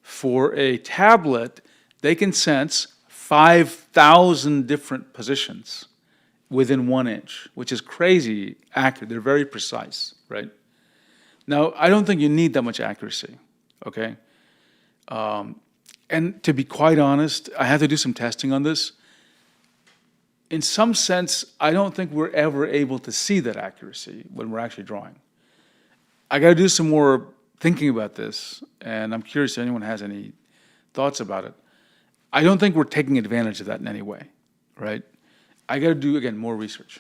For a tablet, they can sense 5,000 different positions within 1 inch, which is crazy accurate. They're very precise, right? Now, I don't think you need that much accuracy, okay? And to be quite honest, I had to do some testing on this. In some sense, I don't think we're ever able to see that accuracy when we're actually drawing. I got to do some more thinking about this, and I'm curious if anyone has any thoughts about it. I don't think we're taking advantage of that in any way, right? I got to do, again, more research.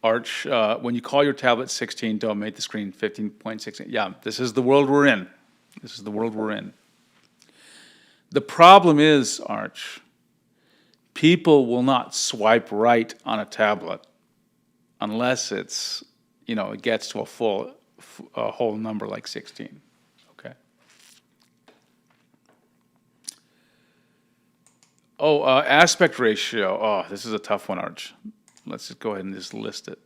Arch, when you call your tablet 16, don't make the screen 15.16. Yeah, this is the world we're in. This is the world we're in. The problem is, Arch, people will not swipe right on a tablet unless it's, it gets to a whole number like 16, okay? Oh, aspect ratio. Oh, this is a tough one, Arch. Let's just go ahead and just list it.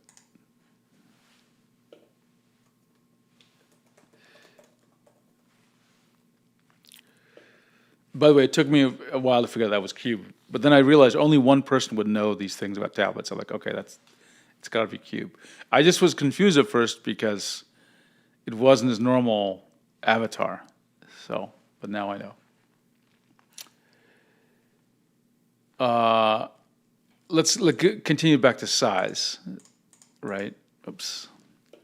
By the way, it took me a while to figure out that was Cube, but then I realized only one person would know these things about tablets. I'm like, okay, it's got to be Cube. I just was confused at first because it wasn't his normal avatar. So, but now I know. Let's continue back to size, right? Oops.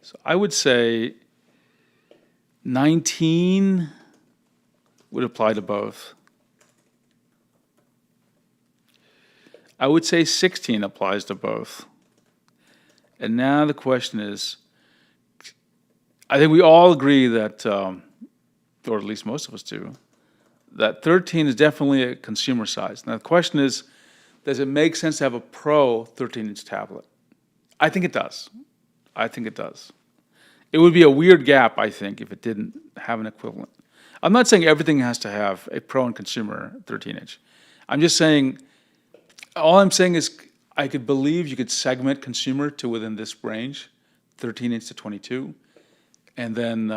So I would say 19 would apply to both. I would say 16 applies to both. And now the question is, I think we all agree that, or at least most of us do, that 13 is definitely a consumer size. Now the question is, does it make sense to have a Pro 13-inch tablet? I think it does. I think it does. It would be a weird gap, I think, if it didn't have an equivalent. I'm not saying everything has to have a Pro and consumer 13-inch. I'm just saying, all I'm saying is I could believe you could segment consumer to within this range, 13-inch to 22, and then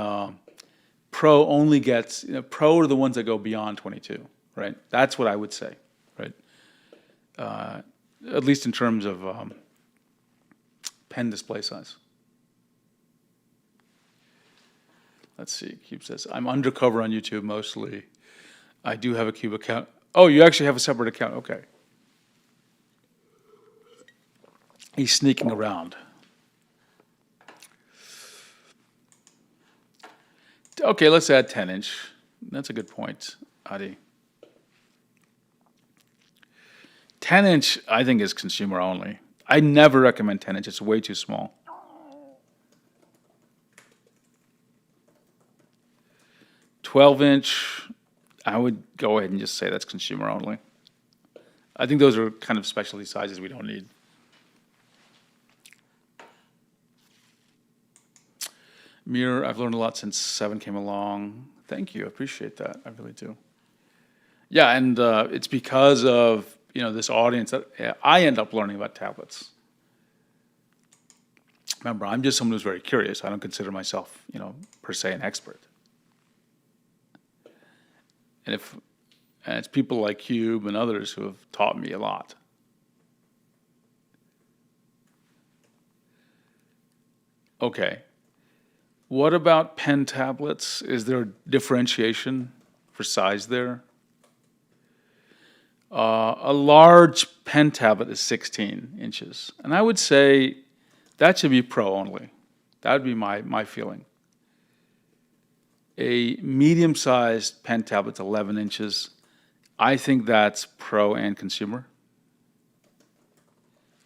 Pro only gets, Pro are the ones that go beyond 22, right? That's what I would say, right? At least in terms of pen display size. Let's see, Cube says, I'm undercover on YouTube mostly. I do have a Cube account. Oh, you actually have a separate account, okay. He's sneaking around. Okay, let's add 10-inch. That's a good point, Adi. 10-inch, I think, is consumer only. I never recommend 10-inch. It's way too small. "12-inch, I would go ahead and just say that's consumer only. I think those are kind of specialty sizes we don't need. Mirror, I've learned a lot since 7 came along. Thank you, I appreciate that, I really do. Yeah, and it's because of this audience that I end up learning about tablets. Remember, I'm just someone who's very curious. I don't consider myself, per se an expert. And it's people like Cube and others who have taught me a lot. Okay. What about pen tablets? Is there a differentiation for size there? A large pen tablet is 16 inches. And I would say that should be Pro only. That would be my feeling. A medium-sized pen tablet's 11 inches. I think that's Pro and consumer,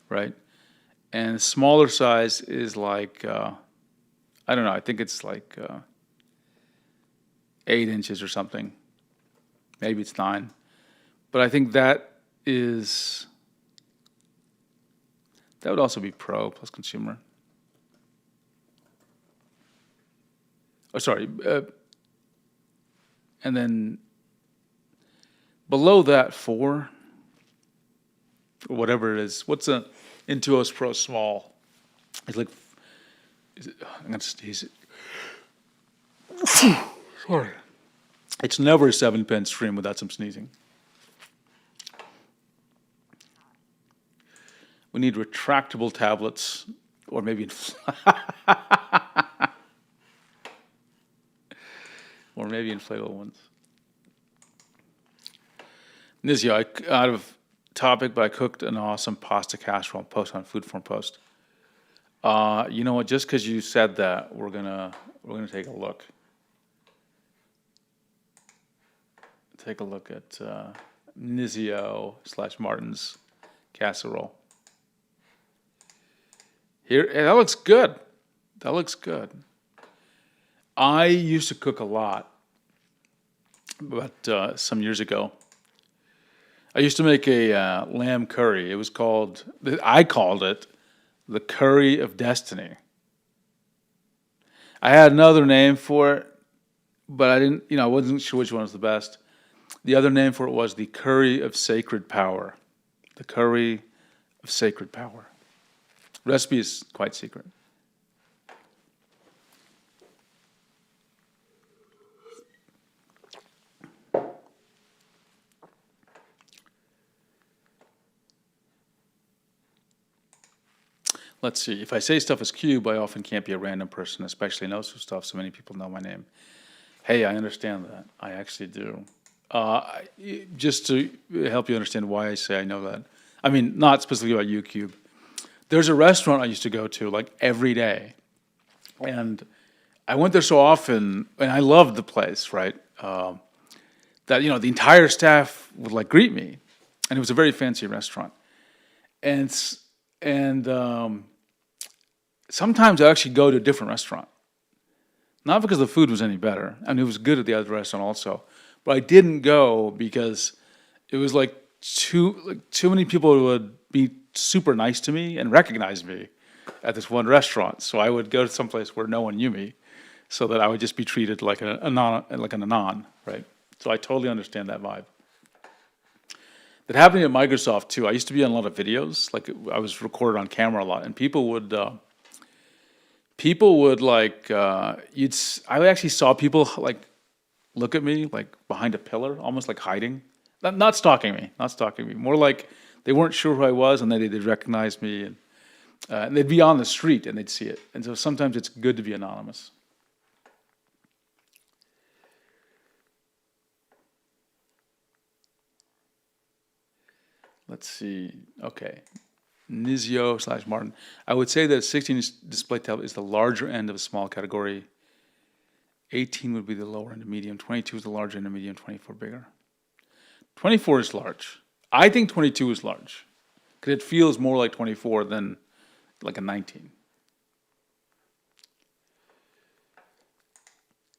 right? And smaller size is like, I don't know, I think it's like 8 inches or something. Maybe it's 9. But I think that would also be Pro plus consumer. Oh, sorry. And then below that, 4, or whatever it is. What's a Intuos Pro small? It's like, I'm going to sneeze it. Sorry. It's never a 7-pen stream without some sneezing. We need retractable tablets, or maybe or maybe inflatable ones. Nizia, out of topic, but I cooked an awesome pasta casserole post on Food Form Post. You know what? Just because you said that, we're gonna take a look. Take a look at Nizio/Martin's casserole. Here, that looks good. That looks good. I used to cook a lot, but some years ago. I used to make a lamb curry. It was I called it the Curry of Destiny. I had another name for it, but I wasn't sure which one was the best. The other name for it was the Curry of Sacred Power. The Curry of Sacred Power. Recipe is quite secret. Let's see. If I say stuff as Cube, I often can't be a random person, especially knows who stuff. So many people know my name. Hey, I understand that. I actually do. Just to help you understand why I say I know that. I mean, not specifically about you, Cube. There's a restaurant I used to go to like every day, and I went there so often, and I loved the place, right? That the entire staff would like greet me, and it was a very fancy restaurant, and sometimes I actually go to a different restaurant, Not because the food was any better, and it was good at the other restaurant also, but I didn't go because it was like too many people would be super nice to me and recognize me at this one restaurant. So I would go to someplace where no one knew me, so that I would just be treated like an anon, right? So I totally understand that vibe. That happened at Microsoft too. I used to be on a lot of videos, like I was recorded on camera a lot, and people would like I actually saw people like look at me like behind a pillar, almost like hiding, not stalking me, more like they weren't sure who I was, and then they'd recognize me, and they'd be on the street and they'd see it, and so sometimes it's good to be anonymous. Let's see. Okay. Nizio/Martin. I would say that 16-inch display tablet is the larger end of a small category. 18 would be the lower end of medium. 22 is the larger end of medium. 24 bigger. 24 is large. I think 22 is large because it feels more like 24 than like a 19.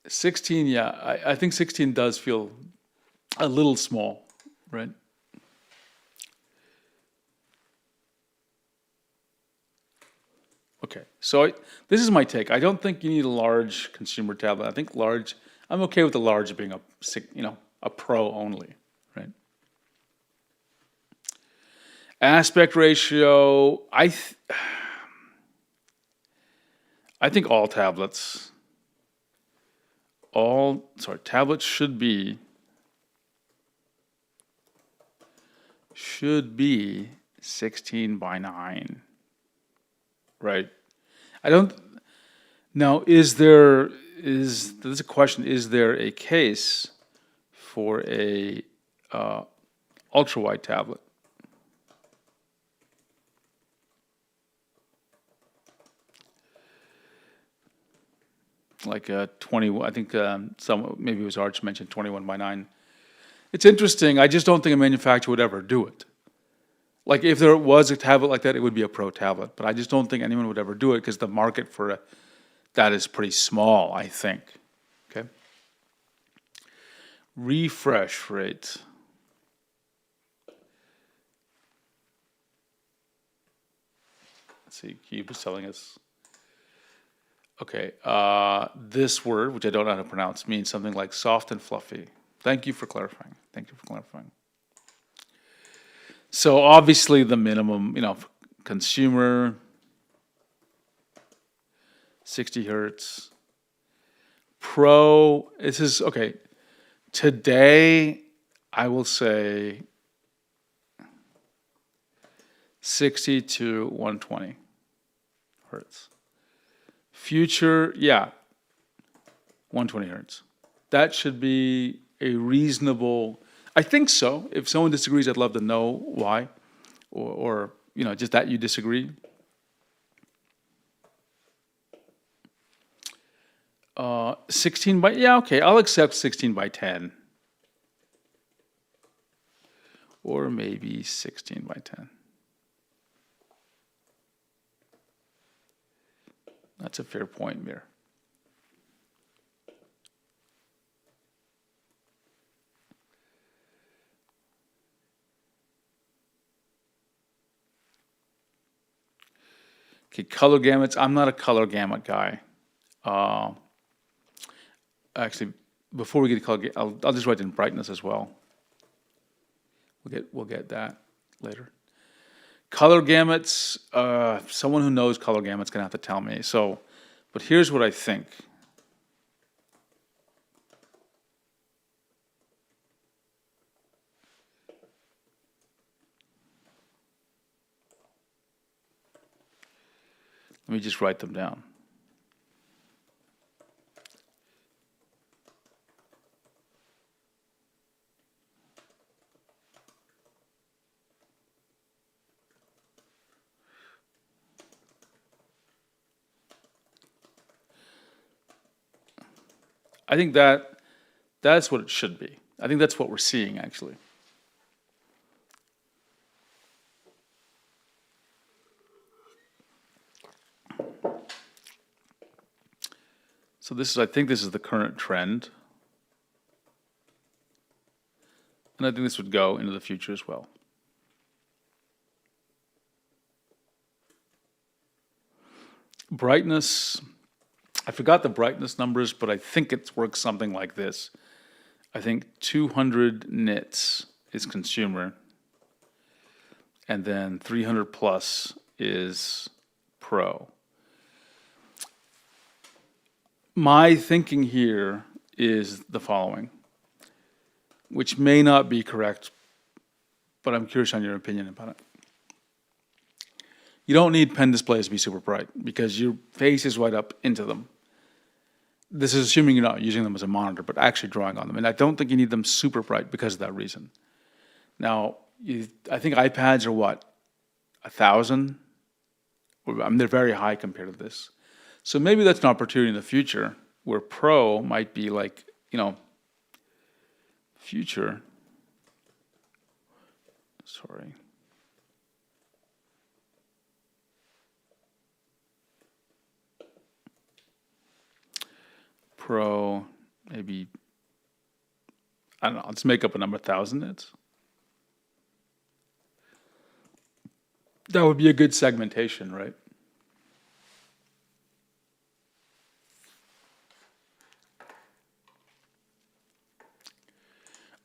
16, yeah. I think 16 does feel a little small, right? Okay, so this is my take. I don't think you need a large consumer tablet. I think large. I'm okay with the large being a Pro only, right? Aspect ratio. I think all tablets. Tablets should be 16 by 9. Right. I don't. Now, this is a question? Is there a case for a ultra wide tablet? Like a 20. I think maybe it was Arch mentioned 21 by 9. It's interesting. I just don't think a manufacturer would ever do it. Like if there was a tablet like that, it would be a Pro tablet. But I just don't think anyone would ever do it because the market for that is pretty small, I think. Okay. Refresh rate. Let's see, Cube is telling us. Okay, this word, which I don't know how to pronounce, means something like soft and fluffy. Thank you for clarifying. So obviously the minimum, consumer, 60 hertz. Pro, this is, okay, today I will say 60 to 120 hertz. Future, yeah, 120 hertz. That should be a reasonable, I think so. If someone disagrees, I'd love to know why, or just that you disagree. 16 by, yeah, okay, I'll accept 16 by 10. Or maybe 16 by 10. That's a fair point, Mir. Okay, color gamuts. I'm not a color gamut guy. Actually, before we get to color, I'll just write in brightness as well. We'll get that later. Color gamuts. Someone who knows color gamuts gonna have to tell me. So, but here's what I think. Let me just write them down. I think that's what it should be. I think that's what we're seeing, actually. So I think this is the current trend. And I think this would go into the future as well. Brightness, I forgot the brightness numbers, but I think it works something like this. I think 200 nits is consumer, and then 300 plus is pro. My thinking here is the following, which may not be correct, but I'm curious on your opinion about it. You don't need pen displays to be super bright because your face is right up into them. This is assuming you're not using them as a monitor, but actually drawing on them. And I don't think you need them super bright because of that reason. Now, I think iPads are what, 1,000? I mean, they're very high compared to this. So maybe that's an opportunity in the future where Pro might be like, future. Sorry. Pro, maybe, I don't know, let's make up a number, 1,000 nits. That would be a good segmentation, right?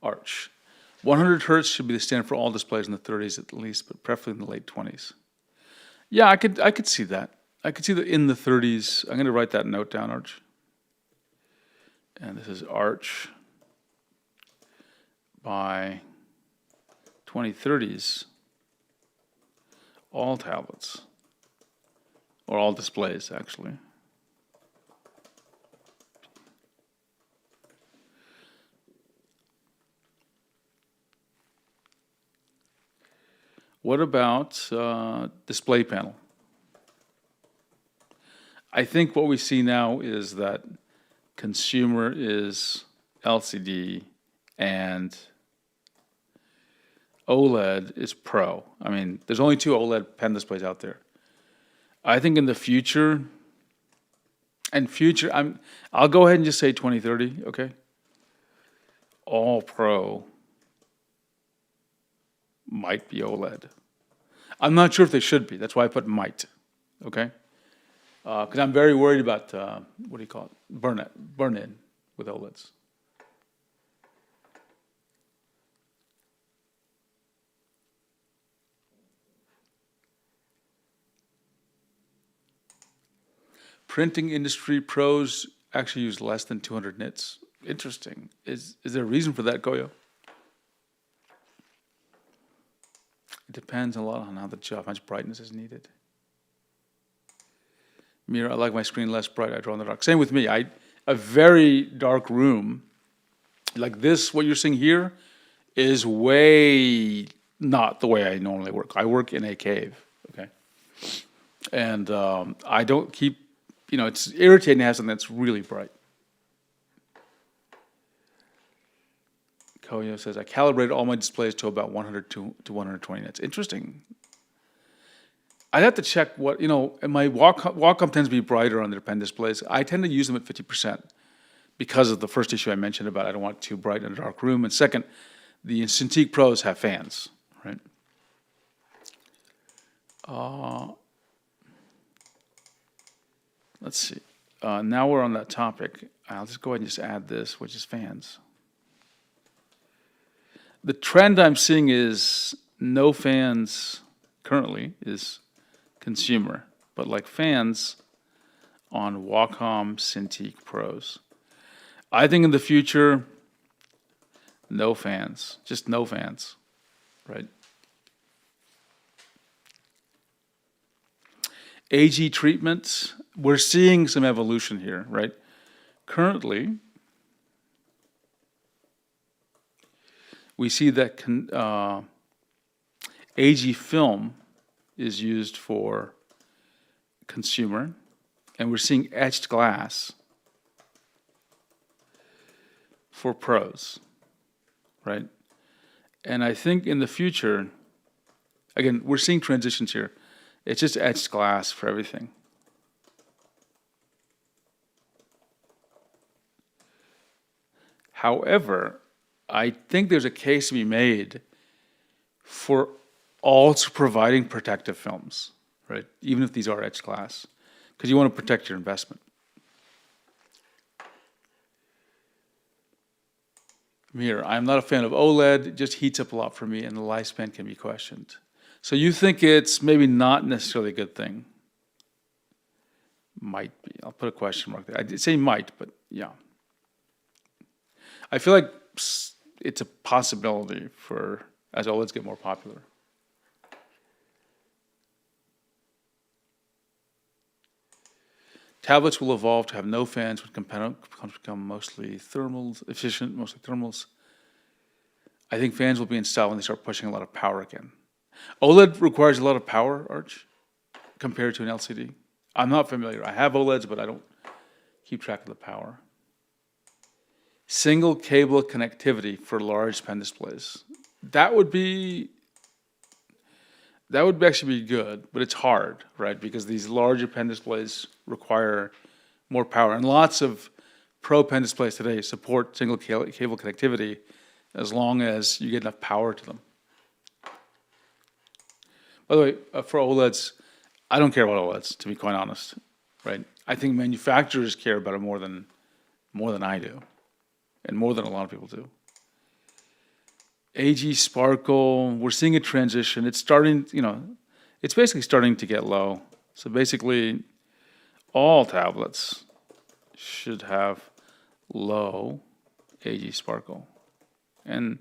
Arch. 100 hertz should be the standard for all displays in the 30s at least, but preferably in the late 20s. Yeah, I could see that. I could see that in the 30s. I'm going to write that note down, Arch. And this is Arch by 2030s, all tablets, or all displays, actually. What about display panel? I think what we see now is that consumer is LCD and OLED is Pro. I mean, there's only 2 OLED pen displays out there. I think in the future, I'll go ahead and just say 2030, okay? All Pro might be OLED. I'm not sure if they should be. That's why I put might, okay? Because I'm very worried about, what do you call it? Burn-in with OLEDs. Printing industry pros actually use less than 200 nits. Interesting. Is there a reason for that, Goyo? It depends a lot on how much brightness is needed. Mira, I like my screen less bright. I draw in the dark. Same with me. A very dark room, like this, what you're seeing here, is way not the way I normally work. I work in a cave, okay? And I don't keep, it's irritating to have something that's really bright. Koyo says, I calibrated all my displays to about 100 to 120 nits. Interesting. I'd have to check what, my Wacom tends to be brighter on their pen displays. I tend to use them at 50% because of the first issue I mentioned about I don't want it too bright in a dark room. And second, the Cintiq Pros have fans, right? Let's see. Now we're on that topic. I'll just go ahead and just add this, which is fans. The trend I'm seeing is no fans currently is consumer, but like fans on Wacom Cintiq Pros. I think in the future, no fans, just no fans, right? AG treatments, we're seeing some evolution here, right? Currently, we see that AG film is used for consumer, and we're seeing etched glass for pros, right? And I think in the future, again, we're seeing transitions here. It's just etched glass for everything. However, I think there's a case to be made for also providing protective films, right? Even if these are edge glass, because you want to protect your investment. Here, I'm not a fan of OLED. It just heats up a lot for me, and the lifespan can be questioned. So you think it's maybe not necessarily a good thing? Might be. I'll put a question mark there. I did say might, but yeah. I feel like it's a possibility for as OLEDs get more popular. Tablets will evolve to have no fans when components become mostly thermals, efficient, mostly thermals. I think fans will be installed when they start pushing a lot of power again. OLED requires a lot of power, Arch, compared to an LCD. I'm not familiar. I have OLEDs, but I don't keep track of the power. Single cable connectivity for large pen displays. That would actually be good, but it's hard, right? Because these larger pen displays require more power. And lots of pro pen displays today support single cable connectivity as long as you get enough power to them. By the way, for OLEDs, I don't care about OLEDs, to be quite honest, right? I think manufacturers care about it more than I do, and more than a lot of people do. AG Sparkle, we're seeing a transition. It's starting, it's basically starting to get low. So basically, all tablets should have low AG Sparkle. And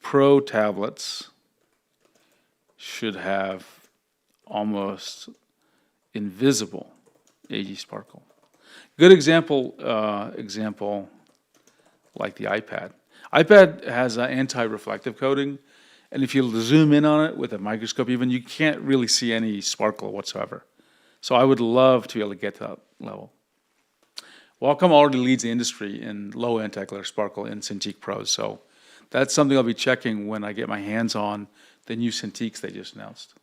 Pro tablets should have almost invisible AG Sparkle. Good example like the iPad. iPad has an anti-reflective coating, and if you zoom in on it with a microscope even, you can't really see any sparkle whatsoever. So I would love to be able to get to that level. Wacom already leads the industry in low anti-glare sparkle in Cintiq Pros, so that's something I'll be checking when I get my hands on the new Cintiqs they just announced.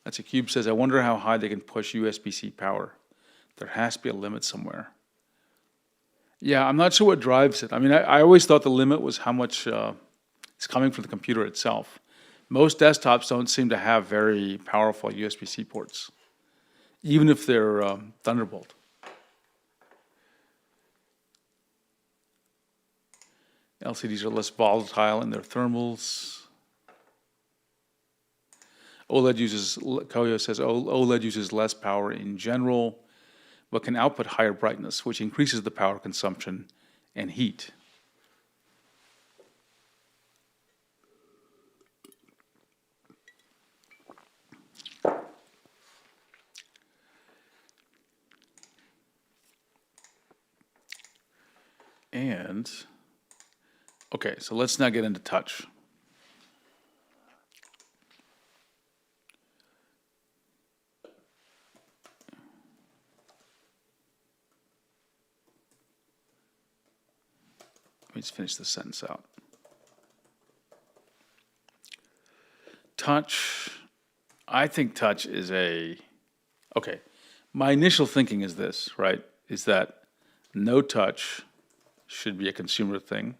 That's a Cube says, I wonder how high they can push USB-C power. There has to be a limit somewhere. Yeah, I'm not sure what drives it. I mean, I always thought the limit was how much is coming from the computer itself. Most desktops don't seem to have very powerful USB-C ports, even if they're Thunderbolt. LCDs are less volatile in their thermals. Koyo says OLED uses less power in general, but can output higher brightness, which increases the power consumption and heat. And, okay, so let's now get into touch. Let me just finish this sentence out. Touch, I think touch is okay, my initial thinking is this, right, is that no touch should be a consumer thing.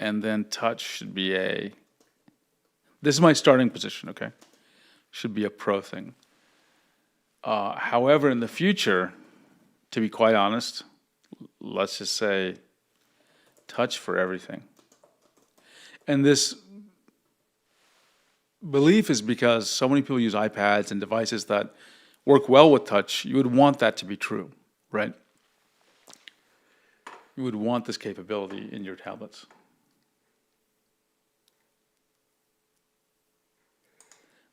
And then touch should be this is my starting position, okay? Should be a pro thing. However, in the future, to be quite honest, let's just say touch for everything. And this belief is because so many people use iPads and devices that work well with touch. You would want that to be true, right? You would want this capability in your tablets.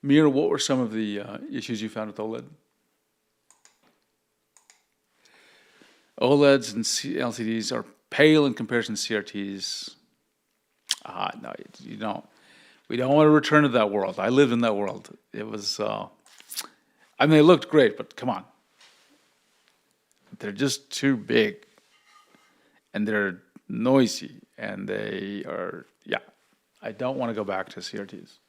Mir, what were some of the issues you found with OLED? OLEDs and LCDs are pale in comparison to CRTs. No, you don't. We don't want to return to that world. I lived in that world. It was, I mean, they looked great, but come on. They're just too big. And they're noisy. And they are, I don't want to go back to CRTs.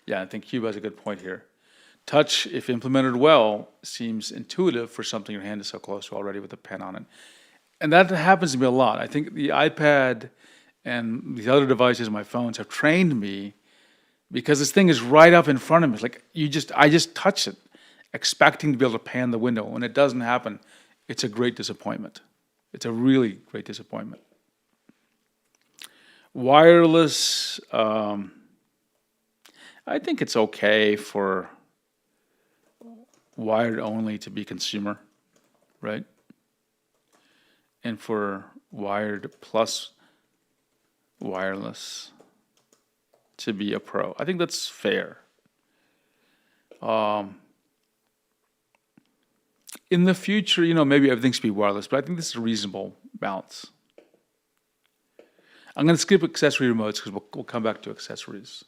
Yeah, I think Cube has a good point here. Touch, if implemented well, seems intuitive for something your hand is so close to already with a pen on it. And that happens to me a lot. I think the iPad and these other devices, my phones, have trained me because this thing is right up in front of me. It's like I just touch it, expecting to be able to pan the window. When it doesn't happen, it's a great disappointment. It's a really great disappointment. Wireless, I think it's okay for wired only to be consumer, right? And for wired plus wireless to be a pro. I think that's fair. In the future, maybe everything should be wireless, but I think this is a reasonable balance. I'm going to skip accessory remotes because we'll come back to accessories.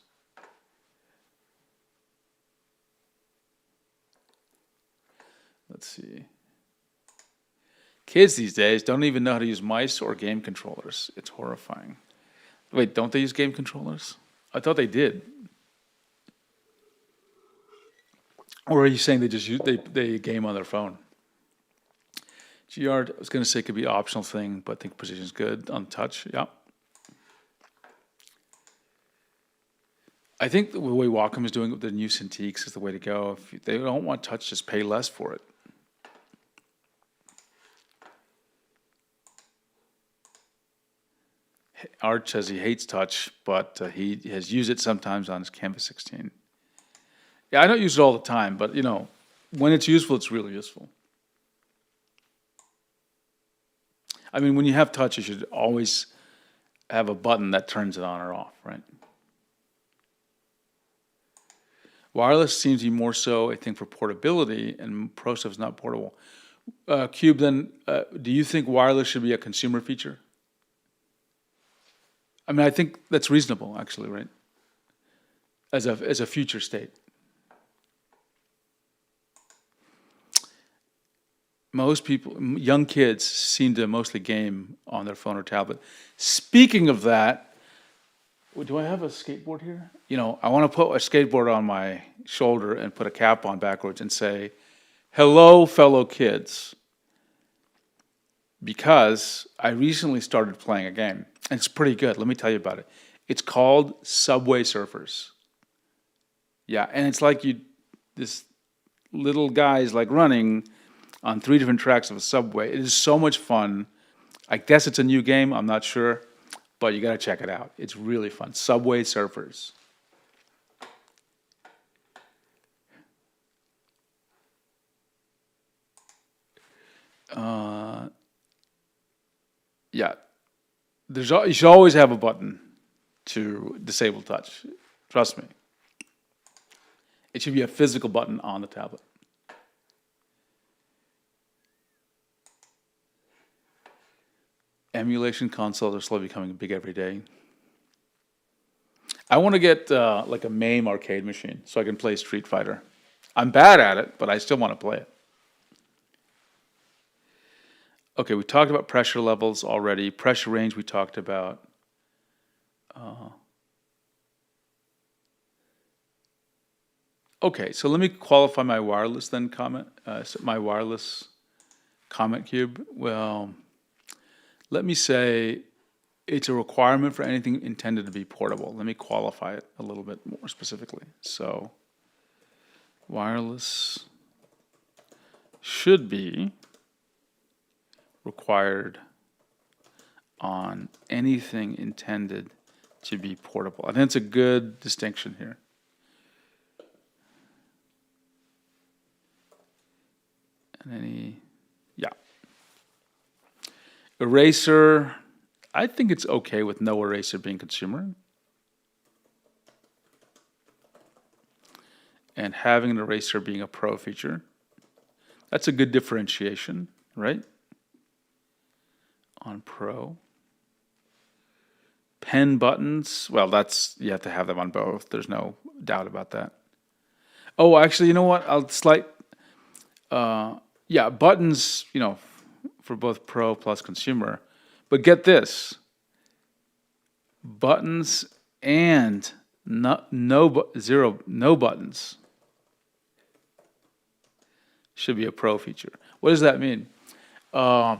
Let's see. Kids these days don't even know how to use mice or game controllers. It's horrifying. Wait, don't they use game controllers? I thought they did. Or are you saying they just they game on their phone? GR, I was going to say it could be an optional thing, but I think precision is good on touch. Yeah. I think the way Wacom is doing it with the new Cintiqs is the way to go. If they don't want touch, just pay less for it. Art says he hates touch, but he has used it sometimes on his Canvas 16. Yeah, I don't use it all the time, but when it's useful, it's really useful. I mean, when you have touch, you should always have a button that turns it on or off, right? Wireless seems to be more so, I think, for portability, and Pro stuff is not portable. Cube, then, do you think wireless should be a consumer feature? I mean, I think that's reasonable, actually, right? As a future state. Most people, young kids, seem to mostly game on their phone or tablet. Speaking of that, do I have a skateboard here? I want to put a skateboard on my shoulder and put a cap on backwards and say, "Hello, fellow kids," because I recently started playing a game, and it's pretty good. Let me tell you about it. It's called Subway Surfers. Yeah, and it's like this little guy is like running on 3 different tracks of a subway. It is so much fun. I guess it's a new game. I'm not sure, but you got to check it out. It's really fun. Subway Surfers. Yeah, you should always have a button to disable touch. Trust me. It should be a physical button on the tablet. Emulation consoles are slowly becoming big every day. I want to get like a MAME arcade machine so I can play Street Fighter. I'm bad at it, but I still want to play it. Okay, we talked about pressure levels already. Pressure range we talked about. Okay, so let me qualify my wireless then comment. My wireless comment cube. Well, let me say it's a requirement for anything intended to be portable. Let me qualify it a little bit more specifically. So, wireless should be required on anything intended to be portable. I think it's a good distinction here. And yeah. Eraser, I think it's okay with no eraser being consumer. And having an eraser being a pro feature. That's a good differentiation, right? On pro. Pen buttons, well, you have to have them on both. There's no doubt about that. Oh, actually, you know what? Yeah, buttons, for both pro plus consumer. But get this, buttons and No buttons. Should be a pro feature. What does that mean? The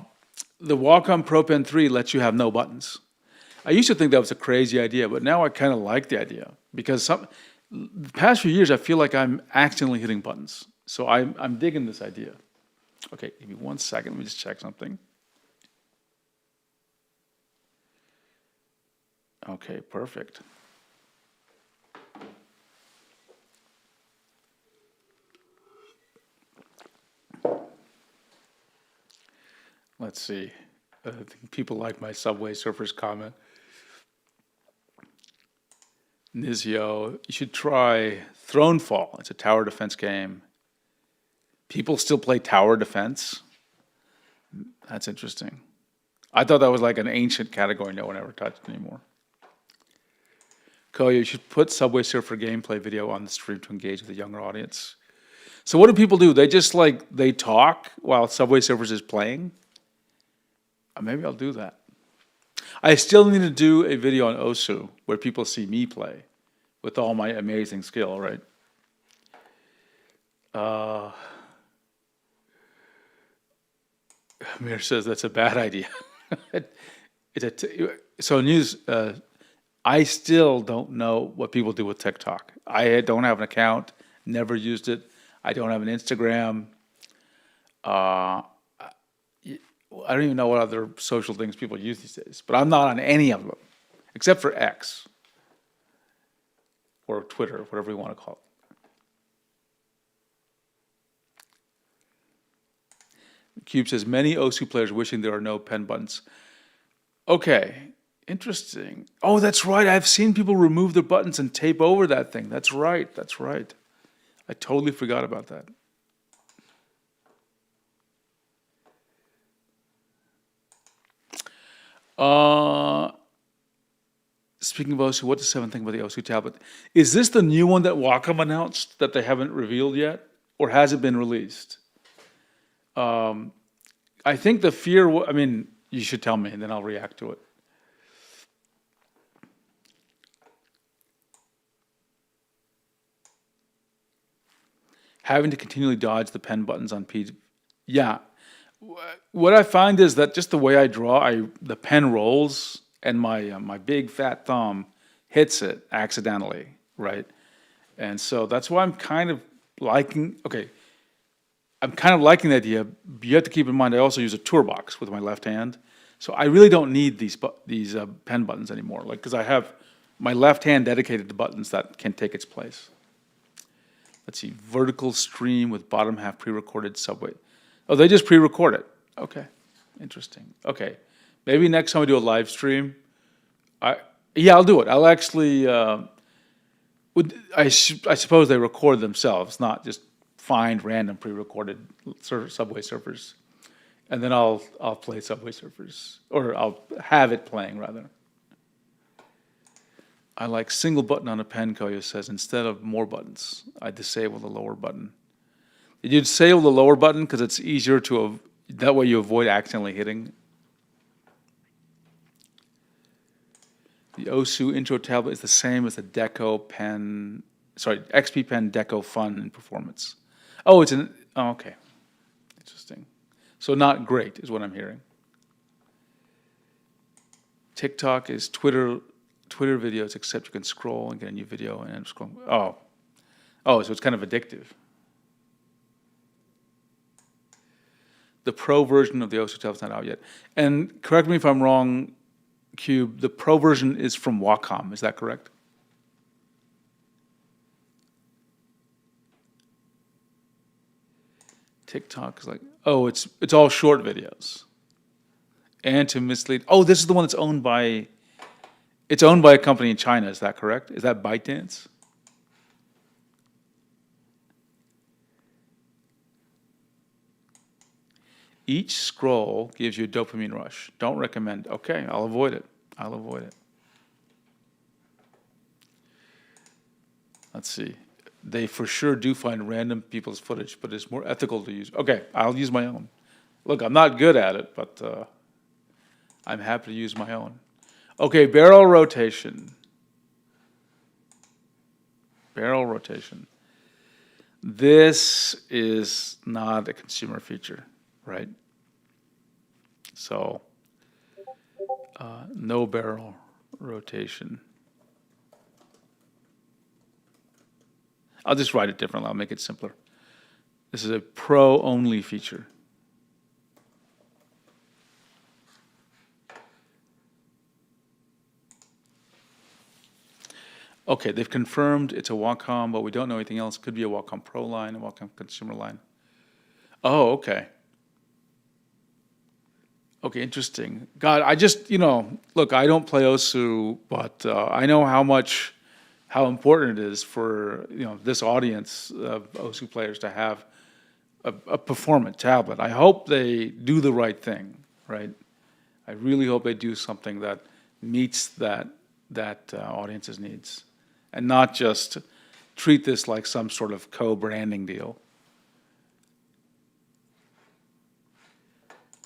Wacom Pro Pen 3 lets you have no buttons. I used to think that was a crazy idea, but now I kind of like the idea because the past few years I feel like I'm accidentally hitting buttons. So I'm digging this idea. Okay, give me 1 second. Let me just check something. Okay, perfect. Let's see. I think people like my Subway Surfers comment. Nizio, you should try Thronefall. It's a tower defense game. People still play tower defense? That's interesting. I thought that was like an ancient category no one ever touched anymore. Koya, you should put Subway Surfer gameplay video on the stream to engage with a younger audience. So what do people do? They just they talk while Subway Surfers is playing? Maybe I'll do that. I still need to do a video on Osu where people see me play with all my amazing skill, right? Amir says that's a bad idea. So news. I still don't know what people do with TikTok. I don't have an account, never used it. I don't have an Instagram. I don't even know what other social things people use these days, but I'm not on any of them, except for X or Twitter, whatever you want to call it. Cube says, many Osu players wishing there are no pen buttons. Okay, interesting. Oh, that's right. I've seen people remove their buttons and tape over that thing. That's right. That's right. I totally forgot about that. Speaking of Osu, what's the seventh thing about the Osu tablet? Is this the new one that Wacom announced that they haven't revealed yet? Or has it been released? I think the fear, you should tell me and then I'll react to it. Having to continually dodge the pen buttons on P. Yeah. What I find is that just the way I draw, the pen rolls and my big fat thumb hits it accidentally, right? And so that's why I'm kind of liking, I'm kind of liking the idea. You have to keep in mind I also use a toolbox with my left hand. So I really don't need these pen buttons anymore, because I have my left hand dedicated to buttons that can take its place. Let's see, vertical stream with bottom half pre-recorded Subway. Oh, they just pre-record it. Okay, interesting. Okay, maybe next time we do a live stream, I'll do it. I'll actually, I suppose they record themselves, not just find random pre-recorded Subway Surfers, and then I'll play Subway Surfers, or I'll have it playing rather. I like single button on a pen, Koya says, instead of more buttons. I disable the lower button. Did you disable the lower button because it's easier to, that way you avoid accidentally hitting? The Osu intro tablet is the same as the XP Pen Deco Fun and Performance. Oh, okay. Interesting. So not great is what I'm hearing. TikTok is Twitter videos, except you can scroll and get a new video and end scrolling. Oh, so it's kind of addictive. The pro version of the Osu tablet's not out yet. And correct me if I'm wrong, Cube, the pro version is from Wacom, is that correct? TikTok is it's all short videos. And to mislead, this is the one that's owned by a company in China, is that correct? Is that ByteDance? Each scroll gives you a dopamine rush. Don't recommend. Okay, I'll avoid it. Let's see. They for sure do find random people's footage, but it's more ethical to use. Okay, I'll use my own. Look, I'm not good at it, but I'm happy to use my own. Okay, barrel rotation. Barrel rotation. This is not a consumer feature, right? So, no barrel rotation. I'll just write it differently. I'll make it simpler. This is a pro-only feature. Okay, they've confirmed it's a Wacom, but we don't know anything else. Could be a Wacom Pro line, a Wacom consumer line. Oh, okay. Okay, interesting. God, I just, look, I don't play OSU, but I know how important it is for, this audience of OSU players to have a performant tablet. I hope they do the right thing, right? I really hope they do something that meets that audience's needs, and not just treat this like some sort of co-branding deal.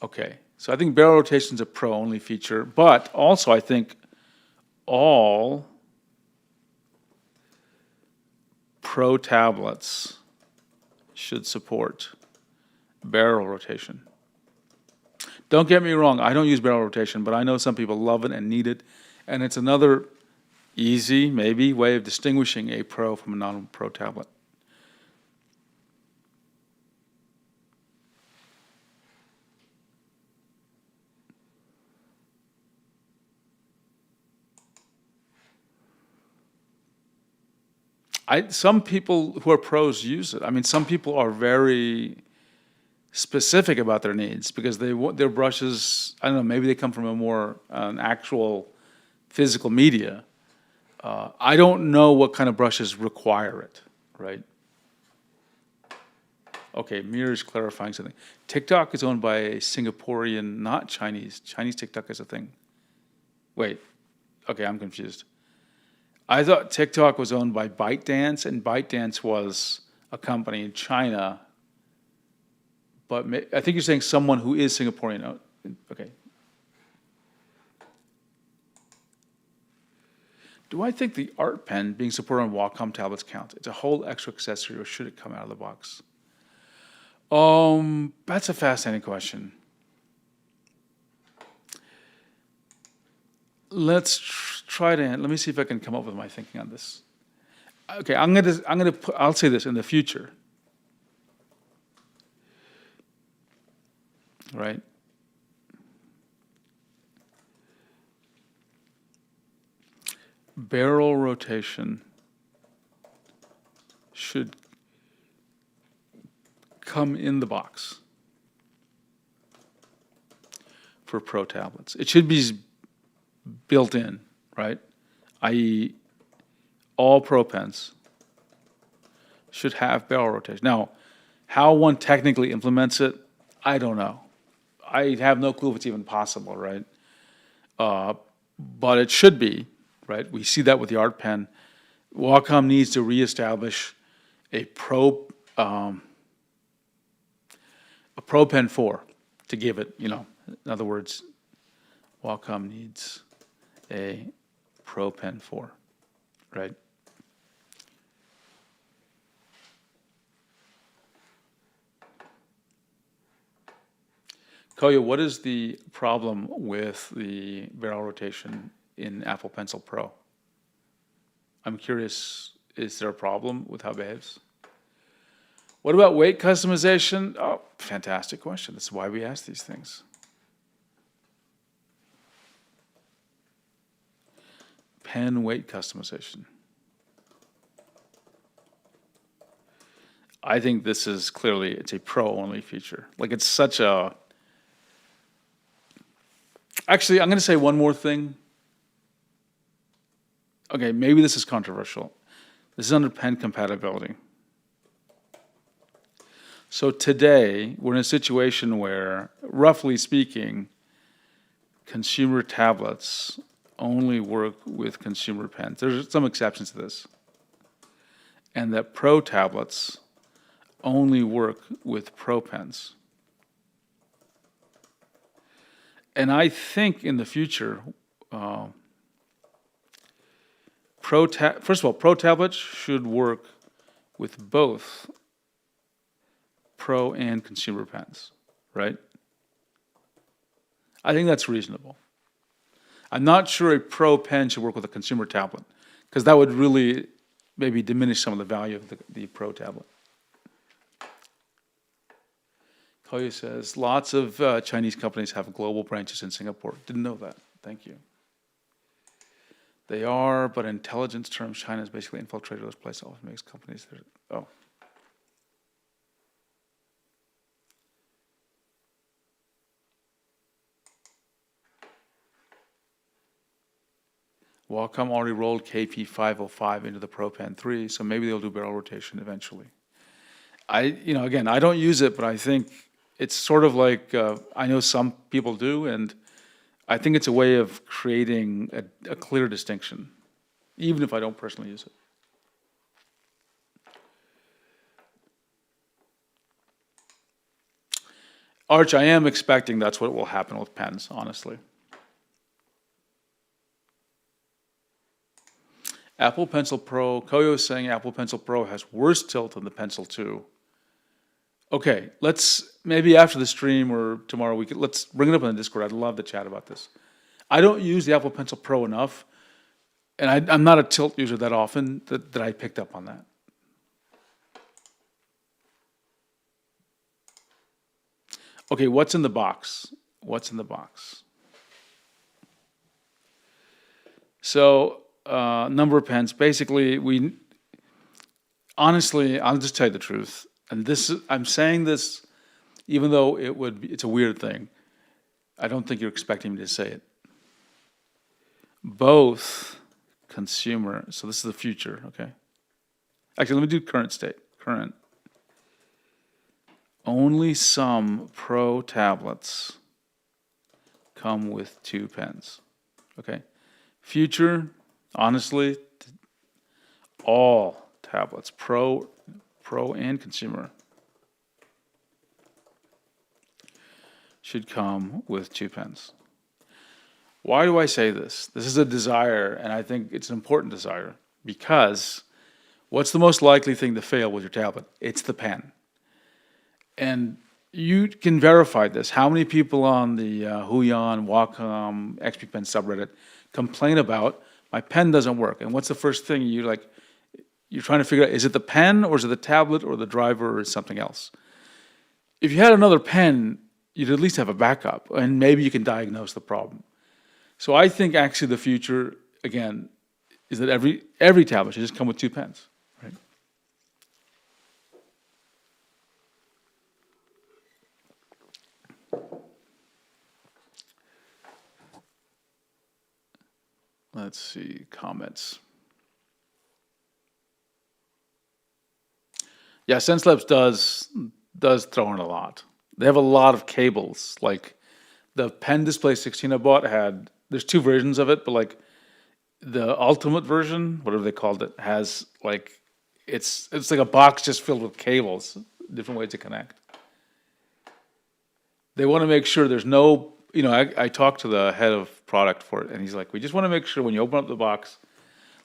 Okay, so I think barrel rotation is a pro-only feature, but also I think all Pro tablets should support barrel rotation. Don't get me wrong, I don't use barrel rotation, but I know some people love it and need it, and it's another easy, maybe, way of distinguishing a Pro from a non-Pro tablet. Some people who are pros use it. I mean, some people are very specific about their needs because their brushes, I don't know, maybe they come from a more actual physical media. I don't know what kind of brushes require it, right? Okay, Mir's clarifying something. TikTok is owned by a Singaporean, not Chinese. Chinese TikTok is a thing. Wait, okay, I'm confused. I thought TikTok was owned by ByteDance, and ByteDance was a company in China. But I think you're saying someone who is Singaporean. Okay. Do I think the Art Pen being supported on Wacom tablets counts? It's a whole extra accessory, or should it come out of the box? That's a fascinating question. Let's try to. Let me see if I can come up with my thinking on this. Okay, I'll say this in the future. Right? Barrel rotation should come in the box for Pro tablets. It should be built in, right? i.e., all Pro pens should have barrel rotation. Now, how one technically implements it, I don't know. I have no clue if it's even possible, right? But it should be, right? We see that with the Art Pen. Wacom needs to reestablish a Pro Pen 4 to give it, in other words, Wacom needs a Pro Pen 4, right? Koya, what is the problem with the barrel rotation in Apple Pencil Pro? I'm curious, is there a problem with how it behaves? What about weight customization? Oh, fantastic question. That's why we ask these things. Pen weight customization. I think this is clearly, it's a Pro-only feature. Like, it's such a... Actually, I'm going to say one more thing. Okay, maybe this is controversial. This is under pen compatibility. So today, we're in a situation where, roughly speaking, consumer tablets only work with consumer pens. There's some exceptions to this. And that Pro tablets only work with Pro pens. And I think in the future, First of all, Pro tablets should work with both Pro and consumer pens, right? I think that's reasonable. I'm not sure a Pro pen should work with a consumer tablet, because that would really maybe diminish some of the value of the Pro tablet. Koya says, lots of Chinese companies have global branches in Singapore. Didn't know that. Thank you. They are, but in intelligence terms, China has basically infiltrated those places. Always makes companies that oh. Wacom already rolled KP505 into the Pro Pen 3, so maybe they'll do barrel rotation eventually. Again, I don't use it, but I think it's sort of like, I know some people do, and I think it's a way of creating a clear distinction, even if I don't personally use it. Arch, I am expecting that's what will happen with pens, honestly. Apple Pencil Pro, Koyo is saying Apple Pencil Pro has worse tilt than the Pencil 2. Okay, maybe after the stream or tomorrow let's bring it up on the Discord. I'd love to chat about this. I don't use the Apple Pencil Pro enough, and I'm not a tilt user that often that I picked up on that. Okay, what's in the box? What's in the box? So, number of pens. Basically, honestly, I'll just tell you the truth. And I'm saying this, even though it's a weird thing. I don't think you're expecting me to say it. Both consumer, so this is the future, okay? Actually, let me do current state. Current. Only some Pro tablets come with 2 pens, okay? Future, honestly, all tablets, Pro and consumer, should come with 2 pens. Why do I say this? This is a desire, and I think it's an important desire, because what's the most likely thing to fail with your tablet? It's the pen. And you can verify this. How many people on the Huion, Wacom, XP Pen subreddit complain about, my pen doesn't work? And what's the first thing you're trying to figure out, is it the pen, or is it the tablet, or the driver, or something else? If you had another pen, you'd at least have a backup, and maybe you can diagnose the problem. So I think actually the future, again, is that every tablet should just come with 2 pens, right? Let's see, comments. Yeah, SenseLabs does throw in a lot. They have a lot of cables. Like the Pen Display 16 I bought there's 2 versions of it, but like the ultimate version, whatever they called it, has it's like a box just filled with cables, different ways to connect. They want to make sure there's no, I talked to the head of product for it, and he's like, we just want to make sure when you open up the box,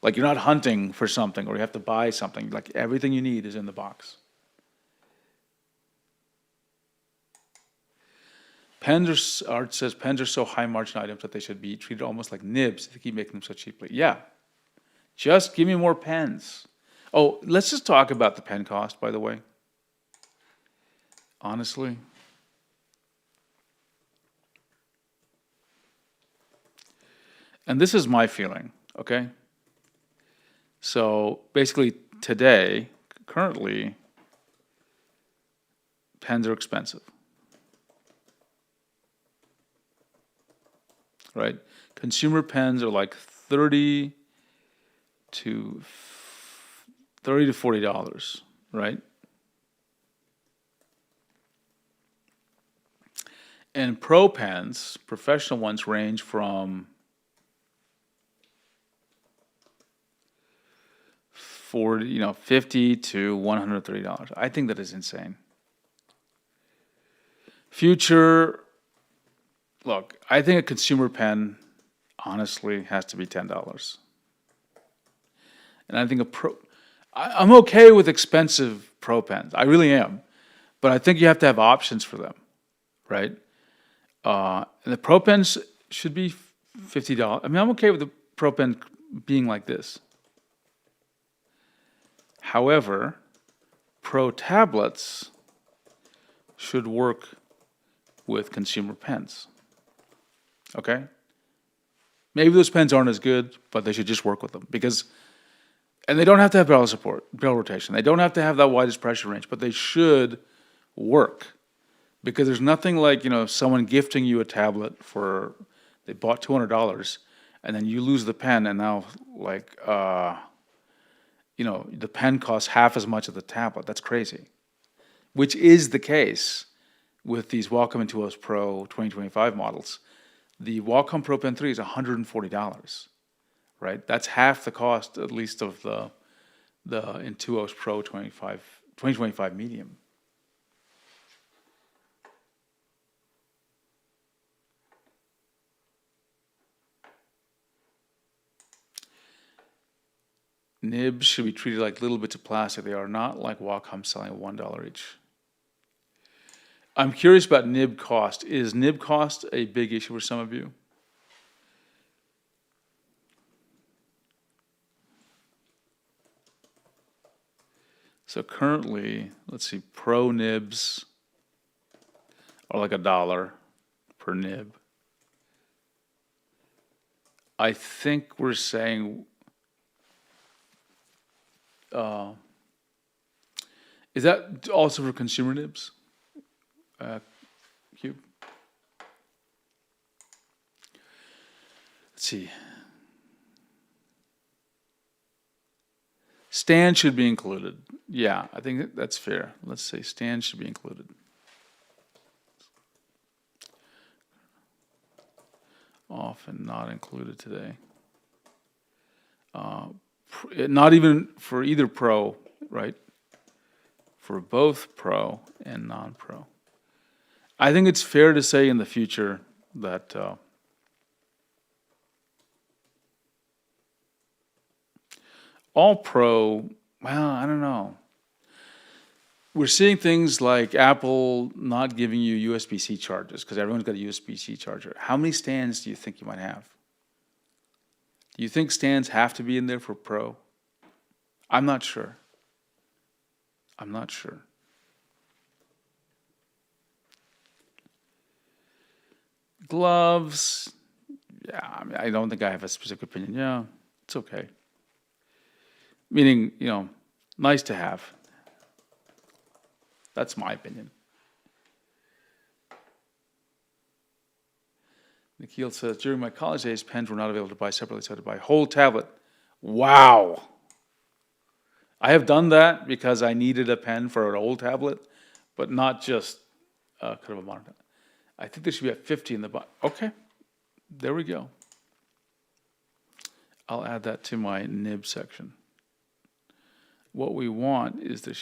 like you're not hunting for something or you have to buy something, like everything you need is in the box. Art says pens are so high margin items that they should be treated almost like nibs if they keep making them so cheaply. Yeah, just give me more pens. Oh, let's just talk about the pen cost, by the way. Honestly. And this is my feeling, okay? So basically today, currently, pens are expensive. Right? Consumer pens are like $30 to $40, right? And Pro pens, professional ones, range from $50 to $130. I think that is insane. Future, look, I think a consumer pen, honestly, has to be $10. And I think I'm okay with expensive Pro pens. I really am. But I think you have to have options for them, right? And the Pro pens should be $50. I mean, I'm okay with the Pro pen being like this. However, Pro tablets should work with consumer pens. Okay? Maybe those pens aren't as good, but they should just work with them and they don't have to have barrel support, barrel rotation. They don't have to have that widest pressure range, but they should work. Because there's nothing like, someone gifting you a tablet they bought $200, and then you lose the pen, and now, the pen costs half as much as the tablet. That's crazy. Which is the case with these Wacom Intuos Pro 2025 models. The Wacom Pro Pen 3 is $140, right? That's half the cost, at least, of the Intuos Pro 2025 Medium. Nibs should be treated like little bits of plastic. They are not like Wacom selling $1 each. I'm curious about nib cost. Is nib cost a big issue for some of you? So currently, let's see, Pro nibs are like $1 per nib. I think we're saying, is that also for consumer nibs? Cube. Let's see. Stand should be included. Yeah, I think that's fair. Let's say stand should be included. Often not included today. Not even for either Pro, right? For both Pro and non-Pro. I think it's fair to say in the future that all Pro, well, I don't know. We're seeing things like Apple not giving you USB-C chargers because everyone's got a USB-C charger. How many stands do you think you might have? Do you think stands have to be in there for Pro? I'm not sure. I'm not sure. Gloves, yeah, I mean, I don't think I have a specific opinion. Yeah, it's okay. Meaning, nice to have. That's my opinion. Nikhil says, during my college days, pens were not available to buy separately, so I had to buy a whole tablet. Wow. I have done that because I needed a pen for an old tablet, but not just kind of a modern tablet. I think there should be a 50 in the bottom. Okay, there we go. I'll add that to my nib section. What we want is the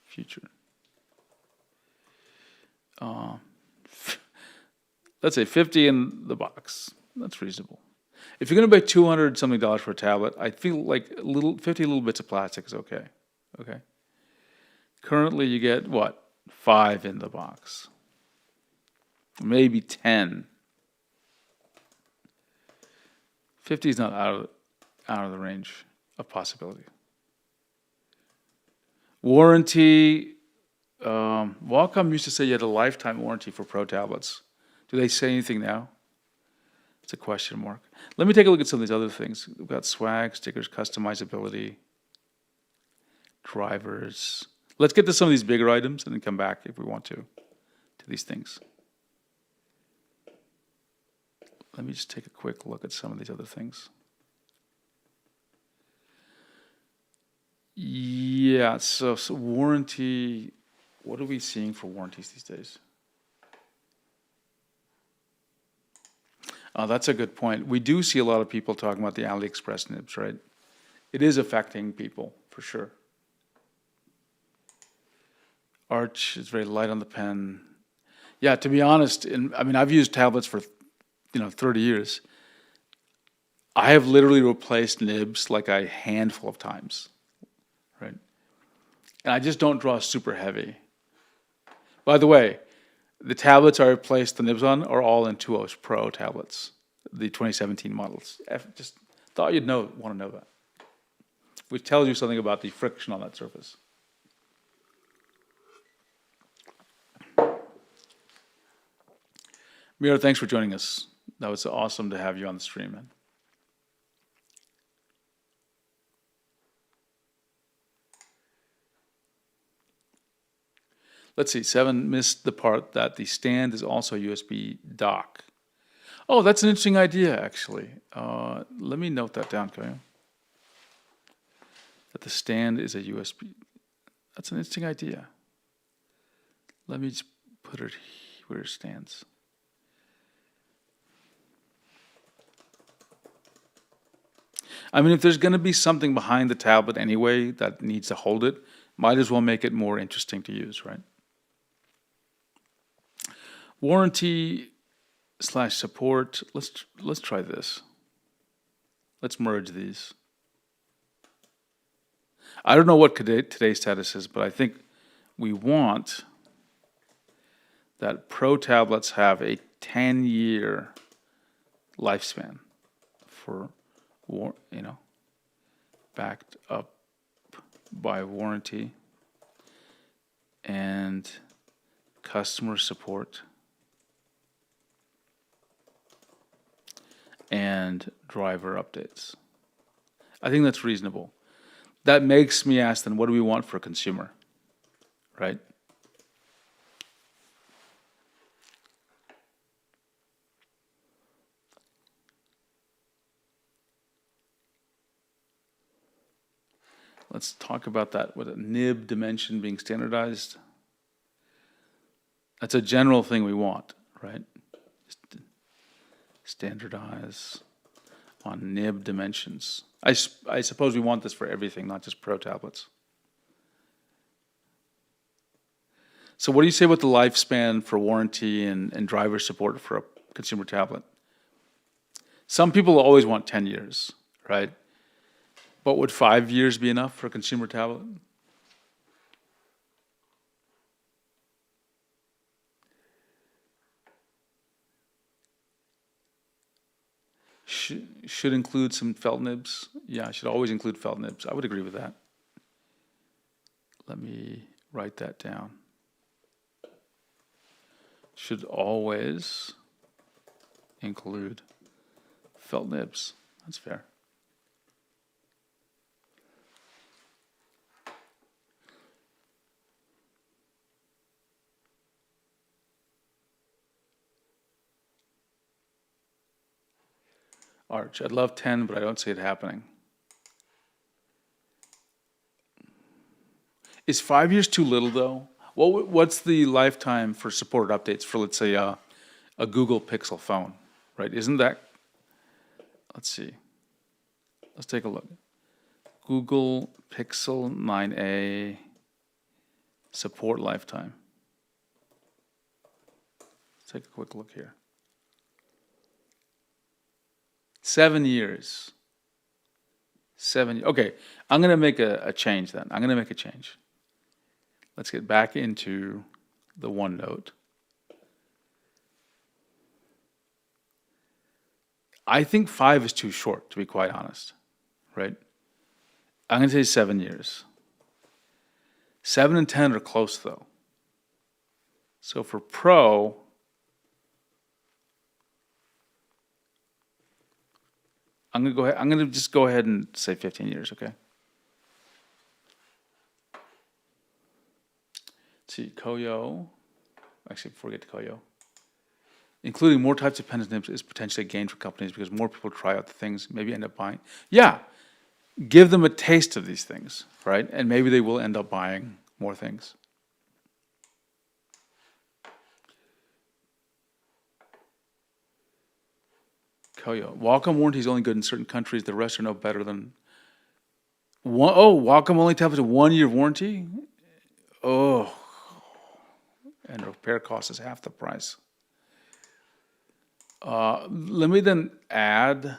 future. Let's say 50 in the box. That's reasonable. If you're going to pay $200 something for a tablet, I feel like 50 little bits of plastic is okay. Okay. Currently, you get what? 5 in the box. Maybe 10. 50 is not out of the range of possibility. Warranty. Wacom used to say you had a lifetime warranty for Pro tablets. Do they say anything now? It's a question mark. Let me take a look at some of these other things. We've got swag, stickers, customizability, drivers. Let's get to some of these bigger items and then come back if we want to these things. Let me just take a quick look at some of these other things. Yeah, so warranty, what are we seeing for warranties these days? That's a good point. We do see a lot of people talking about the AliExpress nibs, right? It is affecting people, for sure. Arch is very light on the pen. Yeah, to be honest, I've used tablets for 30 years. I have literally replaced nibs like a handful of times, right? And I just don't draw super heavy. By the way, the tablets I replaced the nibs on are all Intuos Pro tablets, the 2017 models. Just thought you'd want to know that, which tells you something about the friction on that surface. Mira, thanks for joining us. That was awesome to have you on the stream, man. Let's see, 7 missed the part that the stand is also a USB dock. Oh, that's an interesting idea, actually. Let me note that down, Huion. That the stand is a USB. That's an interesting idea. Let me just put it where it stands. I mean, if there's going to be something behind the tablet anyway that needs to hold it, might as well make it more interesting to use, right? Warranty / support. Let's try this. Let's merge these. I don't know what today's status is, but I think we want that Pro tablets have a 10-year lifespan for, backed up by warranty and customer support and driver updates. I think that's reasonable. That makes me ask then, what do we want for a consumer, right? Let's talk about that with a nib dimension being standardized. That's a general thing we want, right? Standardize on nib dimensions. I suppose we want this for everything, not just Pro tablets. So what do you say about the lifespan for warranty and driver support for a consumer tablet? Some people always want 10 years, right? But would 5 years be enough for a consumer tablet? Should include some felt nibs. Yeah, should always include felt nibs. I would agree with that. Let me write that down. Should always include felt nibs. That's fair. Arch, I'd love 10, but I don't see it happening. Is 5 years too little, though? What's the lifetime for supported updates for, let's say, a Google Pixel phone, right? Isn't that, let's see. Let's take a look. Google Pixel 9a support lifetime. Let's take a quick look here. 7 years. 7. Okay, I'm going to make a change then. I'm going to make a change. Let's get back into the OneNote. I think 5 is too short, to be quite honest, right? I'm going to say 7 years. 7 and 10 are close, though. So for Pro, I'm going to go ahead. I'm going to just go ahead and say 15 years, okay? Let's see, Koyo. Actually, before we get to Koyo, including more types of pens nibs is potentially a gain for companies because more people try out the things, maybe end up buying. Yeah, give them a taste of these things, right? And maybe they will end up buying more things. Koyo. Wacom warranty is only good in certain countries. The rest are no better than. Wacom only tells us a 1 year warranty? Oh. And repair cost is half the price. Let me then add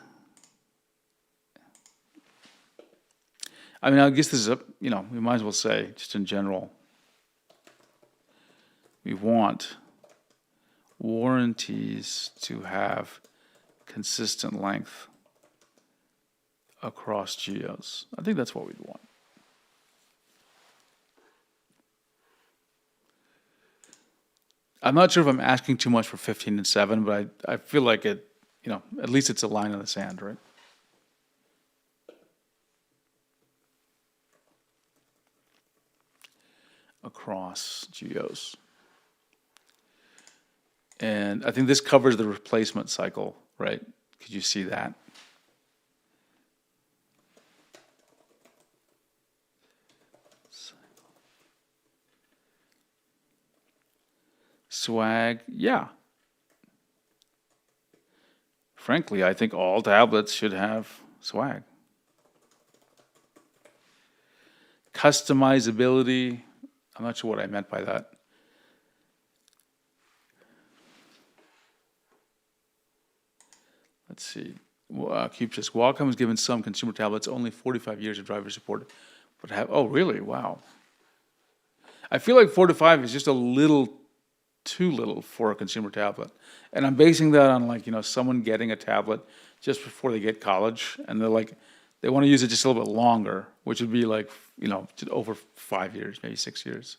I mean, I guess this is we might as well say, just in general, we want warranties to have consistent length across geos. I think that's what we'd want. I'm not sure if I'm asking too much for 15 and 7, but I feel like it, at least it's a line in the sand, right? Across geos. And I think this covers the replacement cycle, right? Could you see that? Swag, yeah. Frankly, I think all tablets should have swag. Customizability, I'm not sure what I meant by that. Let's see. Cube says, Wacom has given some consumer tablets only 45 years of driver support, but oh, really? Wow. I feel like 4 to 5 is just a little too little for a consumer tablet. And I'm basing that on someone getting a tablet just before they get college, and they want to use it just a little bit longer, which would be just over 5 years, maybe 6 years.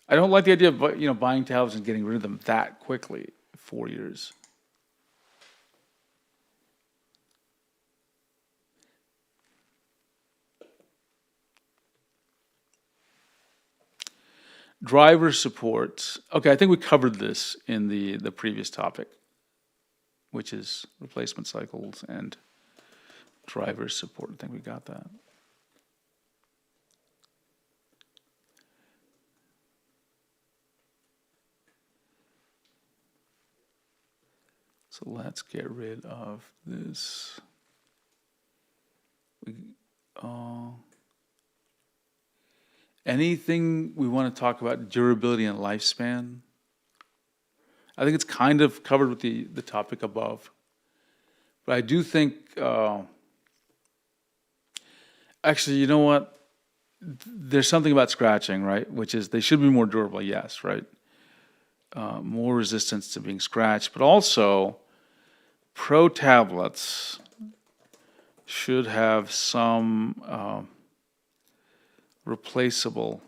I don't like the idea of buying tablets and getting rid of them that quickly, 4 years. Driver support. Okay, I think we covered this in the previous topic, which is replacement cycles and driver support. I think we got that. So let's get rid of this. Anything we want to talk about durability and lifespan? I think it's kind of covered with the topic above. But I do think, actually, you know what? There's something about scratching, right? Which is they should be more durable, yes, right? More resistance to being scratched, but also Pro tablets should have some replaceable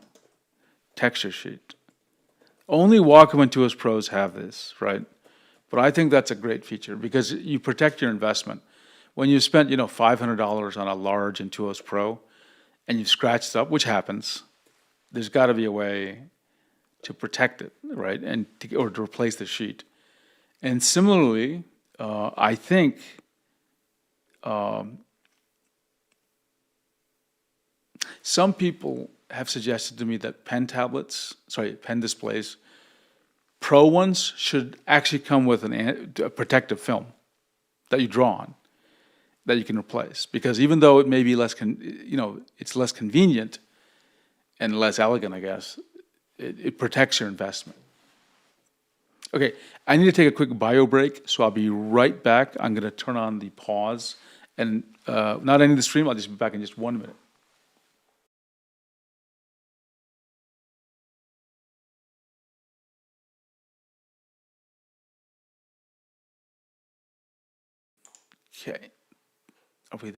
texture sheet. Only Wacom and 2S Pros have this, right? But I think that's a great feature because you protect your investment. When you spent, $500 on a large Intuos Pro and you've scratched it up, which happens, there's got to be a way to protect it, right? Or to replace the sheet. And similarly, I think some people have suggested to me that pen displays, Pro ones should actually come with a protective film that you draw on, that you can replace. Because even though it may be it's less convenient and less elegant, I guess, it protects your investment. Okay, I need to take a quick bio break, so I'll be right back. I'm going to turn on the pause and not ending the stream. I'll just be back in just 1 minute. Okay. Are we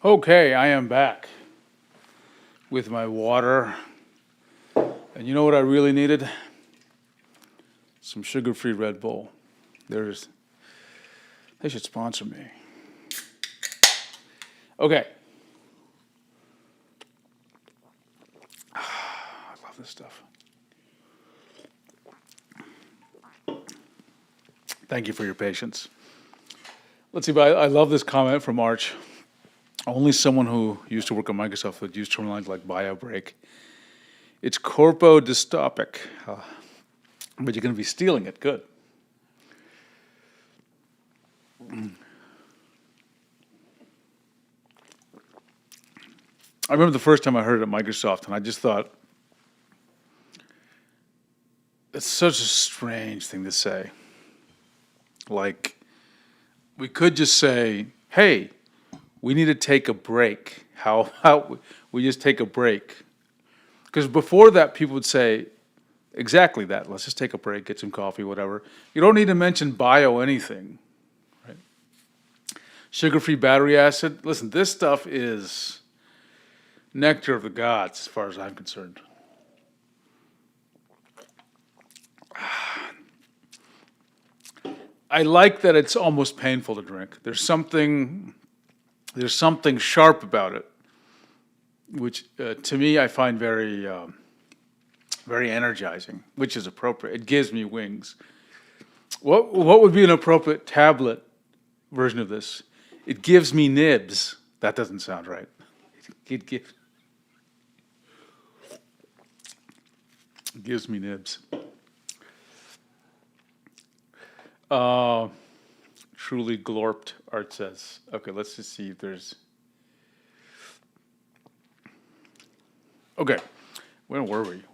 Okay, I am back with my water. And you know what I really needed? Some sugar-free Red Bull. They should sponsor me. Okay. I love this stuff. Thank you for your patience. Let's see, but I love this comment from Arch. Only someone who used to work at Microsoft would use terminology like bio break. It's corpo dystopic, but you're going to be stealing it. Good. I remember the first time I heard it at Microsoft, and I just thought, it's such a strange thing to say. Like, we could just say, hey, we need to take a break. How we just take a break? Because before that, people would say exactly that. Let's just take a break, get some coffee, whatever. You don't need to mention bio anything, right? Sugar-free battery acid. Listen, this stuff is nectar of the gods, as far as I'm concerned. I like that it's almost painful to drink. There's something sharp about it, which to me I find very energizing, which is appropriate. It gives me wings. What would be an appropriate tablet version of this? It gives me nibs. That doesn't sound right. It gives me nibs. Truly glorped, Art says. Okay, let's just see if there's... Okay, where were we?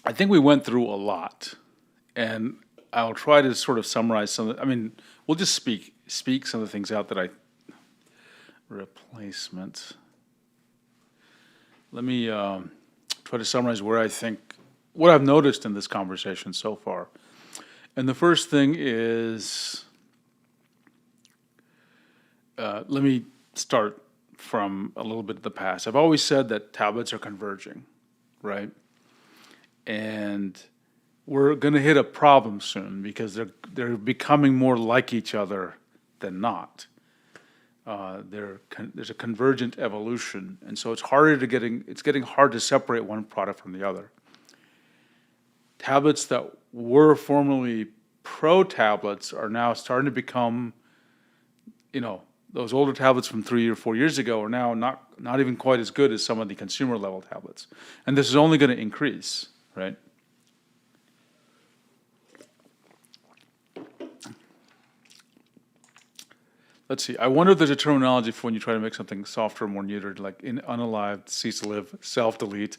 I think we went through a lot, and I'll try to sort of summarize some of the, I mean, we'll just speak some of the things out that I... Replacement. Let me try to summarize where I think, what I've noticed in this conversation so far. And the first thing is, let me start from a little bit of the past. I've always said that tablets are converging, right? And we're going to hit a problem soon because they're becoming more like each other than not. There's a convergent evolution, and so it's getting hard to separate one product from the other. Tablets that were formerly pro tablets are now starting to become, those older tablets from 3 or 4 years ago are now not even quite as good as some of the consumer level tablets, and this is only going to increase, right? Let's see. I wonder if there's a terminology for when you try to make something softer, more neutered, like in unalived, cease to live, self-delete,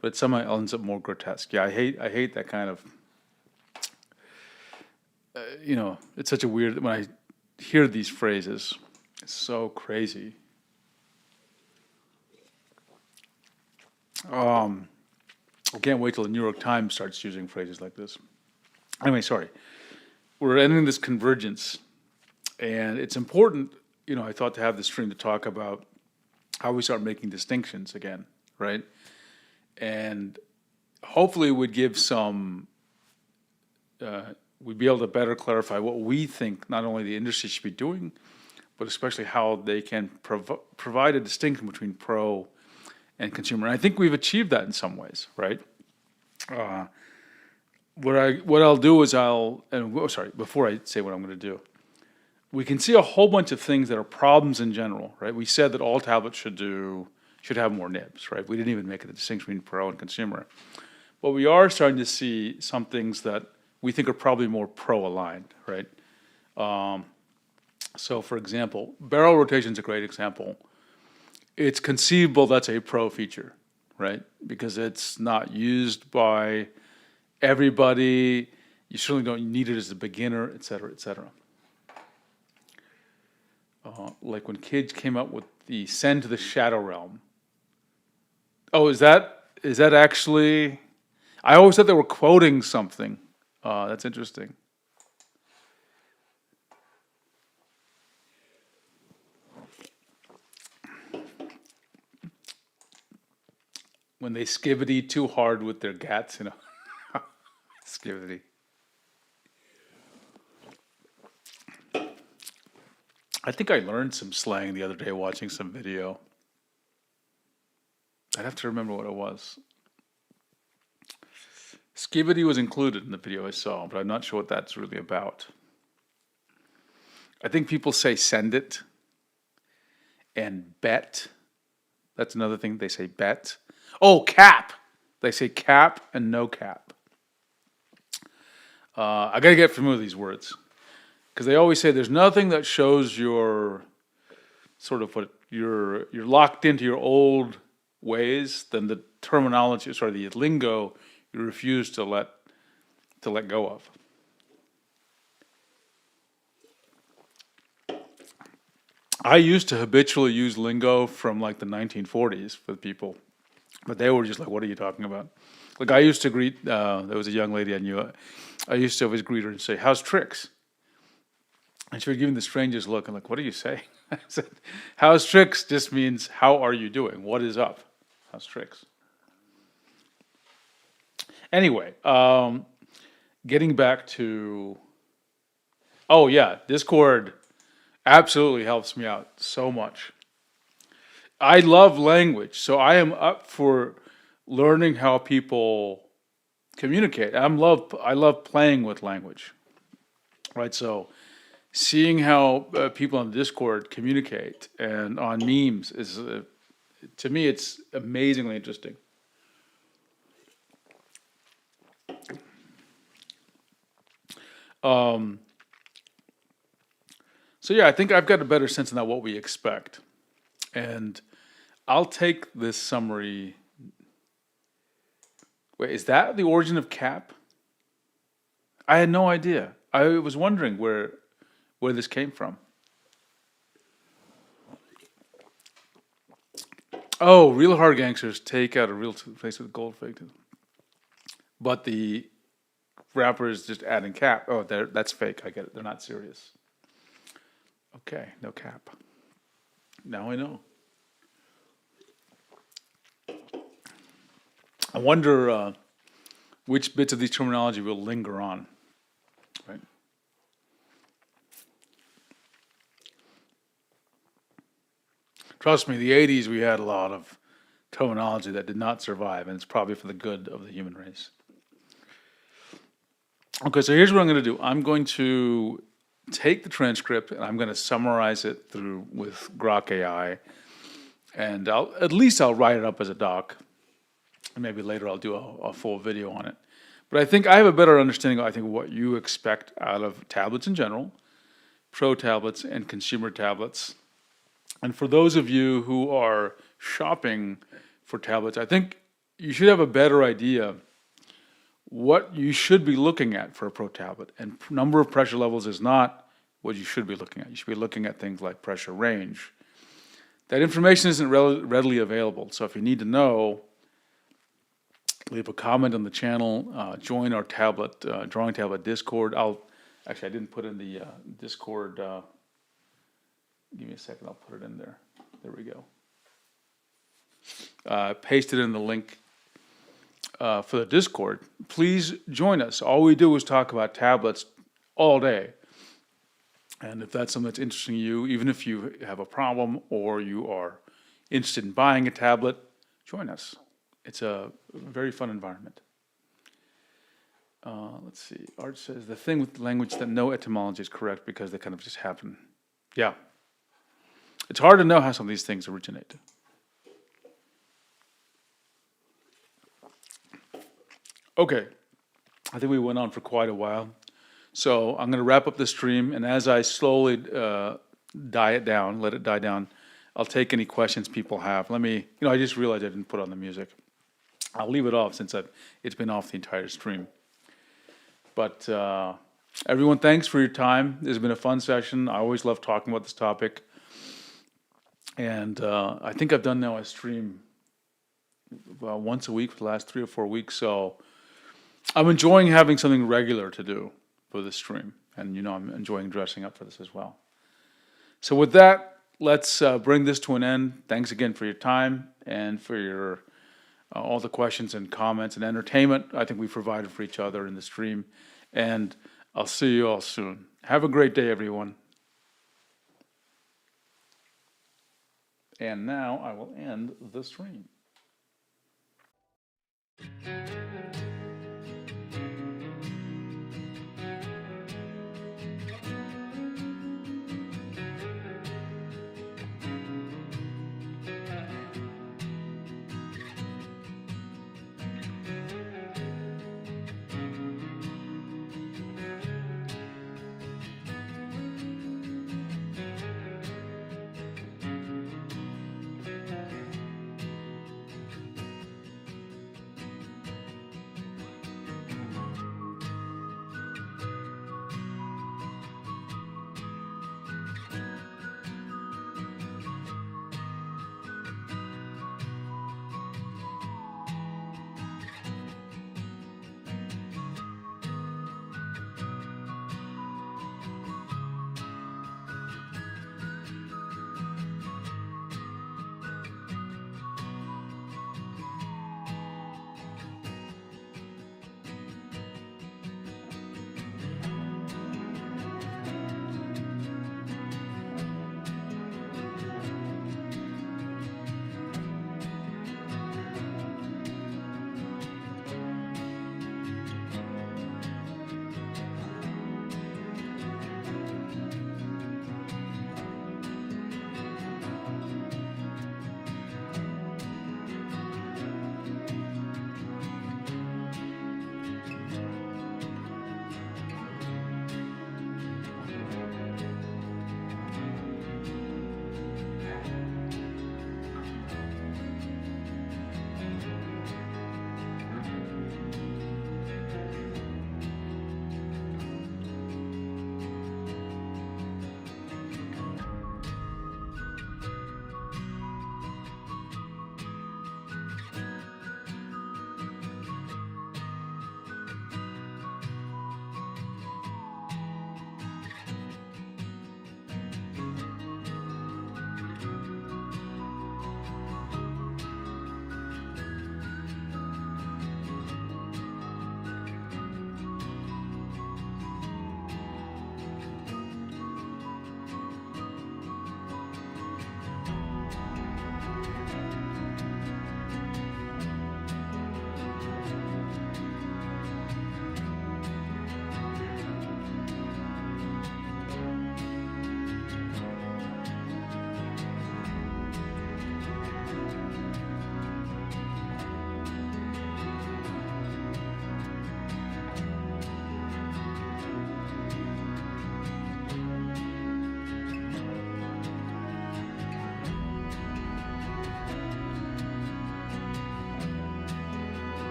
but it somehow ends up more grotesque. Yeah, I hate that kind of. It's such a weird. When I hear these phrases, it's so crazy. I can't wait till the New York Times starts using phrases like this. Anyway, sorry. We're entering this convergence. And it's important, I thought, to have this stream to talk about how we start making distinctions again, right? And hopefully we'd give we'd be able to better clarify what we think not only the industry should be doing, but especially how they can provide a distinction between pro and consumer. And I think we've achieved that in some ways, right? What I'll do is before I say what I'm going to do, we can see a whole bunch of things that are problems in general, right? We said that all tablets should have more nibs, right? We didn't even make a distinction between pro and consumer. But we are starting to see some things that we think are probably more pro-aligned, right? So, for example, barrel rotation is a great example. It's conceivable that's a pro feature, right? Because it's not used by everybody. You certainly don't need it as a beginner, et cetera, et cetera. Like when kids came up with the Send to the Shadow Realm. Oh, is that is that actually? I always thought they were quoting something. That's interesting. When they skivvy too hard with their gats, skivvy. I think I learned some slang the other day watching some video. I'd have to remember what it was. Skivvy was included in the video I saw, but I'm not sure what that's really about. I think people say send it and bet. That's another thing they say bet. Oh, cap. They say cap and no cap. I got to get familiar with these words because they always say there's nothing that shows you're sort of what you're locked into your old ways than the terminology, the lingo you refuse to let go of. I used to habitually use lingo from like the 1940s with people, but they were just like, "What are you talking about?" Like I used to greet. There was a young lady I knew. I used to always greet her and say, "How's tricks?" And she would give me the strangest look. I'm like, "What are you saying?" I said, "How's tricks?" just means how are you doing? What is up? How's tricks? Anyway, getting back to. Oh yeah, Discord absolutely helps me out so much. I love language, so I am up for learning how people communicate. I love playing with language, right? So seeing how people on Discord communicate and on memes is, to me, it's amazingly interesting. So yeah, I think I've got a better sense of now what we expect. And I'll take this summary. Wait, is that the origin of cap? I had no idea. I was wondering where this came from. Oh, real hard gangsters take out a real face with gold faked. But the rapper is just adding cap. Oh, that's fake. I get it. They're not serious. Okay, no cap. Now I know. I wonder which bits of these terminology will linger on, right? Trust me, the 80s we had a lot of terminology that did not survive, and it's probably for the good of the human race. Okay, so here's what I'm going to do. I'm going to take the transcript and I'm going to summarize it through with Grok AI, and at least I'll write it up as a doc, and maybe later I'll do a full video on it. But I think I have a better understanding of what you expect out of tablets in general, pro tablets and consumer tablets. And for those of you who are shopping for tablets, I think you should have a better idea what you should be looking at for a pro tablet. And number of pressure levels is not what you should be looking at. You should be looking at things like pressure range. That information isn't readily available. So if you need to know, leave a comment on the channel, join our drawing tablet Discord. I didn't put in the Discord. Give me a second, I'll put it in there. There we go. Paste it in the link for the Discord. Please join us. All we do is talk about tablets all day. And if that's something that's interesting to you, even if you have a problem or you are interested in buying a tablet, join us. It's a very fun environment. Let's see. Art says, the thing with language that no etymology is correct because they kind of just happen. Yeah. It's hard to know how some of these things originate. Okay. I think we went on for quite a while. So I'm going to wrap up the stream, and as I slowly let it die down, I'll take any questions people have. I just realized I didn't put on the music. I'll leave it off since it's been off the entire stream. But everyone, thanks for your time. This has been a fun session. I always love talking about this topic. And I think I've done now a stream once a week for the last 3 or 4 weeks. So I'm enjoying having something regular to do for this stream. And, I'm enjoying dressing up for this as well. So with that, let's bring this to an end. Thanks again for your time and for your all the questions and comments and entertainment I think we provided for each other in the stream. And I'll see you all soon. Have a great day, everyone. And now I will end the stream.